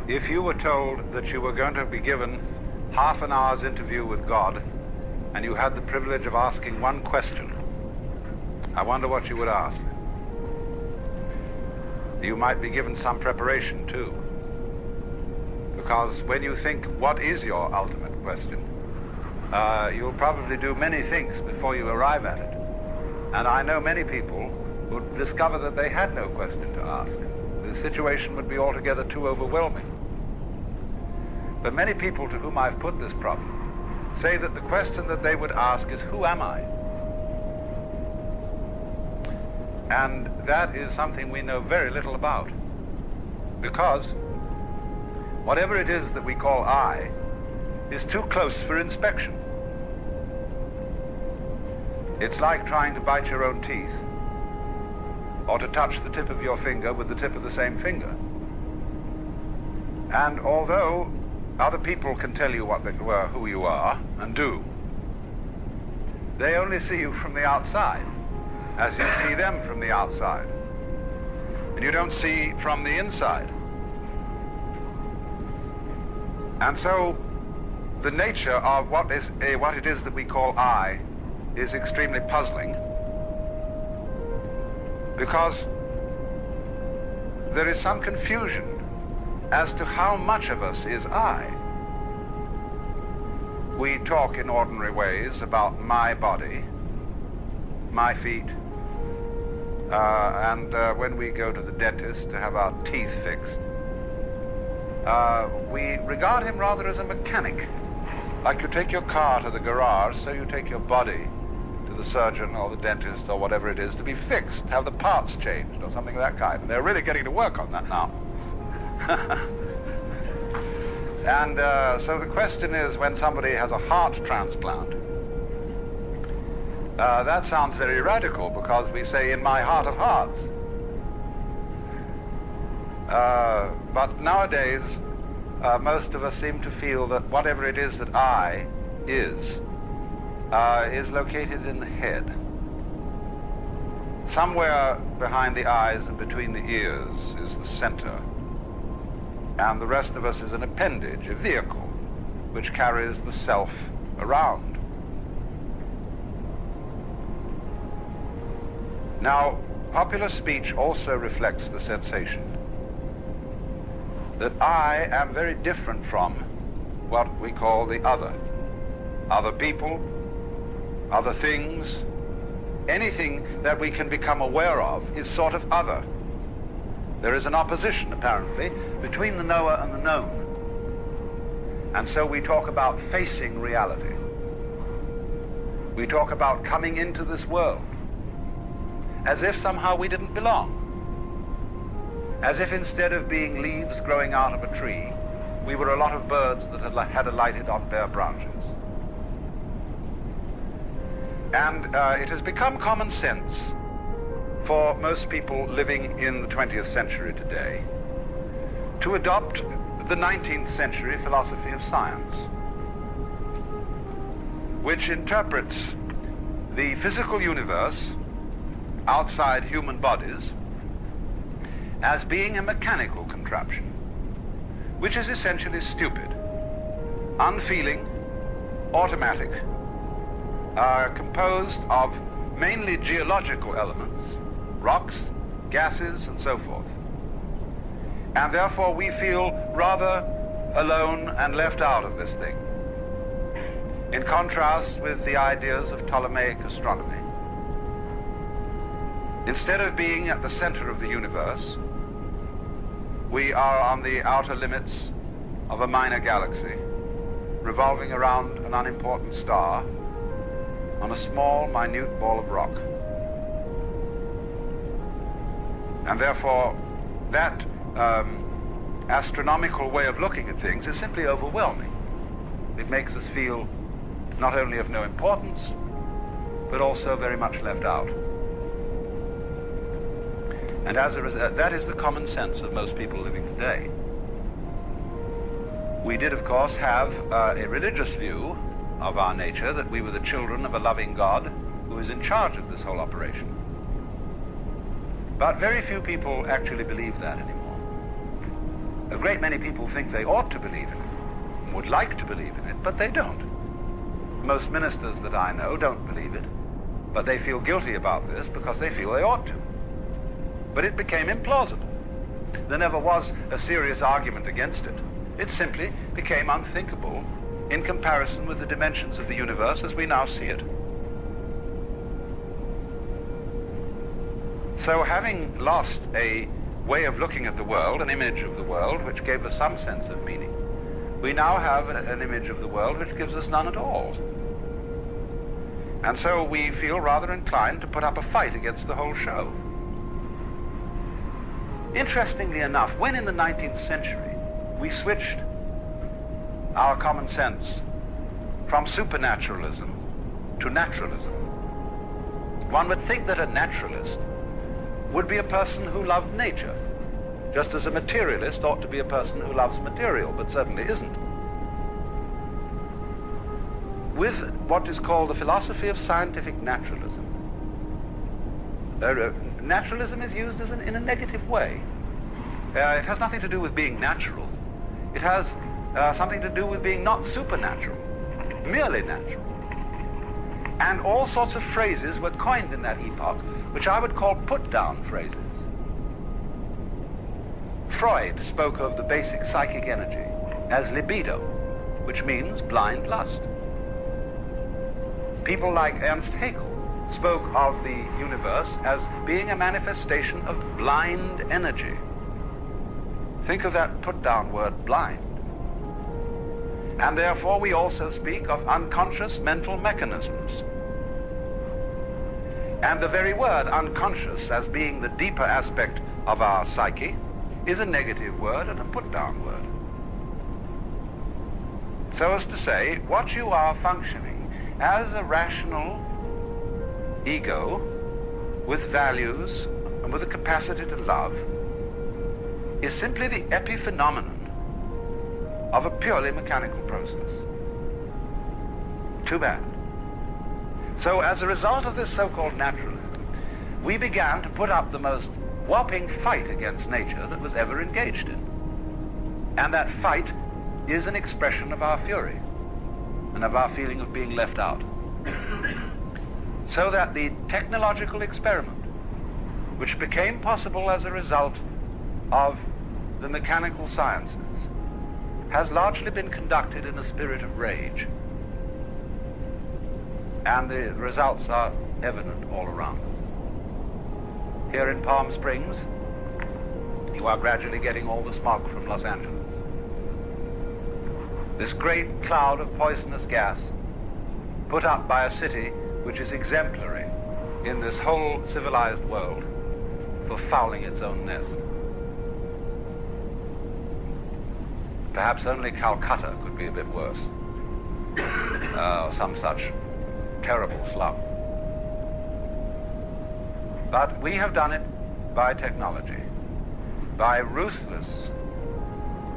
if you were told that you were going to be given half an hour's interview with God, and you had the privilege of asking one question, I wonder what you would ask. You might be given some preparation, too. Because when you think, what is your ultimate question, you'll probably do many things before you arrive at it. And I know many people who discover that they had no question to ask. The situation would be altogether too overwhelming. But many people to whom I've put this problem say that the question that they would ask is, who am I? And that is something we know very little about. Because whatever it is that we call I is too close for inspection. It's like trying to bite your own teeth or to touch the tip of your finger with the tip of the same finger. And although other people can tell you who you are, and do, they only see you from the outside, as you see them from the outside. And you don't see from the inside. And so the nature of what it is that we call I is extremely puzzling, because there is some confusion as to how much of us is I. We talk in ordinary ways about my body, my feet, and when we go to the dentist to have our teeth fixed, we regard him rather as a mechanic. Like you take your car to the garage, so you take your body to the surgeon or the dentist or whatever it is to be fixed, have the parts changed or something of that kind. And they're really getting to work on that now. And so the question is, when somebody has a heart transplant, that sounds very radical, because we say, in my heart of hearts. But nowadays, most of us seem to feel that whatever it is that I is located in the head. Somewhere behind the eyes and between the ears is the center. And the rest of us is an appendage, a vehicle, which carries the self around. Now, popular speech also reflects the sensation that I am very different from what we call the other. Other people, other things, anything that we can become aware of is sort of other. There is an opposition, apparently, between the knower and the known. And so we talk about facing reality. We talk about coming into this world as if somehow we didn't belong. As if instead of being leaves growing out of a tree, we were a lot of birds that had alighted on bare branches. And it has become common sense for most people living in the 20th century today to adopt the 19th century philosophy of science, which interprets the physical universe outside human bodies as being a mechanical contraption, which is essentially stupid, unfeeling, automatic, composed of mainly geological elements, rocks, gases, and so forth. And therefore we feel rather alone and left out of this thing, in contrast with the ideas of Ptolemaic astronomy. Instead of being at the center of the universe, we are on the outer limits of a minor galaxy, revolving around an unimportant star on a small, minute ball of rock. And therefore, that astronomical way of looking at things is simply overwhelming. It makes us feel not only of no importance, but also very much left out. And as a result, that is the common sense of most people living today. We did, of course, have a religious view of our nature, that we were the children of a loving God who is in charge of this whole operation. But very few people actually believe that anymore. A great many people think they ought to believe in it, would like to believe in it, but they don't. Most ministers that I know don't believe it. But they feel guilty about this because they feel they ought to. But it became implausible. There never was a serious argument against it. It simply became unthinkable in comparison with the dimensions of the universe as we now see it. So having lost a way of looking at the world, an image of the world which gave us some sense of meaning, we now have an image of the world which gives us none at all. And so we feel rather inclined to put up a fight against the whole show. Interestingly enough, when in the 19th century we switched our common sense from supernaturalism to naturalism, one would think that a naturalist would be a person who loved nature, just as a materialist ought to be a person who loves material, but certainly isn't. With what is called the philosophy of scientific naturalism, naturalism is used in a negative way. It has nothing to do with being natural. It has something to do with being not supernatural, merely natural. And all sorts of phrases were coined in that epoch, which I would call put-down phrases. Freud spoke of the basic psychic energy as libido, which means blind lust. People like Ernst Haeckel spoke of the universe as being a manifestation of blind energy. Think of that put-down word, blind. And therefore we also speak of unconscious mental mechanisms. And the very word unconscious, as being the deeper aspect of our psyche, is a negative word and a put-down word. So as to say, what you are functioning as a rational ego with values and with a capacity to love is simply the epiphenomenon of a purely mechanical process. Too bad. So as a result of this so-called naturalism, we began to put up the most whopping fight against nature that was ever engaged in. And that fight is an expression of our fury and of our feeling of being left out. So that the technological experiment, which became possible as a result of the mechanical sciences, has largely been conducted in a spirit of rage. And the results are evident all around us. Here in Palm Springs, you are gradually getting all the smog from Los Angeles. This great cloud of poisonous gas put up by a city which is exemplary in this whole civilized world for fouling its own nest. Perhaps only Calcutta could be a bit worse, or some such terrible slum. But we have done it by technology, by ruthless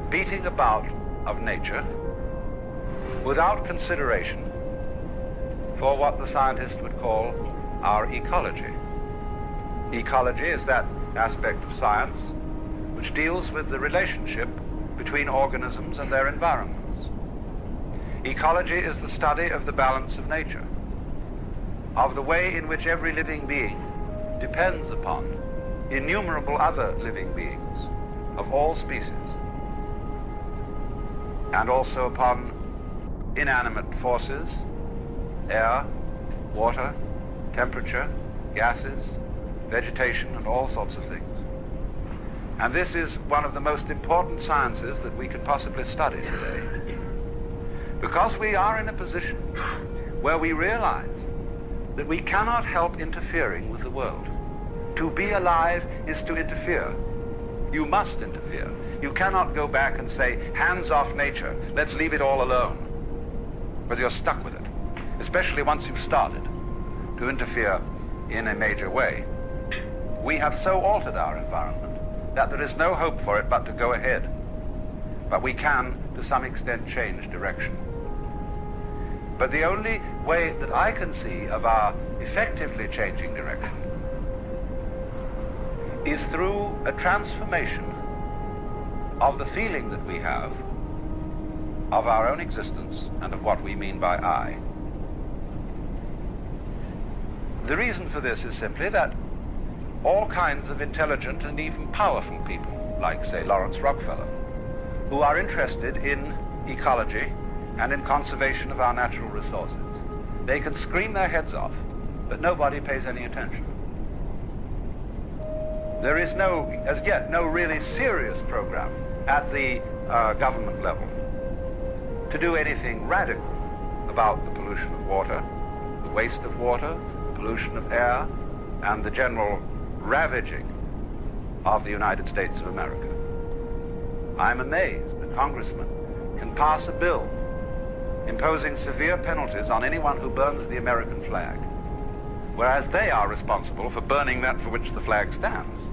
beating about of nature without consideration for what the scientist would call our ecology. Ecology is that aspect of science which deals with the relationship between organisms and their environments. Ecology is the study of the balance of nature, of the way in which every living being depends upon innumerable other living beings of all species, and also upon inanimate forces, air, water, temperature, gases, vegetation, and all sorts of things. And this is one of the most important sciences that we could possibly study today, because we are in a position where we realize that we cannot help interfering with the world. To be alive is to interfere. You must interfere. You cannot go back and say, hands off nature, let's leave it all alone, because you're stuck with it, especially once you've started to interfere in a major way. We have so altered our environment that there is no hope for it but to go ahead. But we can, to some extent, change direction. But the only way that I can see of our effectively changing direction is through a transformation of the feeling that we have of our own existence and of what we mean by I. The reason for this is simply that all kinds of intelligent and even powerful people, like, say, Lawrence Rockefeller, who are interested in ecology and in conservation of our natural resources, they can scream their heads off, but nobody pays any attention. There is as yet, no really serious program at the government level to do anything radical about the pollution of water, the waste of water, pollution of air, and the general ravaging of the United States of America. I'm amazed that congressmen can pass a bill imposing severe penalties on anyone who burns the American flag, whereas they are responsible for burning that for which the flag stands.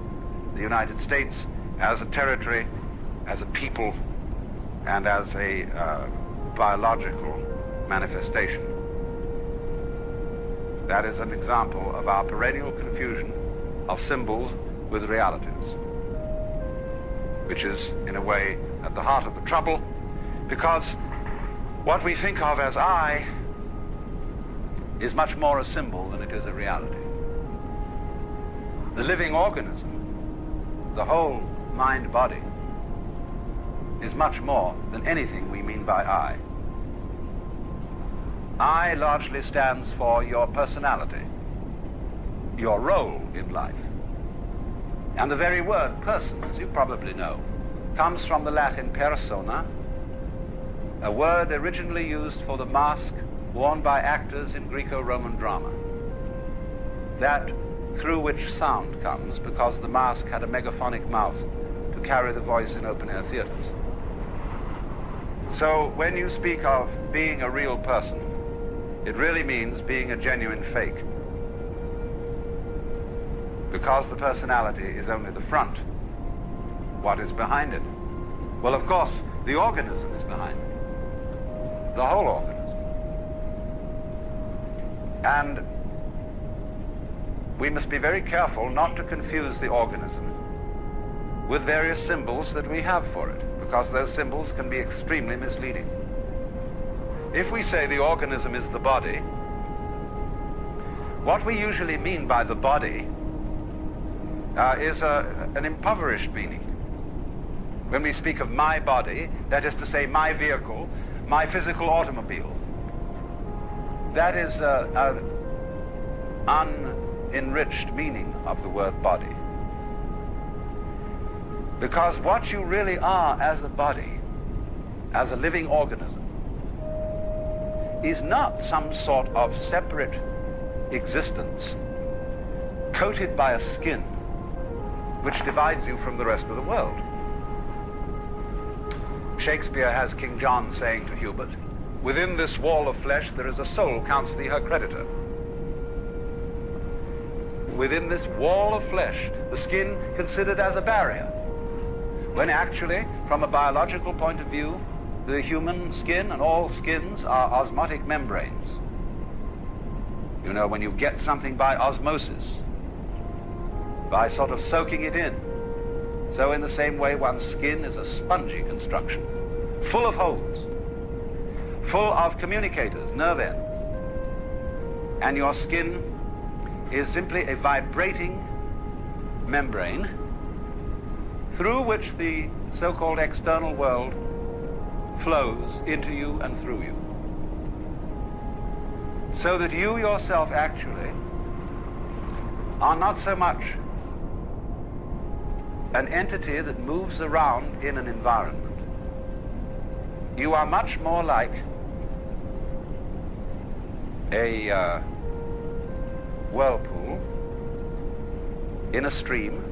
The United States as a territory, as a people, and as a biological manifestation. That is an example of our perennial confusion of symbols with realities, which is, in a way, at the heart of the trouble, because what we think of as I is much more a symbol than it is a reality. The living organism, the whole mind-body, is much more than anything we mean by I. I largely stands for your personality, your role in life. And the very word person, as you probably know, comes from the Latin persona, a word originally used for the mask worn by actors in Greco-Roman drama, that through which sound comes because the mask had a megaphonic mouth to carry the voice in open-air theaters. So when you speak of being a real person, it really means being a genuine fake, because the personality is only the front. What is behind it? Well, of course, the organism is behind it, the whole organism. And we must be very careful not to confuse the organism with various symbols that we have for it, because those symbols can be extremely misleading. If we say the organism is the body, what we usually mean by the body is an impoverished meaning. When we speak of my body, that is to say my vehicle, my physical automobile, that is an unenriched meaning of the word body. Because what you really are as a body, as a living organism, is not some sort of separate existence coated by a skin which divides you from the rest of the world. Shakespeare has King John saying to Hubert, "Within this wall of flesh there is a soul, counts thee her creditor." Within this wall of flesh, the skin considered as a barrier, when actually, from a biological point of view, the human skin and all skins are osmotic membranes. You know, when you get something by osmosis, by sort of soaking it in, so in the same way one's skin is a spongy construction, full of holes, full of communicators, nerve ends. And your skin is simply a vibrating membrane through which the so-called external world flows into you and through you. So that you yourself actually are not so much an entity that moves around in an environment. You are much more like a whirlpool in a stream.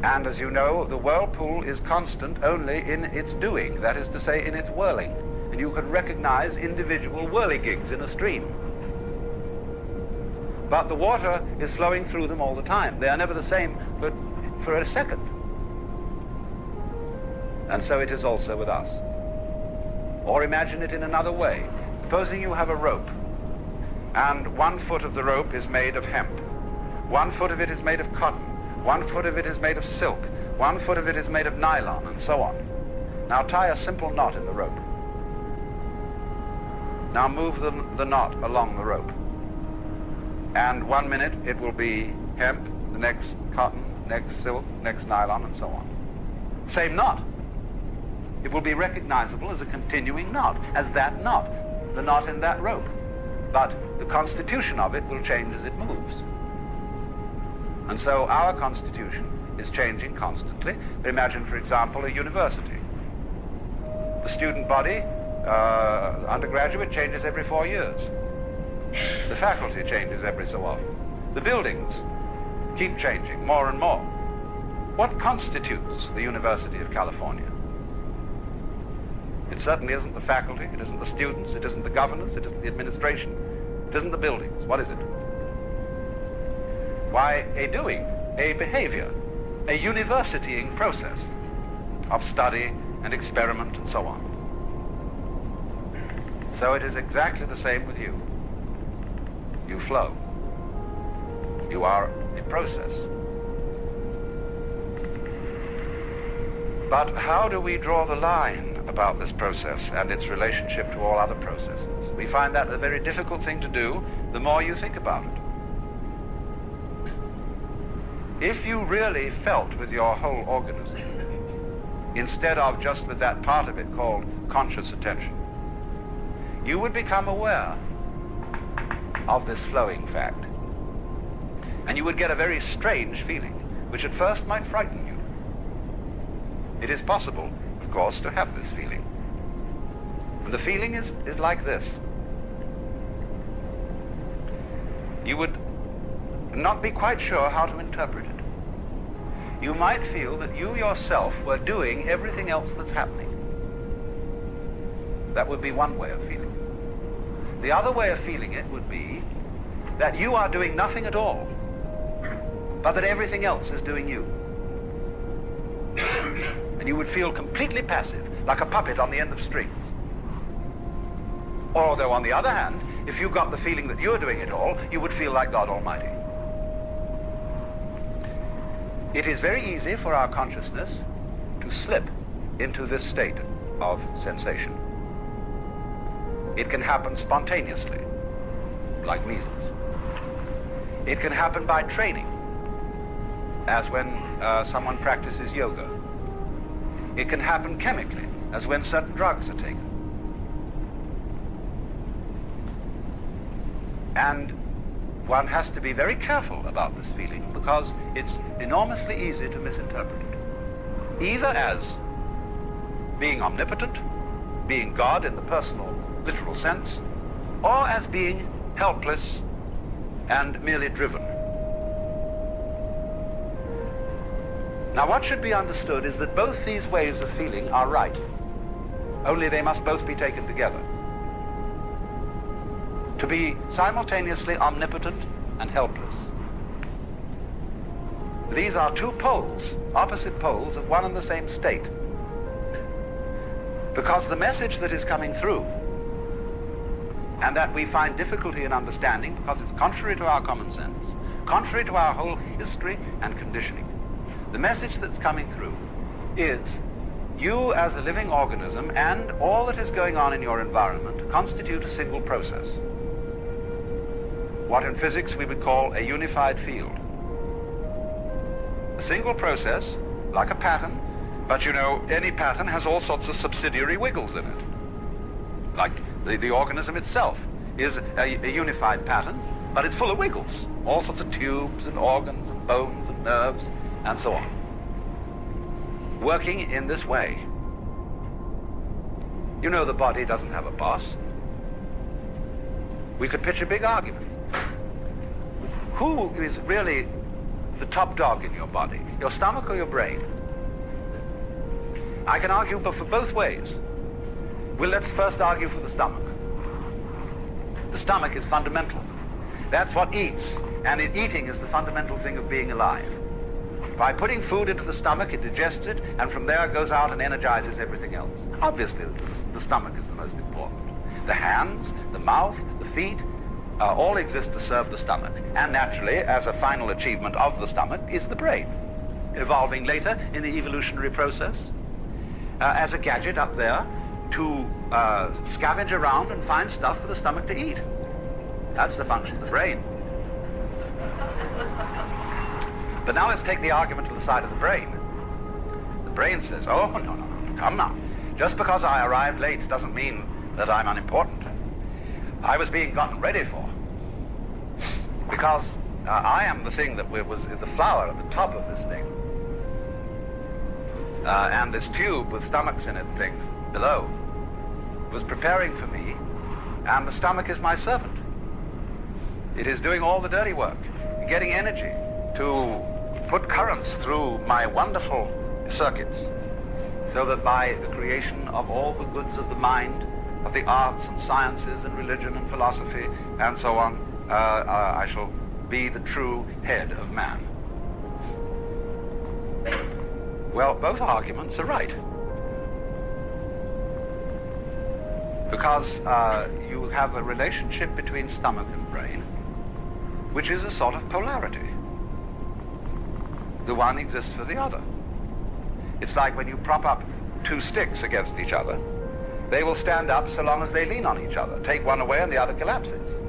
And as you know, the whirlpool is constant only in its doing, that is to say, in its whirling. And you can recognize individual whirligigs in a stream. But the water is flowing through them all the time. They are never the same but for a second. And so it is also with us. Or imagine it in another way. Supposing you have a rope, and 1 foot of the rope is made of hemp, 1 foot of it is made of cotton, 1 foot of it is made of silk, 1 foot of it is made of nylon, and so on. Now tie a simple knot in the rope. Now move the knot along the rope. And 1 minute it will be hemp, the next cotton, next silk, next nylon, and so on. Same knot. It will be recognizable as a continuing knot, as that knot, the knot in that rope. But the constitution of it will change as it moves. And so our constitution is changing constantly. Imagine, for example, a university. The student body, undergraduate, changes every 4 years. The faculty changes every so often. The buildings keep changing more and more. What constitutes the University of California? It certainly isn't the faculty, it isn't the students, it isn't the governors, it isn't the administration, it isn't the buildings. What is it? Why, a doing, a behavior, a universitying process of study and experiment and so on. So it is exactly the same with you. You flow. You are a process. But how do we draw the line about this process and its relationship to all other processes? We find that a very difficult thing to do the more you think about it. If you really felt with your whole organism, instead of just with that part of it called conscious attention, you would become aware of this flowing fact. And you would get a very strange feeling, which at first might frighten you. It is possible, of course, to have this feeling. And the feeling is like this. You would not be quite sure how to interpret it. You might feel that you yourself were doing everything else that's happening. That would be one way of feeling. The other way of feeling it would be that you are doing nothing at all, but that everything else is doing you. And you would feel completely passive, like a puppet on the end of strings. Or though on the other hand, if you got the feeling that you're doing it all, you would feel like God Almighty. It is very easy for our consciousness to slip into this state of sensation. It can happen spontaneously, like measles. It can happen by training, as when someone practices yoga. It can happen chemically, as when certain drugs are taken. And one has to be very careful about this feeling because it's enormously easy to misinterpret it. Either as being omnipotent, being God in the personal, literal sense, or as being helpless and merely driven. Now, what should be understood is that both these ways of feeling are right, only they must both be taken together. To be simultaneously omnipotent and helpless. These are two poles, opposite poles of one and the same state. Because the message that is coming through, and that we find difficulty in understanding because it's contrary to our common sense, contrary to our whole history and conditioning, the message that's coming through is you as a living organism and all that is going on in your environment constitute a single process. What in physics we would call a unified field. A single process, like a pattern, but you know, any pattern has all sorts of subsidiary wiggles in it. Like the organism itself is a unified pattern, but it's full of wiggles. All sorts of tubes and organs and bones and nerves and so on. Working in this way. You know the body doesn't have a boss. We could pitch a big argument. Who is really the top dog in your body? Your stomach or your brain? I can argue for both ways. Well, let's first argue for the stomach. The stomach is fundamental. That's what eats, and eating is the fundamental thing of being alive. By putting food into the stomach, it digests it, and from there it goes out and energizes everything else. Obviously, the stomach is the most important. The hands, the mouth, the feet, all exist to serve the stomach. And naturally, as a final achievement of the stomach, is the brain, evolving later in the evolutionary process as a gadget up there to scavenge around and find stuff for the stomach to eat. That's the function of the brain. But now let's take the argument to the side of the brain. The brain says, oh, no, come now. Just because I arrived late doesn't mean that I'm unimportant. I was being gotten ready for. Because I am the thing that was the flower at the top of this thing. And this tube with stomachs in it and things below was preparing for me, and the stomach is my servant. It is doing all the dirty work, getting energy to put currents through my wonderful circuits, so that by the creation of all the goods of the mind, of the arts and sciences and religion and philosophy and so on, I shall be the true head of man. Well, both arguments are right. Because you have a relationship between stomach and brain, which is a sort of polarity. The one exists for the other. It's like when you prop up two sticks against each other, they will stand up so long as they lean on each other. Take one away and the other collapses.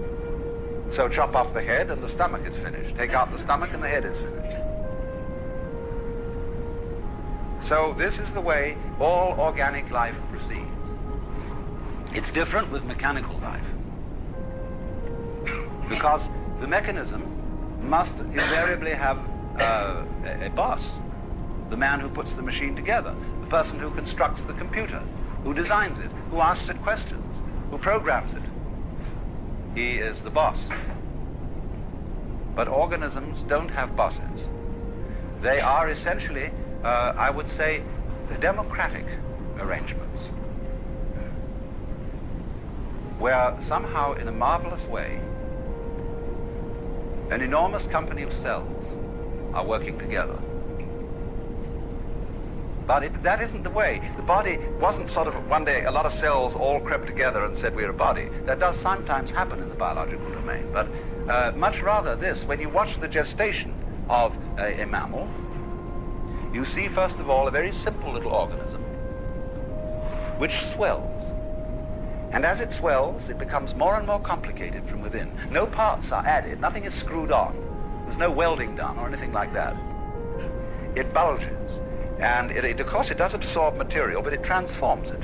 So chop off the head and the stomach is finished. Take out the stomach and the head is finished. So this is the way all organic life proceeds. It's different with mechanical life. Because the mechanism must invariably have a boss, the man who puts the machine together, the person who constructs the computer, who designs it, who asks it questions, who programs it. He is the boss. But organisms don't have bosses. They are essentially, I would say, democratic arrangements, where somehow, in a marvelous way, an enormous company of cells are working together. But that isn't the way. The body wasn't sort of one day a lot of cells all crept together and said we're a body. That does sometimes happen in the biological domain. But much rather this, when you watch the gestation of a mammal, you see first of all a very simple little organism which swells. And as it swells, it becomes more and more complicated from within. No parts are added, nothing is screwed on. There's no welding done or anything like that. It bulges. And of course, it does absorb material, but it transforms it.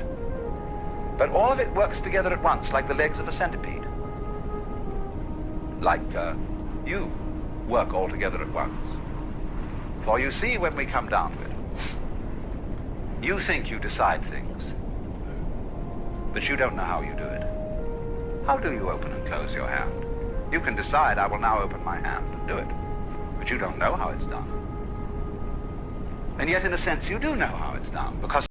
But all of it works together at once, like the legs of a centipede. Like you work all together at once. For you see, when we come down to it, you think you decide things, but you don't know how you do it. How do you open and close your hand? You can decide, I will now open my hand and do it, but you don't know how it's done. And yet, in a sense, you do know how it's done, because